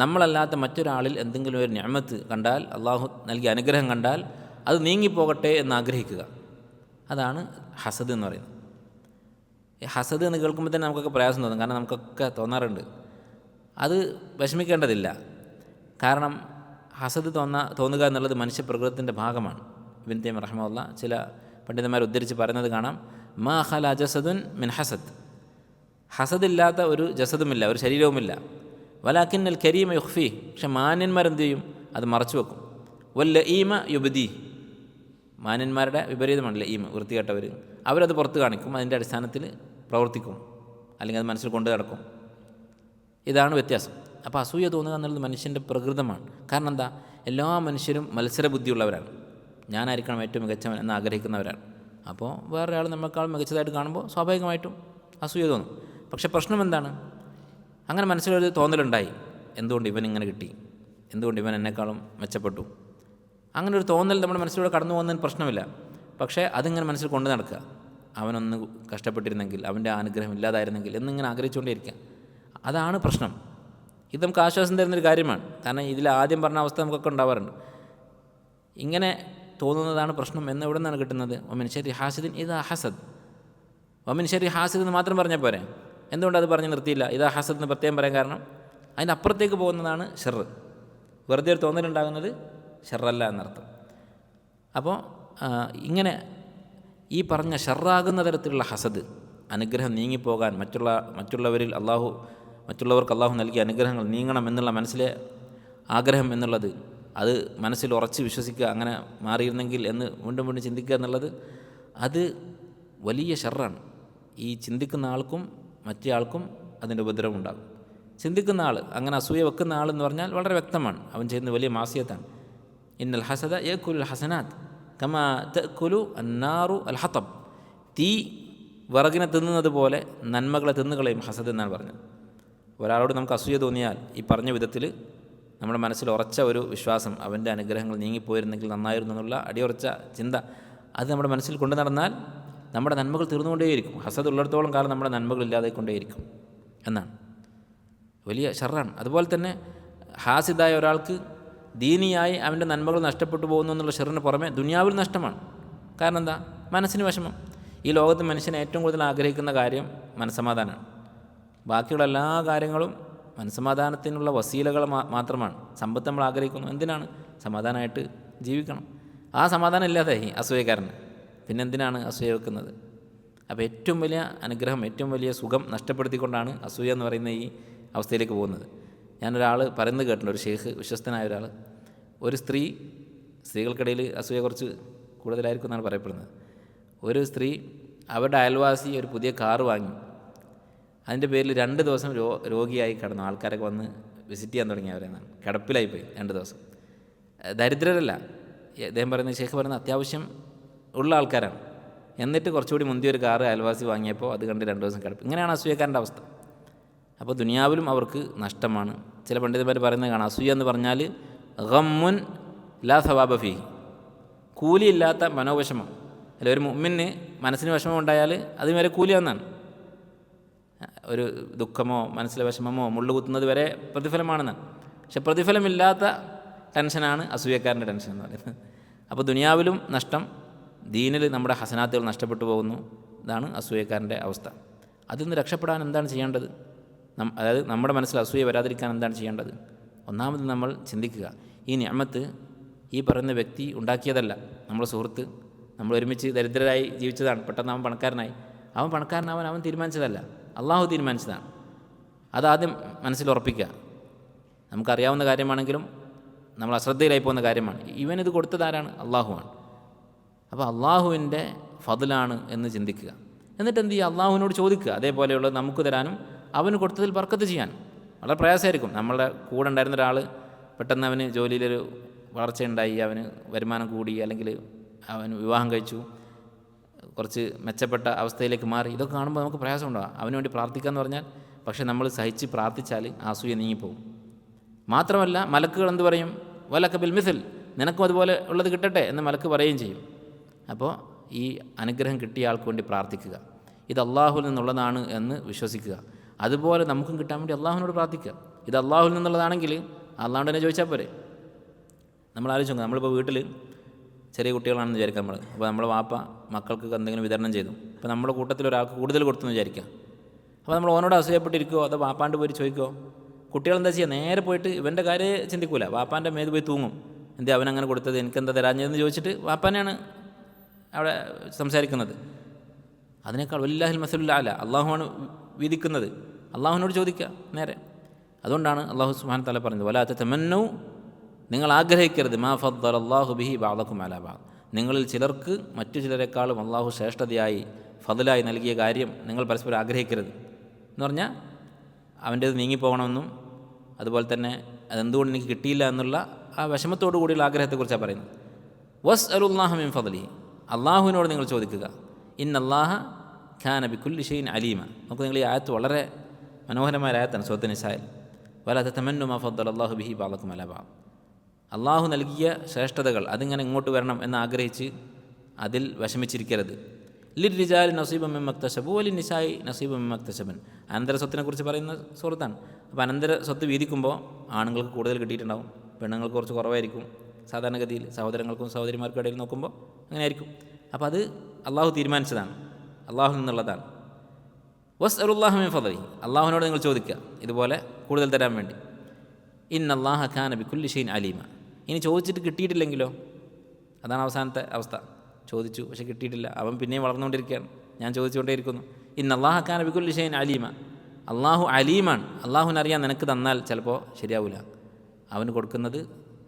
നമ്മളല്ലാത്ത മറ്റൊരാളിൽ എന്തെങ്കിലും ഒരു നിഅമത്ത് കണ്ടാൽ, അള്ളാഹു നൽകിയ അനുഗ്രഹം കണ്ടാൽ അത് നീങ്ങിപ്പോകട്ടെ എന്ന് ആഗ്രഹിക്കുക. അതാണ് ഹസദ് എന്ന് പറയുന്നത്. ഹസദ് എന്ന് കേൾക്കുമ്പോൾ തന്നെ നമുക്കൊക്കെ പ്രയാസം തോന്നും. കാരണം നമുക്കൊക്കെ തോന്നാറുണ്ട്. അത് വിഷമിക്കേണ്ടതില്ല. കാരണം ഹസദ് തോന്നുക എന്നുള്ളത് മനുഷ്യപ്രകൃതത്തിൻ്റെ ഭാഗമാണ്. ഇബ്നു തൈമിയ്യ റഹിമഹുല്ലാഹ് ചില പണ്ഡിതന്മാർ ഉദ്ധരിച്ച് പറയുന്നത് കാണാം, മാ ഖല ജസദുൻ മിൻ ഹസദ്, ഹസദില്ലാത്ത ഒരു ജസദുമില്ല, ഒരു ശരീരവുമില്ല. വലാക്കിന്നൽ കരീമ യുഖ്ഫി, പക്ഷെ മാന്യന്മാരെന്ത് ചെയ്യും? അത് മറച്ചു വെക്കും. വല്ല ഈമ യുബദി, മാന്യന്മാരുടെ വിപരീതമാണ് ലഈം, വൃത്തികെട്ടവർ. അവരത് പുറത്ത് കാണിക്കും, അതിൻ്റെ അടിസ്ഥാനത്തിൽ പ്രവർത്തിക്കും, അല്ലെങ്കിൽ അത് മനസ്സിൽ കൊണ്ടു നടക്കും. ഇതാണ് വ്യത്യാസം. അപ്പോൾ അസൂയ തോന്നുക എന്നുള്ളത് മനുഷ്യൻ്റെ പ്രകൃതമാണ്. കാരണം എന്താ? എല്ലാ മനുഷ്യരും മത്സരബുദ്ധിയുള്ളവരാണ്. ഞാനായിരിക്കണം ഏറ്റവും മികച്ചവൻ എന്ന് ആഗ്രഹിക്കുന്നവരാണ്. അപ്പോൾ വേറൊരാൾ നമ്മളെക്കാൾ മികച്ചതായിട്ട് കാണുമ്പോൾ സ്വാഭാവികമായിട്ടും അസൂയ തോന്നും. പക്ഷേ പ്രശ്നം എന്താണ്? അങ്ങനെ മനസ്സിലൊരു തോന്നലുണ്ടായി, എന്തുകൊണ്ട് ഇവനിങ്ങനെ കിട്ടി, എന്തുകൊണ്ട് ഇവൻ എന്നെക്കാളും മെച്ചപ്പെട്ടു, അങ്ങനെ ഒരു തോന്നൽ നമ്മുടെ മനസ്സിലൂടെ കടന്നു പോകുന്നതിന് പ്രശ്നമില്ല. പക്ഷേ അതിങ്ങനെ മനസ്സിൽ കൊണ്ടു നടക്കുക, അവനൊന്ന് കഷ്ടപ്പെട്ടിരുന്നെങ്കിൽ, അവൻ്റെ അനുഗ്രഹം ഇല്ലാതായിരുന്നെങ്കിൽ എന്നിങ്ങനെ ആഗ്രഹിച്ചുകൊണ്ടേയിരിക്കുക. അതാണ് പ്രശ്നം. ഇത് നമുക്ക് ആശ്വാസം തരുന്നൊരു കാര്യമാണ്. കാരണം ഇതിൽ ആദ്യം പറഞ്ഞ അവസ്ഥ നമുക്കൊക്കെ ഉണ്ടാവാറുണ്ട്. ഇങ്ങനെ തോന്നുന്നതാണ് പ്രശ്നം എന്ന് എവിടെ നിന്നാണ് കിട്ടുന്നത്? ഒമിൻ ശർരി ഹാസിദിൻ ഇദാ ഹസദ്. ഒമിൻ ശർരി ഹാസിദ് എന്ന് മാത്രം പറഞ്ഞാൽ പോരെ? എന്തുകൊണ്ട് അത് പറഞ്ഞ് നിർത്തിയില്ല? ഇദാ ഹസദ് എന്ന് പ്രത്യേകം പറയാൻ കാരണം അതിൻ്റെ അപ്പുറത്തേക്ക് പോകുന്നതാണ് ഷെറ്. വെറുതെ ഒരു തോന്നലുണ്ടാകുന്നത് ഷെറല്ല എന്നർത്ഥം. അപ്പോൾ ഇങ്ങനെ ഈ പറഞ്ഞ ഷെറാകുന്ന തരത്തിലുള്ള ഹസദ്, അനുഗ്രഹം നീങ്ങിപ്പോകാൻ, മറ്റുള്ളവർക്ക് അള്ളാഹു നൽകിയ അനുഗ്രഹങ്ങൾ നീങ്ങണം എന്നുള്ള മനസ്സിലെ ആഗ്രഹം എന്നുള്ളത്, അത് മനസ്സിൽ ഉറച്ച് വിശ്വസിക്കുക, അങ്ങനെ മാറിയിരുന്നെങ്കിൽ എന്ന് വീണ്ടും വീണ്ടും ചിന്തിക്കുക എന്നുള്ളത്, അത് വലിയ ഷെറാണ്. ഈ ചിന്തിക്കുന്ന ആൾക്കും മറ്റേ ആൾക്കും അതിൻ്റെ ഉപദ്രവം ഉണ്ടാകും. ചിന്തിക്കുന്ന ആൾ, അങ്ങനെ അസൂയ വെക്കുന്ന ആളെന്ന് പറഞ്ഞാൽ വളരെ വ്യക്തമാണ്, അവൻ ചെയ്യുന്ന വലിയ മാസിയത്താണ്. ഇന്നൽ ഹസദ യഅ്കുലുൽ ഹസനാത്ത് കമാ തഅ്കുലു അന്നാറു അൽ ഹതബ്, തീ വിറകിനെ തിന്നുന്നത് പോലെ നന്മകളെ തിന്നുകളയും ഹസദ് എന്നാണ് പറഞ്ഞത്. ഒരാളോട് നമുക്ക് അസൂയ തോന്നിയാൽ ഈ പറഞ്ഞ വിധത്തിൽ നമ്മുടെ മനസ്സിൽ ഉറച്ച ഒരു വിശ്വാസം, അവൻ്റെ അനുഗ്രഹങ്ങൾ നീങ്ങിപ്പോയിരുന്നെങ്കിൽ നന്നായിരുന്നു എന്നുള്ള അടിയുറച്ച ചിന്ത, അത് നമ്മുടെ മനസ്സിൽ കൊണ്ടു നടന്നാൽ നമ്മുടെ നന്മകൾ തീർന്നുകൊണ്ടേയിരിക്കും. ഹസദ് ഉള്ളിടത്തോളം കാലം നമ്മുടെ നന്മകൾ ഇല്ലാതെ കൊണ്ടേയിരിക്കും എന്നാണ്. വലിയ ഷർറാണ്. അതുപോലെ തന്നെ ഹാസിദായ ഒരാൾക്ക് ദീനിയായി അവൻ്റെ നന്മകൾ നഷ്ടപ്പെട്ടു പോകുന്നു എന്നുള്ള ഷെറിന് പുറമെ ദുനിയാവിൽ നഷ്ടമാണ്. കാരണം എന്താ? മനസ്സിന് വിഷമം. ഈ ലോകത്ത് മനുഷ്യനെ ഏറ്റവും കൂടുതൽ ആഗ്രഹിക്കുന്ന കാര്യം മനസ്സമാധാനമാണ്. ബാക്കിയുള്ള എല്ലാ കാര്യങ്ങളും മനസ്സമാധാനത്തിനുള്ള വസീലകൾ മാത്രമാണ്. സമ്പത്ത് നമ്മൾ ആഗ്രഹിക്കുന്നു, എന്തിനാണ്? സമാധാനമായിട്ട് ജീവിക്കണം. ആ സമാധാനം ഇല്ലാതായി അസൂയക്കാരന്, പിന്നെന്തിനാണ് അസൂയ വെക്കുന്നത്? അപ്പോൾ ഏറ്റവും വലിയ അനുഗ്രഹം, ഏറ്റവും വലിയ സുഖം നഷ്ടപ്പെടുത്തിക്കൊണ്ടാണ് അസൂയ എന്ന് പറയുന്ന ഈ അവസ്ഥയിലേക്ക് പോകുന്നത്. ഞാനൊരാൾ പറയുന്നത് കേട്ടിട്ടുണ്ട്, ഒരു ഷെയ്ഖ്, വിശ്വസ്തനായ ഒരാൾ, ഒരു സ്ത്രീകൾക്കിടയിൽ അസൂയ കുറച്ച് കൂടുതലായിരിക്കും എന്നാണ് പറയപ്പെടുന്നത്. ഒരു സ്ത്രീ അവരുടെ അയൽവാസി ഒരു പുതിയ കാറ് വാങ്ങി, അതിൻ്റെ പേരിൽ 2 ദിവസം രോഗിയായി കിടന്നു. ആൾക്കാരൊക്കെ വന്ന് വിസിറ്റ് ചെയ്യാൻ തുടങ്ങി അവരെന്നാണ്. കിടപ്പിലായിപ്പോയി 2 ദിവസം. ദരിദ്രരല്ല, അദ്ദേഹം പറയുന്നത്, ഷെയ്ഖ് പറയുന്നത് അത്യാവശ്യം ഉള്ള ആൾക്കാരാണ്. എന്നിട്ട് കുറച്ചുകൂടി മുന്തിയൊരു കാറ് അയൽവാസി വാങ്ങിയപ്പോൾ അത് കണ്ട് 2 ദിവസം കിടപ്പ്. ഇങ്ങനെയാണ് അസൂയക്കാരൻ്റെ അവസ്ഥ. അപ്പോൾ ദുനിയാവിലും അവർക്ക് നഷ്ടമാണ്. ചില പണ്ഡിതന്മാർ പറയുന്നത് കാണാം, അസൂയ എന്ന് പറഞ്ഞാൽ ഗമ്മുൻ ലാ സവാബ ഫീഹി, കൂലിയില്ലാത്ത മനോവിഷമം. അല്ല, ഒരു മുഅ്മിന് മനസ്സിന് വിഷമം ഉണ്ടായാൽ അതിന് വരെ കൂലിയാണെന്നാണ്. ഒരു ദുഃഖമോ മനസ്സിലെ വിഷമമോ മുള്ളു കുത്തുന്നത് വരെ പ്രതിഫലമാണെന്നാണ്. പക്ഷെ പ്രതിഫലമില്ലാത്ത ടെൻഷനാണ് അസൂയക്കാരൻ്റെ ടെൻഷൻ എന്ന് പറയുന്നത്. അപ്പോൾ ദുനിയാവിലും നഷ്ടം, ദീനിൽ നമ്മുടെ ഹസനാത്തുകൾ നഷ്ടപ്പെട്ടു പോകുന്നു. ഇതാണ് അസൂയക്കാരൻ്റെ അവസ്ഥ. അതിൽ നിന്ന് രക്ഷപ്പെടാൻ എന്താണ് ചെയ്യേണ്ടത്? അതായത് നമ്മുടെ മനസ്സിൽ അസൂയ വരാതിരിക്കാൻ എന്താണ് ചെയ്യേണ്ടത്? ഒന്നാമത് നമ്മൾ ചിന്തിക്കുക, ഈ നിഅമത്ത് ഈ പറയുന്ന വ്യക്തി ഉണ്ടാക്കിയതല്ല. നമ്മുടെ സുഹൃത്ത്, നമ്മൾ ഒരുമിച്ച് ദരിദ്രരായി ജീവിച്ചതാണ്, പെട്ടെന്ന് അവൻ പണക്കാരനായി. അവൻ പണക്കാരനാവാൻ അവൻ തീരുമാനിച്ചതല്ല, അള്ളാഹു തീരുമാനിച്ചതാണ്. അതാദ്യം മനസ്സിൽ ഉറപ്പിക്കുക. നമുക്കറിയാവുന്ന കാര്യമാണെങ്കിലും നമ്മൾ അശ്രദ്ധയിലായി പോകുന്ന കാര്യമാണ്. ഇവനിത് കൊടുത്തതാരാണ്? അള്ളാഹുവാണ്. അപ്പോൾ അള്ളാഹുവിൻ്റെ ഫضലാണ് എന്ന് ചിന്തിക്കുക. എന്നിട്ട് എന്ത് ചെയ്യുക? അള്ളാഹുവിനോട് ചോദിക്കുക. അതേപോലെയുള്ളത് നമുക്ക് തരാനും അവന് കൊടുത്തതിൽ ബർക്കത്ത് ചെയ്യാനും. വളരെ പ്രയാസമായിരിക്കും. നമ്മളുടെ കൂടെ ഉണ്ടായിരുന്ന ഒരാൾ പെട്ടെന്ന് അവന് ജോലിയിലൊരു വളർച്ചയുണ്ടായി, അവന് വരുമാനം കൂടി, അല്ലെങ്കിൽ അവന് വിവാഹം കഴിച്ചു, കുറച്ച് മെച്ചപ്പെട്ട അവസ്ഥയിലേക്ക് മാറി. ഇതൊക്കെ കാണുമ്പോൾ നമുക്ക് പ്രയാസമുണ്ടാകും. അവന് വേണ്ടി പ്രാർത്ഥിക്കുക എന്ന് പറഞ്ഞാൽ, പക്ഷേ നമ്മൾ സഹിച്ച് പ്രാർത്ഥിച്ചാൽ അസൂയ നീങ്ങിപ്പോകും. മാത്രമല്ല, മലക്കുകൾ എന്ത് പറയും? വലക ബിൽ മിഥൽ, നിനക്കും അതുപോലെ ഉള്ളത് കിട്ടട്ടെ എന്ന് മലക്ക് പറയുകയും ചെയ്യും. അപ്പോൾ ഈ അനുഗ്രഹം കിട്ടിയ ആൾക്ക് വേണ്ടി പ്രാർത്ഥിക്കുക, ഇത് അള്ളാഹുവിൽ നിന്നുള്ളതാണ് എന്ന് വിശ്വസിക്കുക. അതുപോലെ നമുക്കും കിട്ടാൻ വേണ്ടി അള്ളാഹുവിനോട് പ്രാർത്ഥിക്കുക. ഇത് അള്ളാഹുവിൽ നിന്നുള്ളതാണെങ്കിൽ അള്ളാഹുവിൻ്റെ തന്നെ ചോദിച്ചാൽ പോരെ. നമ്മൾ ആലോചിച്ച് നോക്കുക, നമ്മളിപ്പോൾ വീട്ടിൽ ചെറിയ കുട്ടികളാണെന്ന് വിചാരിക്കുക നമ്മൾ. അപ്പോൾ നമ്മുടെ വാപ്പ മക്കൾക്ക് എന്തെങ്കിലും വിതരണം ചെയ്തു. അപ്പോൾ നമ്മുടെ കൂട്ടത്തിൽ ഒരാൾക്ക് കൂടുതൽ കൊടുത്തെന്ന് വിചാരിക്കുക. അപ്പോൾ നമ്മൾ ഓനോട് അസൂയപ്പെട്ടിരിക്കുമോ അതോ വാപ്പാണ്ട് പോയി ചോദിക്കുമോ? കുട്ടികൾ എന്താ ചെയ്യുക? നേരെ പോയിട്ട് ഇവൻ്റെ കാര്യം ചിന്തിക്കൂല, വാപ്പാൻ്റെ മേത് പോയി തൂങ്ങും. എന്തേ അവനങ്ങനെ കൊടുത്തത്, എനിക്കെന്താ തരാഞ്ഞതെന്ന് ചോദിച്ചിട്ട് വാപ്പാനെയാണ് അവിടെ സംസാരിക്കുന്നത്. അതിനേക്കാൾ വല്ലാഹിൽ മസലുൽ അല, അള്ളാഹുവാണ് വിധിക്കുന്നത്. അള്ളാഹുവിനോട് ചോദിക്കുക നേരെ. അതുകൊണ്ടാണ് അള്ളാഹു സുബ്ഹാനഹു വ തആല പറയുന്നത്, വലാ തതമന്നൂ, നിങ്ങൾ ആഗ്രഹിക്കരുത്, മാ ഫദ്ദലല്ലാഹു ബിഹി ബഅദകും അലാ ബഅദ്, നിങ്ങളിൽ ചിലർക്ക് മറ്റു ചിലരെക്കാളും അള്ളാഹു ശ്രേഷ്ഠതയായി ഫضലായി നൽകിയ കാര്യം നിങ്ങൾ പരസ്പരം ആഗ്രഹിക്കരുത്. എന്ന് പറഞ്ഞാൽ അവൻ്റേത് നീങ്ങിപ്പോകണമെന്നും അതുപോലെ തന്നെ അതെന്തുകൊണ്ട് എനിക്ക് കിട്ടിയില്ല എന്നുള്ള ആ വിഷമത്തോടു കൂടിയുള്ള ആഗ്രഹത്തെക്കുറിച്ചാണ് പറയുന്നത്. വസ്അലുല്ലാഹ മിൻ ഫضലിഹി, അള്ളാഹുവിനോട് നിങ്ങൾ ചോദിക്കുക. ഇന്നല്ലാഹ ഖാന ബികുല്ലി ഷൈഇൻ അലീമ. നമുക്ക് നിങ്ങൾ ഈ ആയത്ത് വളരെ മനോഹരമായ ആയത്താണ് സൂറത്തുൻ നിസായിൽ. വലാ തതമന്നു മാ ഫദ്ദലല്ലാഹു ബിഹി ബഅദകും അലാ ബഅദ്, അള്ളാഹു നൽകിയ ശ്രേഷ്ഠതകൾ അതിങ്ങനെ ഇങ്ങോട്ട് വരണം എന്ന് ആഗ്രഹിച്ച് അതിൽ വിഷമിച്ചിരിക്കരുത്. ലിർരിജാലി നസീബും മിമ്മ ഇക്തസബു വലിന്നിസാഇ നസീബും മിമ്മ ഇക്തസബൻ, അനന്തര സ്വത്തിനെക്കുറിച്ച് പറയുന്ന സൂറത്താണ്. അപ്പോൾ അനന്തര സ്വത്ത് വീതിക്കുമ്പോൾ ആണുങ്ങൾക്ക് കൂടുതൽ കിട്ടിയിട്ടുണ്ടാവും, പെണ്ണുങ്ങൾക്ക് കുറച്ച് കുറവായിരിക്കും. സാധാരണഗതിയിൽ സഹോദരങ്ങൾക്കും സഹോദരിമാർക്കും ഇടയിൽ നോക്കുമ്പോൾ അങ്ങനെ ആയിരിക്കും. അപ്പോൾ അത് അള്ളാഹു തീരുമാനിച്ചതാണ്, അള്ളാഹുവിൽ നിന്നുള്ളതാണ്. വസ്അലുല്ലാഹ മിൻ ഫദ്ലിഹി, അള്ളാഹുവിനോട് നിങ്ങൾ ചോദിക്കുക ഇതുപോലെ കൂടുതൽ തരാൻ വേണ്ടി. ഇന്നല്ലാഹ ഖാന ബികുല്ലി ഷൈഇൻ അലീമ. ഇനി ചോദിച്ചിട്ട് കിട്ടിയിട്ടില്ലെങ്കിലോ? അതാണ് അവസാനത്തെ അവസ്ഥ. ചോദിച്ചു പക്ഷെ കിട്ടിയിട്ടില്ല, അവൻ പിന്നെയും വളർന്നുകൊണ്ടിരിക്കുകയാണ്, ഞാൻ ചോദിച്ചുകൊണ്ടേയിരിക്കുന്നു. ഇന്നല്ലാഹ ഖാന ബികുല്ലി ഷൈഇൻ അലീമ, അള്ളാഹു അലീമാണ്. അള്ളാഹുവിനറിയാം നിനക്ക് തന്നാൽ ചിലപ്പോൾ ശരിയാവില്ല, അവന് കൊടുക്കുന്നത്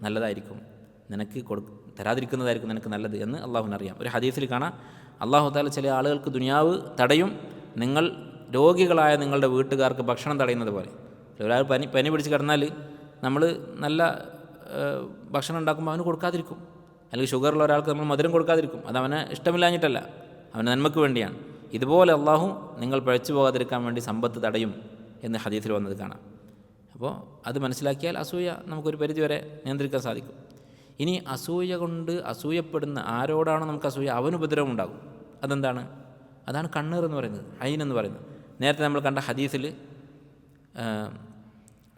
നല്ലതായിരിക്കും, നിനക്ക് തരാതിരിക്കുന്നതായിരിക്കും നിനക്ക് നല്ലത് എന്ന് അള്ളാഹുവിനറിയാം. ഒരു ഹദീസിൽ കാണാം, അള്ളാഹു തആല ചില ആളുകൾക്ക് ദുനിയാവ് തടയും, നിങ്ങൾ രോഗികളായ നിങ്ങളുടെ വീട്ടുകാർക്ക് ഭക്ഷണം തടയുന്നത് പോലെ. ഒരാൾ പനി പിടിച്ച് കിടന്നാൽ നമ്മൾ നല്ല ഭക്ഷണം ഉണ്ടാക്കുമ്പോൾ അവന് കൊടുക്കാതിരിക്കും. അല്ലെങ്കിൽ ഷുഗറുള്ള ഒരാൾക്ക് നമ്മൾ മധുരം കൊടുക്കാതിരിക്കും. അത് അവന് ഇഷ്ടമില്ലാഞ്ഞിട്ടല്ല, അവൻ്റെ നന്മയ്ക്ക് വേണ്ടിയാണ്. ഇതുപോലെ അള്ളാഹു നിങ്ങൾ പഴച്ചു പോകാതിരിക്കാൻ വേണ്ടി സമ്പത്ത് തടയും എന്ന് ഹദീസിൽ വന്നത് കാണാം. അപ്പോൾ അത് മനസ്സിലാക്കിയാൽ അസൂയ നമുക്കൊരു പരിധിവരെ നിയന്ത്രിക്കാൻ സാധിക്കും. ഇനി അസൂയ കൊണ്ട് അസൂയപ്പെടുന്ന ആരോടാണോ നമുക്ക് അസൂയ, അവന് ഉപദ്രവം ഉണ്ടാകും. അതെന്താണ്? അതാണ് കണ്ണീർ എന്ന് പറയുന്നത്, ഐൻ എന്ന് പറയുന്നത്. നേരത്തെ നമ്മൾ കണ്ട ഹദീസിൽ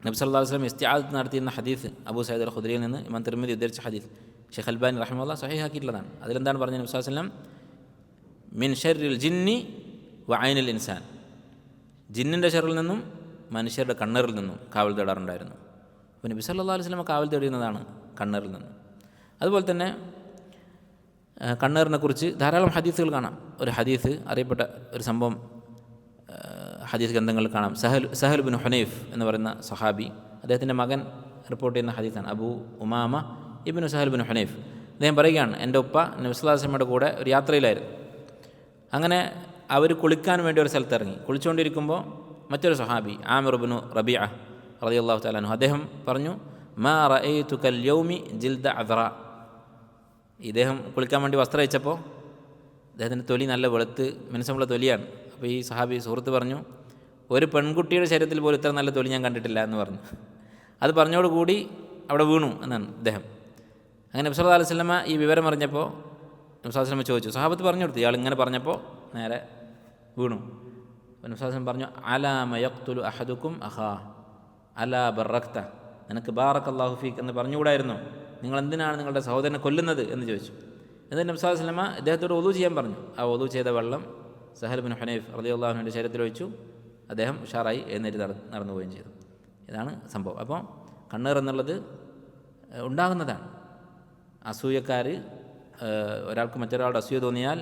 നബി സല്ലല്ലാഹു അലൈഹി വസല്ലം ഇസ്തിആദത്ത് നടത്തിയിരുന്ന ഹദീസ് അബൂ സഈദ് അൽ ഖുദരിയിൽ നിന്ന് ഇമാം തിർമിദി ഉദ്ധരിച്ച ഹദീസ് ഷെയ്ഖ് അൽബാനി റഹിമഹുല്ലാഹ് സ്വഹീഹാക്കിയിട്ടുള്ളതാണ്. അതിലെന്താണ് പറഞ്ഞത്? നബി സല്ലല്ലാഹു അലൈഹി വസല്ലം മിൻ ഷർരിൽ ജിന്നി വ ഐനിൽ ഇൻസാൻ, ജിന്നിൻ്റെ ഷറിൽ നിന്നും മനുഷ്യരുടെ കണ്ണറിൽ നിന്നും കാവൽ തേടാറുണ്ടായിരുന്നു. അപ്പോൾ നബി സല്ലല്ലാഹു അലൈഹി വസല്ലം കാവൽ തേടുന്നതാണ് കണ്ണറിൽ നിന്നും. അതുപോലെ തന്നെ കണ്ണേറിനെ കുറിച്ച് ധാരാളം ഹദീസുകൾ കാണാം. ഒരു ഹദീസ് അറിയപ്പെട്ട ഒരു സംഭവം ഹദീസ് ഗ്രന്ഥങ്ങളിൽ കാണാം. സഹൽ ബിൻ ഹുനൈഫ് എന്ന് പറയുന്ന സഹാബി, അദ്ദേഹത്തിൻ്റെ മകൻ റിപ്പോർട്ട് ചെയ്യുന്ന ഹദീസാണ്. Abu Umama ibn Sahl bin Hunaif. അദ്ദേഹം പറയുകയാണ്, എൻ്റെ ഉപ്പ നബി സല്ലല്ലാഹു അലൈഹി വസല്ലമയുടെ കൂടെ ഒരു യാത്രയിലായിരുന്നു. അങ്ങനെ അവർ കുളിക്കാൻ വേണ്ടി ഒരു സ്ഥലത്ത് ഇറങ്ങി. കുളിച്ചുകൊണ്ടിരിക്കുമ്പോൾ മറ്റൊരു സഹാബി ആമിർ ഇബ്നു റബീഅ റളിയല്ലാഹു തആല അൻഹു അദ്ദേഹം പറഞ്ഞു, മാ റഅയ്തുകൽ യൗമി ജിൽദ അദ്റ. ഇദ്ദേഹം കുളിക്കാൻ വേണ്ടി വസ്ത്രം അയച്ചപ്പോൾ അദ്ദേഹത്തിൻ്റെ തൊലി നല്ല വെളുത്ത് മിനുസമുള്ള തൊലിയാണ്. അപ്പോൾ ഈ സഹാബി സുഹൃത്ത് പറഞ്ഞു, ഒരു പെൺകുട്ടിയുടെ ശരീരത്തിൽ പോലും ഇത്ര നല്ല തൊലി ഞാൻ കണ്ടിട്ടില്ല എന്ന് പറഞ്ഞു. അത് പറഞ്ഞോടുകൂടി അവിടെ വീണു എന്നാണ് ഇദ്ദേഹം. അങ്ങനെ നബി സല്ലല്ലാഹു അലൈഹി വസല്ലമ ഈ വിവരം അറിഞ്ഞപ്പോൾ നബി സല്ലല്ലാഹു അലൈഹി വസല്ലമ ചോദിച്ചു, സഹാബത്ത് പറഞ്ഞു കൊടുത്തു, ഇയാൾ ഇങ്ങനെ പറഞ്ഞപ്പോൾ നേരെ വീണു. അപ്പോൾ നബി സല്ലല്ലാഹു അലൈഹി വസല്ലം പറഞ്ഞു, അലാ മയഖ്തുലു അഹദുക്കും അഖാ അലാ ബറക്ത, നിനക്ക് ബാറക്കല്ലാഹു ഫീക്ക് എന്ന് പറഞ്ഞുകൂടായിരുന്നു, നിങ്ങൾ എന്തിനാണ് നിങ്ങളുടെ സഹോദരനെ കൊല്ലുന്നത് എന്ന് ചോദിച്ചു. എന്നിട്ട് നബി സല്ലല്ലാഹു അലൈഹി വസല്ലമ ഇദ്ദേഹത്തോട് വുളൂ ചെയ്യാൻ പറഞ്ഞു. ആ വുളൂ ചെയ്ത വെള്ളം സഹൽ ബിൻ ഹുനൈഫ് റളിയല്ലാഹു അൻഹുവിൻ്റെ ശരീരത്തിൽ ഒഴിച്ചു. അദ്ദേഹം ഉഷാറായി എഴുന്നേറ്റ് നടന്നു പോവുകയും ചെയ്തു. ഇതാണ് സംഭവം. അപ്പോൾ കണ്ണേർ എന്നുള്ളത് ഉണ്ടാകുന്നതാണ്. അസൂയക്കാർ, ഒരാൾക്ക് മറ്റൊരാളുടെ അസൂയ തോന്നിയാൽ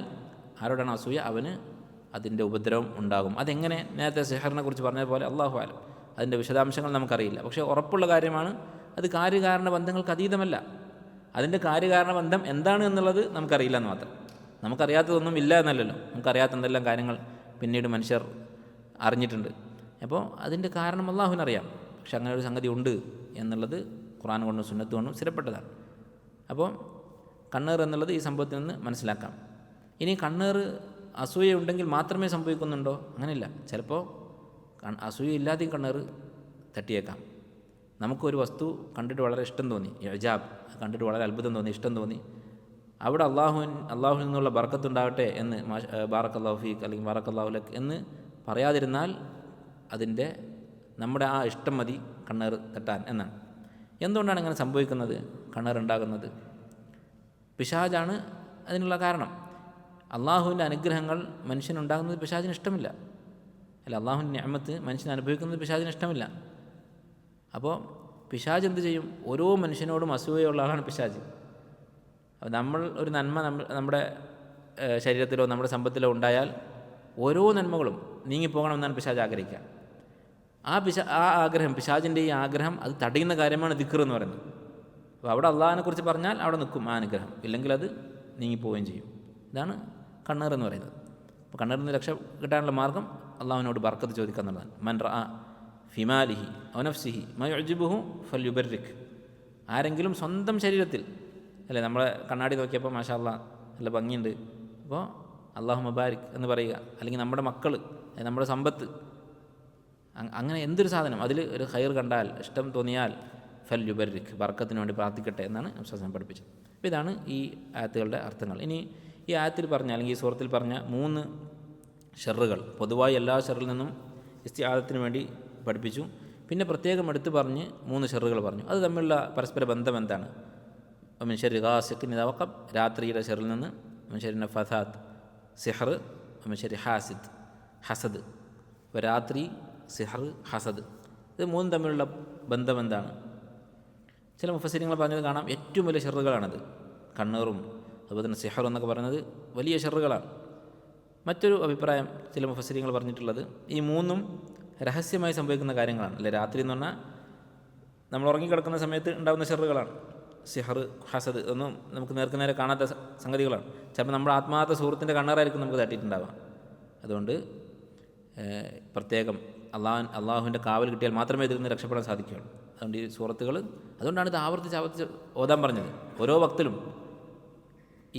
ആരോടാണ് അസൂയ, അവന് അതിൻ്റെ ഉപദ്രവം ഉണ്ടാകും. അതെങ്ങനെ, നേരത്തെ സിഹറിനെ കുറിച്ച് പറഞ്ഞതുപോലെ അല്ലാഹു അലം, അതിൻ്റെ വിശദാംശങ്ങൾ നമുക്കറിയില്ല. പക്ഷേ ഉറപ്പുള്ള കാര്യമാണ്, അത് കാര്യകാരണ ബന്ധങ്ങൾക്ക് അതീതമല്ല. അതിൻ്റെ കാര്യകാരണ ബന്ധം എന്താണ് എന്നുള്ളത് നമുക്കറിയില്ല എന്ന് മാത്രം. നമുക്കറിയാത്തതൊന്നും ഇല്ല എന്നല്ലല്ലോ, നമുക്കറിയാത്ത എന്തെല്ലാം കാര്യങ്ങൾ പിന്നീട് മനുഷ്യർ അറിഞ്ഞിട്ടുണ്ട്. അപ്പോൾ അതിൻ്റെ കാരണം അല്ലാഹുവിനറിയാം. പക്ഷെ അങ്ങനെ ഒരു സംഗതി ഉണ്ട് എന്നുള്ളത് ഖുർആൻ കൊണ്ടും സുന്നത്ത് കൊണ്ടും സ്ഥിരപ്പെട്ടതാണ്. അപ്പോൾ കണ്ണേർ എന്നുള്ളത് ഈ സംഭവത്തിൽ നിന്ന് മനസ്സിലാക്കാം. ഇനി കണ്ണേർ അസൂയ ഉണ്ടെങ്കിൽ മാത്രമേ സംഭവിക്കുന്നുണ്ടോ? അങ്ങനെയില്ല. ചിലപ്പോൾ അസൂയ ഇല്ലാതെയും കണ്ണേർ തട്ടിയേക്കാം. നമുക്കൊരു വസ്തു കണ്ടിട്ട് വളരെ ഇഷ്ടം തോന്നി, ഇജാബ്, കണ്ടിട്ട് വളരെ അത്ഭുതം തോന്നി, ഇഷ്ടം തോന്നി, അവിടെ അള്ളാഹുവിൽ നിന്നുള്ള ബർക്കത്തുണ്ടാകട്ടെ എന്ന് ബാറക്കല്ലാഹു ഫീക്ക് അല്ലെങ്കിൽ ബാറക്കല്ലാഹു ലക് എന്ന് പറയാതിരുന്നാൽ അതിൻ്റെ നമ്മുടെ ആ ഇഷ്ടം മതി കണ്ണേർ തട്ടാൻ എന്നാണ്. എന്തുകൊണ്ടാണ് ഇങ്ങനെ സംഭവിക്കുന്നത്, കണ്ണേർ ഉണ്ടാകുന്നത്? പിശാചാണ് അതിനുള്ള കാരണം. അള്ളാഹുവിൻ്റെ അനുഗ്രഹങ്ങൾ മനുഷ്യനുണ്ടാകുന്നത് പിശാചിന് ഇഷ്ടമില്ല. അല്ല, അള്ളാഹുവിൻ്റെ നിഅമത്ത് മനുഷ്യൻ അനുഭവിക്കുന്നത് പിശാചിന് ഇഷ്ടമില്ല. അപ്പോൾ പിശാച് എന്ത് ചെയ്യും? ഓരോ മനുഷ്യനോടും അസൂയുള്ള ആളാണ് പിശാച്. അപ്പോൾ നമ്മൾ ഒരു നന്മ നമ്മുടെ ശരീരത്തിലോ നമ്മുടെ സമ്പത്തിലോ ഉണ്ടായാൽ ഓരോ നന്മകളും നീങ്ങിപ്പോകണമെന്നാണ് പിശാച് ആഗ്രഹിക്കുക. ആ ആഗ്രഹം, പിശാചിൻ്റെ ഈ ആഗ്രഹം, അത് തടയുന്ന കാര്യമാണ് ദിക്ർ എന്ന് പറയുന്നത്. അപ്പോൾ അവിടെ അള്ളാഹിനെക്കുറിച്ച് പറഞ്ഞാൽ അവിടെ നിൽക്കും ആ അനുഗ്രഹം, ഇല്ലെങ്കിൽ അത് നീങ്ങിപ്പോവുകയും ചെയ്യും. ഇതാണ് കണ്ണേർ എന്ന് പറയുന്നത്. അപ്പോൾ കണ്ണേറിൽ നിന്ന് രക്ഷ കിട്ടാനുള്ള മാർഗ്ഗം അള്ളാഹുവിനോട് ബർക്കത്ത് ചോദിക്കുക എന്നുള്ളതാണ്. മൻ റഅ ഫിമാലിഹി ഔ നഫ്സിഹി മാ യുഅ്ജിബുഹു ഫൽയുബർരിക്. ആരെങ്കിലും സ്വന്തം ശരീരത്തിൽ, അല്ലേ, നമ്മളെ കണ്ണാടി നോക്കിയപ്പോൾ മാഷാ അല്ലാഹ് നല്ല ഭംഗിയുണ്ട്, അപ്പോൾ അല്ലാഹു മുബാരിക് എന്ന് പറയുക. അല്ലെങ്കിൽ നമ്മുടെ മക്കൾ, നമ്മുടെ സമ്പത്ത്, അങ്ങനെ എന്തൊരു സാധനം അതിൽ ഒരു ഖൈർ കണ്ടാൽ, ഇഷ്ടം തോന്നിയാൽ ഫൽയുബർരിക്, ബർക്കത്തിന് വേണ്ടി പ്രാർത്ഥിക്കട്ടെ എന്നാണ് വിശ്വാസം പഠിപ്പിച്ചത്. അപ്പോൾ ഇതാണ് ഈ ആയത്തുകളുടെ അർത്ഥങ്ങൾ. ഇനി ഈ ആയത്തിൽ പറഞ്ഞ, അല്ലെങ്കിൽ ഈ സൂറത്തിൽ പറഞ്ഞ 3 ഷർറുകൾ പൊതുവായി എല്ലാ ഷർറിൽ നിന്നും ഇസ്തിആദത്തിന് വേണ്ടി പഠിപ്പിച്ചു. പിന്നെ പ്രത്യേകം എടുത്തു പറഞ്ഞ് 3 ഷർറുകൾ പറഞ്ഞു. അത് തമ്മിലുള്ള പരസ്പര ബന്ധം എന്താണ്? മനുഷ്യരി ഗാസിഖിൻ ഇദാ വഖബ്, രാത്രിയുടെ ഷർറിൽ നിന്ന്, മനുഷ്യരി നഫാഥാത്ത് സിഹർ, മനുഷ്യരി ഹസദ്. അപ്പോൾ രാത്രി, സിഹർ, ഹസദ്, ഇത് 3 തമ്മിലുള്ള ബന്ധം എന്താണ്? ചില മുഫസ്സിരിങ്ങൾ പറഞ്ഞത് കാണാം, ഏറ്റവും വലിയ ഷർറുകളാണത്. കണ്ണേറും അതുപോലെ തന്നെ സിഹർ എന്നൊക്കെ പറയുന്നത് വലിയ ഷർറുകളാണ്. മറ്റൊരു അഭിപ്രായം ചില മുഫസ്സിരിങ്ങൾ പറഞ്ഞിട്ടുള്ളത്, ഈ 3ഉം രഹസ്യമായി സംഭവിക്കുന്ന കാര്യങ്ങളാണ്. അല്ലെ, രാത്രി എന്ന് പറഞ്ഞാൽ നമ്മൾ ഉറങ്ങിക്കിടക്കുന്ന സമയത്ത് ഉണ്ടാകുന്ന ഷർറുകളാണ്. സിഹർ, ഹസദ് ഒന്നും നമുക്ക് നേർക്കുനേരെ കാണാത്ത സംഗതികളാണ്. ചിലപ്പോൾ നമ്മുടെ ആത്മാർത്ഥ സുഹൃത്തിൻ്റെ കണ്ണേറായിരിക്കും നമുക്ക് തട്ടിയിട്ടുണ്ടാവുക. അതുകൊണ്ട് പ്രത്യേകം അള്ളാഹുവിൻ്റെ കാവൽ കിട്ടിയാൽ മാത്രമേ ഇതിൽ നിന്ന് രക്ഷപ്പെടാൻ സാധിക്കുകയുള്ളൂ. അതുകൊണ്ട് ഈ സൂറത്തുകൾ, അതുകൊണ്ടാണ് ഇത് ആവർത്തിച്ച് ഓതാൻ പറഞ്ഞത്. ഓരോ വക്തിലും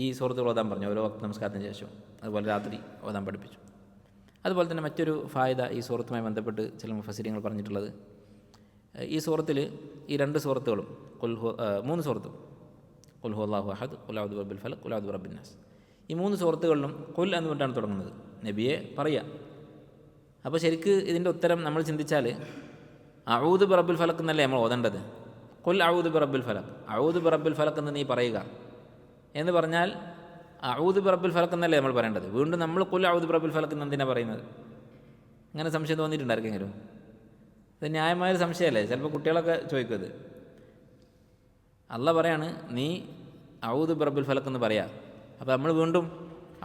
ഈ സൂറത്തുകൾ ഓതാൻ പറഞ്ഞു, ഓരോ വക്ത് നമസ്കാരത്തിന് ശേഷം. അതുപോലെ രാത്രി ഓതാൻ പഠിപ്പിച്ചു. അതുപോലെ തന്നെ മറ്റൊരു ഫായിദ ഈ സൂറത്തുമായി ബന്ധപ്പെട്ട് ചില മുഫസ്സിരിങ്ങൾ പറഞ്ഞിട്ടുള്ളത്, ഈ സൂറത്തിൽ ഈ 2 സൂറത്തുകളും 3 സൂറത്തും, ഖുൽ ഹുവല്ലാഹു അഹദ്, ഖുൽ അഊദു ബിറബ്ബിൽ ഫലഖ്, ഖുൽ അഊദു ബിറബ്ബിൻ നാസ്, ഈ 3 സൂറത്തുകളിലും ഖുൽ എന്നുകൊണ്ടാണ് തുടങ്ങുന്നത്. നബിയെ പറയുക. അപ്പോൾ ശരിക്ക് ഇതിൻ്റെ ഉത്തരം നമ്മൾ ചിന്തിച്ചാൽ, അഊദു ബിറബ്ബിൽ ഫലഖ് എന്നല്ലേ നമ്മൾ ഓതേണ്ടത്? ഖുൽ അഊദു ബിറബ്ബിൽ ഫലഖ്, അഊദു ബിറബ്ബിൽ ഫലഖ് എന്ന് നീ പറയുക എന്ന് പറഞ്ഞാൽ അഊദു ബിറബ്ബിൽ ഫലഖ് എന്നല്ലേ നമ്മൾ പറയേണ്ടത്. വീണ്ടും നമ്മൾ ഖുൽ അഊദു ബിറബ്ബിൽ ഫലഖ് എന്ന് എന്തിനാണ് പറയുന്നത്? അങ്ങനെ സംശയം തോന്നിയിട്ടുണ്ടായിരിക്കെങ്കിലും ഇത് ന്യായമായൊരു സംശയമല്ലേ? ചിലപ്പോൾ കുട്ടികളൊക്കെ ചോദിക്കും ഇത്. അള്ളാഹ് പറയാണ് നീ ഔദു ബിറബ്ബിൽ ഫലക്ക് എന്ന് പറയാം. അപ്പോൾ നമ്മൾ വീണ്ടും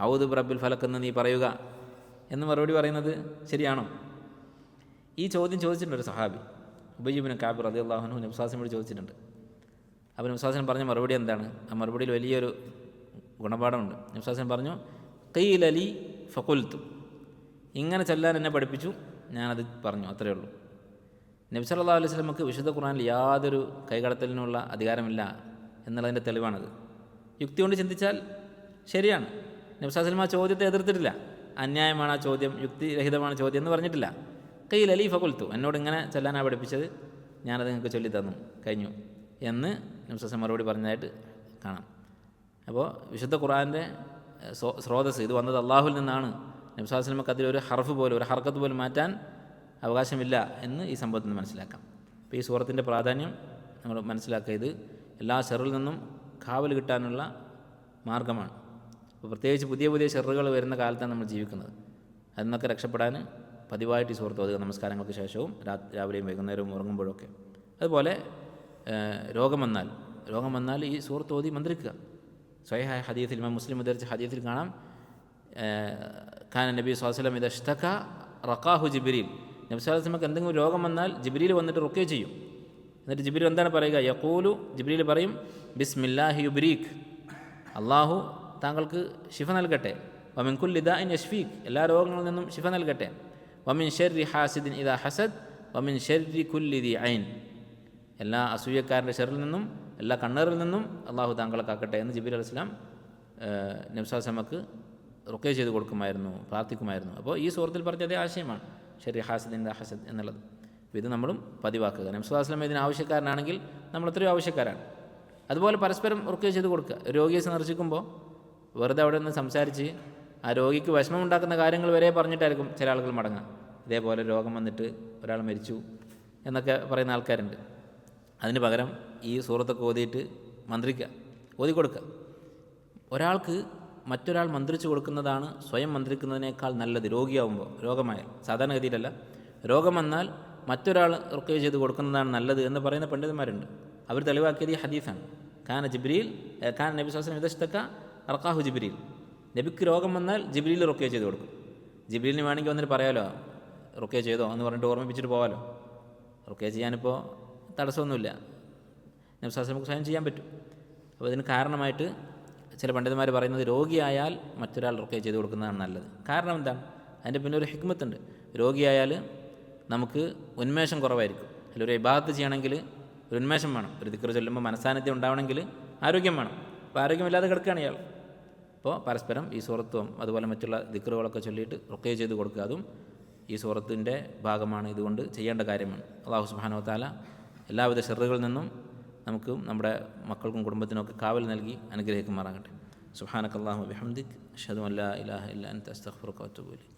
ഔദു ബിറബ്ബിൽ ഫലക്ക് എന്ന് നീ പറയുക എന്ന് മറുപടി പറയുന്നത് ശരിയാണോ? ഈ ചോദ്യം ചോദിച്ചിട്ടുണ്ട് ഒരു സഹാബി, ഉബയ്യ് ഇബ്നു കഅബ് റളിയല്ലാഹു അൻഹു നബി സ്വല്ലല്ലാഹു അലൈഹി വസല്ലം ചോദിച്ചിട്ടുണ്ട്. അപ്പോൾ നബി സ്വല്ലല്ലാഹു അലൈഹി വസല്ലം പറഞ്ഞ മറുപടി എന്താണ്? ആ മറുപടിയിൽ വലിയൊരു ഗുണപാഠമുണ്ട്. നബി സ്വല്ലല്ലാഹു അലൈഹി വസല്ലം പറഞ്ഞു, ഖീല ലി ഫഖുൽതു, ഇങ്ങനെ ചൊല്ലാൻ എന്നെ പഠിപ്പിച്ചു, ഞാനത് പറഞ്ഞു, അത്രയേ ഉള്ളൂ. നബി സല്ലല്ലാഹു അലൈഹി വസല്ലമക്ക് വിശുദ്ധ ഖുർആനിൽ യാതൊരു കൈകടത്തലിനുള്ള അധികാരമില്ല എന്നുള്ളതിൻ്റെ തെളിവാണത്. യുക്തി കൊണ്ട് ചിന്തിച്ചാൽ ശരിയാണ്. നബി സല്ലല്ലാഹു അലൈഹി വസല്ലം ആ ചോദ്യത്തെ എതിർത്തിട്ടില്ല. അന്യായമാണ് ആ ചോദ്യം, യുക്തിരഹിതമാണ് ചോദ്യം എന്ന് പറഞ്ഞിട്ടില്ല. ഖീല ലി ഫഖുൽതു, എന്നോട് ഇങ്ങനെ ചൊല്ലാനാണ് പഠിപ്പിച്ചത്, ഞാനത് നിങ്ങൾക്ക് ചൊല്ലി തന്നു, കഴിഞ്ഞു എന്ന് നബി സല്ലല്ലാഹു അലൈഹി വസല്ലം മറുപടി പറഞ്ഞതായിട്ട് കാണാം. അപ്പോൾ വിശുദ്ധ ഖുർആൻ്റെ സ്രോതസ് ഇത് വന്നത് അള്ളാഹുവിൽ നിന്നാണ്. നബി സല്ലല്ലാഹു അലൈഹി വസല്ലമക്ക് അതിലൊരു ഹർഫ് പോലും ഒരു ഹർക്കത്ത് പോലും മാറ്റാൻ അവകാശമില്ല എന്ന് ഈ സംഭവത്തിൽ നിന്ന് മനസ്സിലാക്കാം. അപ്പോൾ ഈ സൂറത്തിൻ്റെ പ്രാധാന്യം നമ്മൾ മനസ്സിലാക്കുക. ഇത് എല്ലാ ഷെറിൽ നിന്നും കാവൽ കിട്ടാനുള്ള മാർഗ്ഗമാണ്. അപ്പോൾ പ്രത്യേകിച്ച് പുതിയ പുതിയ ഷെറുകൾ വരുന്ന കാലത്താണ് നമ്മൾ ജീവിക്കുന്നത്. അതിൽ നിന്നൊക്കെ രക്ഷപ്പെടാൻ പതിവായിട്ട് ഈ സൂറത്ത് ഓതുക, നമസ്കാരങ്ങൾക്ക് ശേഷവും രാവിലെയും വൈകുന്നേരവും ഉറങ്ങുമ്പോഴൊക്കെ. അതുപോലെ രോഗം വന്നാൽ ഈ സൂറത്ത് ഓതി മന്ത്രിക്കുക. സ്വഹീഹായ ഹദീസിൽ, ഇമാം മുസ്ലിം ഉദ്ധരിച്ച ഹദീസിൽ കാണാം, കാന നബി സ്വല്ലല്ലാഹു അലൈഹി വസല്ലം ഇദാ ഇശ്തക റഖാഹു ജിബ്രീൽ, നബി സ്വല്ലല്ലാഹു അലൈഹി വസല്ലം എന്തെങ്കിലും രോഗം വന്നാൽ ജിബ്രീൽ വന്നിട്ട് റുഖ്യ ചെയ്യും. എന്നിട്ട് ജിബ്രീൽ എന്താണ് പറയുക? യഖൂലു, ജിബ്രീൽ പറയും, ബിസ്മില്ലാഹി യുബ്രീക്, അള്ളാഹു താങ്കൾക്ക് ശിഫ നൽകട്ടെ. വമിൻ കുല്ലി ദാഇൻ യശ്ഫീക്, എല്ലാ രോഗങ്ങളിൽ നിന്നും ശിഫ നൽകട്ടെ. വമിൻ ശർരി ഹാസിദിൻ ഇദാ ഹസദ് വമിൻ ശർരി കുല്ലി ദി ഐൻ, എല്ലാ അസൂയക്കാരൻ്റെ ഷെറിൽ നിന്നും എല്ലാ കണ്ണേറിൽ നിന്നും അള്ളാഹു താങ്കളെ കാക്കട്ടെ എന്ന് ജിബ്രീൽ അലൈഹിസ്സലാം നബി സ്വല്ലല്ലാഹു അലൈഹി വസല്ലമക്ക് റുഖ്യ ചെയ്ത് കൊടുക്കുമായിരുന്നു, പ്രാർത്ഥിക്കുമായിരുന്നു. അപ്പോൾ ഈ സൂറത്തിൽ പറഞ്ഞ അതേ ആശയമാണ് ശർരി ഹാസിദിൻ ഇദാ ഹസദ് എന്നുള്ളത്. അപ്പോൾ ഇത് നമ്മളും പതിവാക്കുക. നബി സ്വല്ലല്ലാഹു അലൈഹി വസല്ലം ഇതിന് ആവശ്യക്കാരനാണെങ്കിൽ നമ്മൾ എത്രയോ ആവശ്യക്കാരാണ്. അതുപോലെ പരസ്പരം റുഖ്യ ചെയ്ത് കൊടുക്കുക. രോഗിയെ സന്ദർശിക്കുമ്പോൾ വെറുതെ അവിടെ നിന്ന് സംസാരിച്ച് ആ രോഗിക്ക് വിഷമം ഉണ്ടാക്കുന്ന കാര്യങ്ങൾ വരെ പറഞ്ഞിട്ടായിരിക്കും ചില ആളുകൾ മടങ്ങുക. ഇതേപോലെ രോഗം വന്നിട്ട് ഒരാൾ മരിച്ചു എന്നൊക്കെ പറയുന്ന ആൾക്കാരുണ്ട്. അതിന് പകരം ഈ സൂറത്തൊക്കെ ഓതിയിട്ട് മന്ത്രിക്കുക, ഓതിക്കൊടുക്കുക. ഒരാൾക്ക് മറ്റൊരാൾ മന്ത്രിച്ചു കൊടുക്കുന്നതാണ് സ്വയം മന്ത്രിക്കുന്നതിനേക്കാൾ നല്ലത്. രോഗിയാവുമ്പോൾ, രോഗമായാൽ, സാധാരണഗതിയിലല്ല, രോഗം വന്നാൽ മറ്റൊരാൾ റുഖ്യ ചെയ്ത് കൊടുക്കുന്നതാണ് നല്ലത് എന്ന് പറയുന്ന പണ്ഡിതന്മാരുണ്ട്. അവർ തെളിവാക്കിയത് ഈ ഹദീസാണ്. കാന നബി സ്വല്ലല്ലാഹു അലൈഹി വസല്ലം ഇദാ ഇശ്തക റഖാഹു ജിബ്രീൽ, നബിക്ക് രോഗം വന്നാൽ ജിബ്രീൽ റുഖ്യ ചെയ്ത് കൊടുക്കും. ജിബ്രീലിന് വേണമെങ്കിൽ വന്നിട്ട് പറയാലോ റുഖ്യ ചെയ്തോ എന്ന് പറഞ്ഞിട്ട് ഓർമ്മിപ്പിച്ചിട്ട് പോകാമല്ലോ. റുഖ്യ ചെയ്യാനിപ്പോൾ തടസ്സമൊന്നുമില്ല, നബി സ്വല്ലല്ലാഹു അലൈഹി വസല്ലം സ്വയം ചെയ്യാൻ പറ്റും. അപ്പോൾ ഇതിന് കാരണമായിട്ട് ചില പണ്ഡിതന്മാർ പറയുന്നത് രോഗിയായാൽ മറ്റൊരാൾ റുഖ്യ ചെയ്ത് കൊടുക്കുന്നതാണ് നല്ലത്. കാരണം എന്താണ്? അതിൻ്റെ പിന്നെ ഒരു ഹിക്മത്തുണ്ട്. രോഗിയായാൽ നമുക്ക് ഉന്മേഷം കുറവായിരിക്കും. അതിലൊരു ഇബാദത്ത് ചെയ്യണമെങ്കിൽ ഒരു ഉന്മേഷം വേണം. ഒരു ദിക്ർ ചൊല്ലുമ്പോൾ മനസ്സാന്നിധ്യം ഉണ്ടാവണമെങ്കിൽ ആരോഗ്യം വേണം. അപ്പോൾ ആരോഗ്യമില്ലാതെ കിടക്കുകയാണ് ഇയാൾ. അപ്പോൾ പരസ്പരം ഈ സൂറത്തും അതുപോലെ മറ്റുള്ള ദിക്റുകളൊക്കെ ചൊല്ലിയിട്ട് റുഖ്യ ചെയ്ത് കൊടുക്കുക, അതും ഈ സൂറത്തിൻ്റെ ഭാഗമാണ്. ഇതുകൊണ്ട് ചെയ്യേണ്ട കാര്യമാണ്. അല്ലാഹു സുബ്ഹാനഹു വ തആല എല്ലാവിധ ഷർറുകളിൽ നിന്നും നമുക്കും നമ്മുടെ മക്കൾക്കും കുടുംബത്തിനൊക്കെ കാവൽ നൽകി അനുഗ്രഹിക്കുമാറാകട്ടെ. സുബ്ഹാനകല്ലാഹു വബിഹംദിക് അഷ്ഹദു അൻ ലാ ഇലാഹ ഇല്ല അൻത അസ്തഗ്ഫിറുക വഅത്തൂബു ഇലൈക്.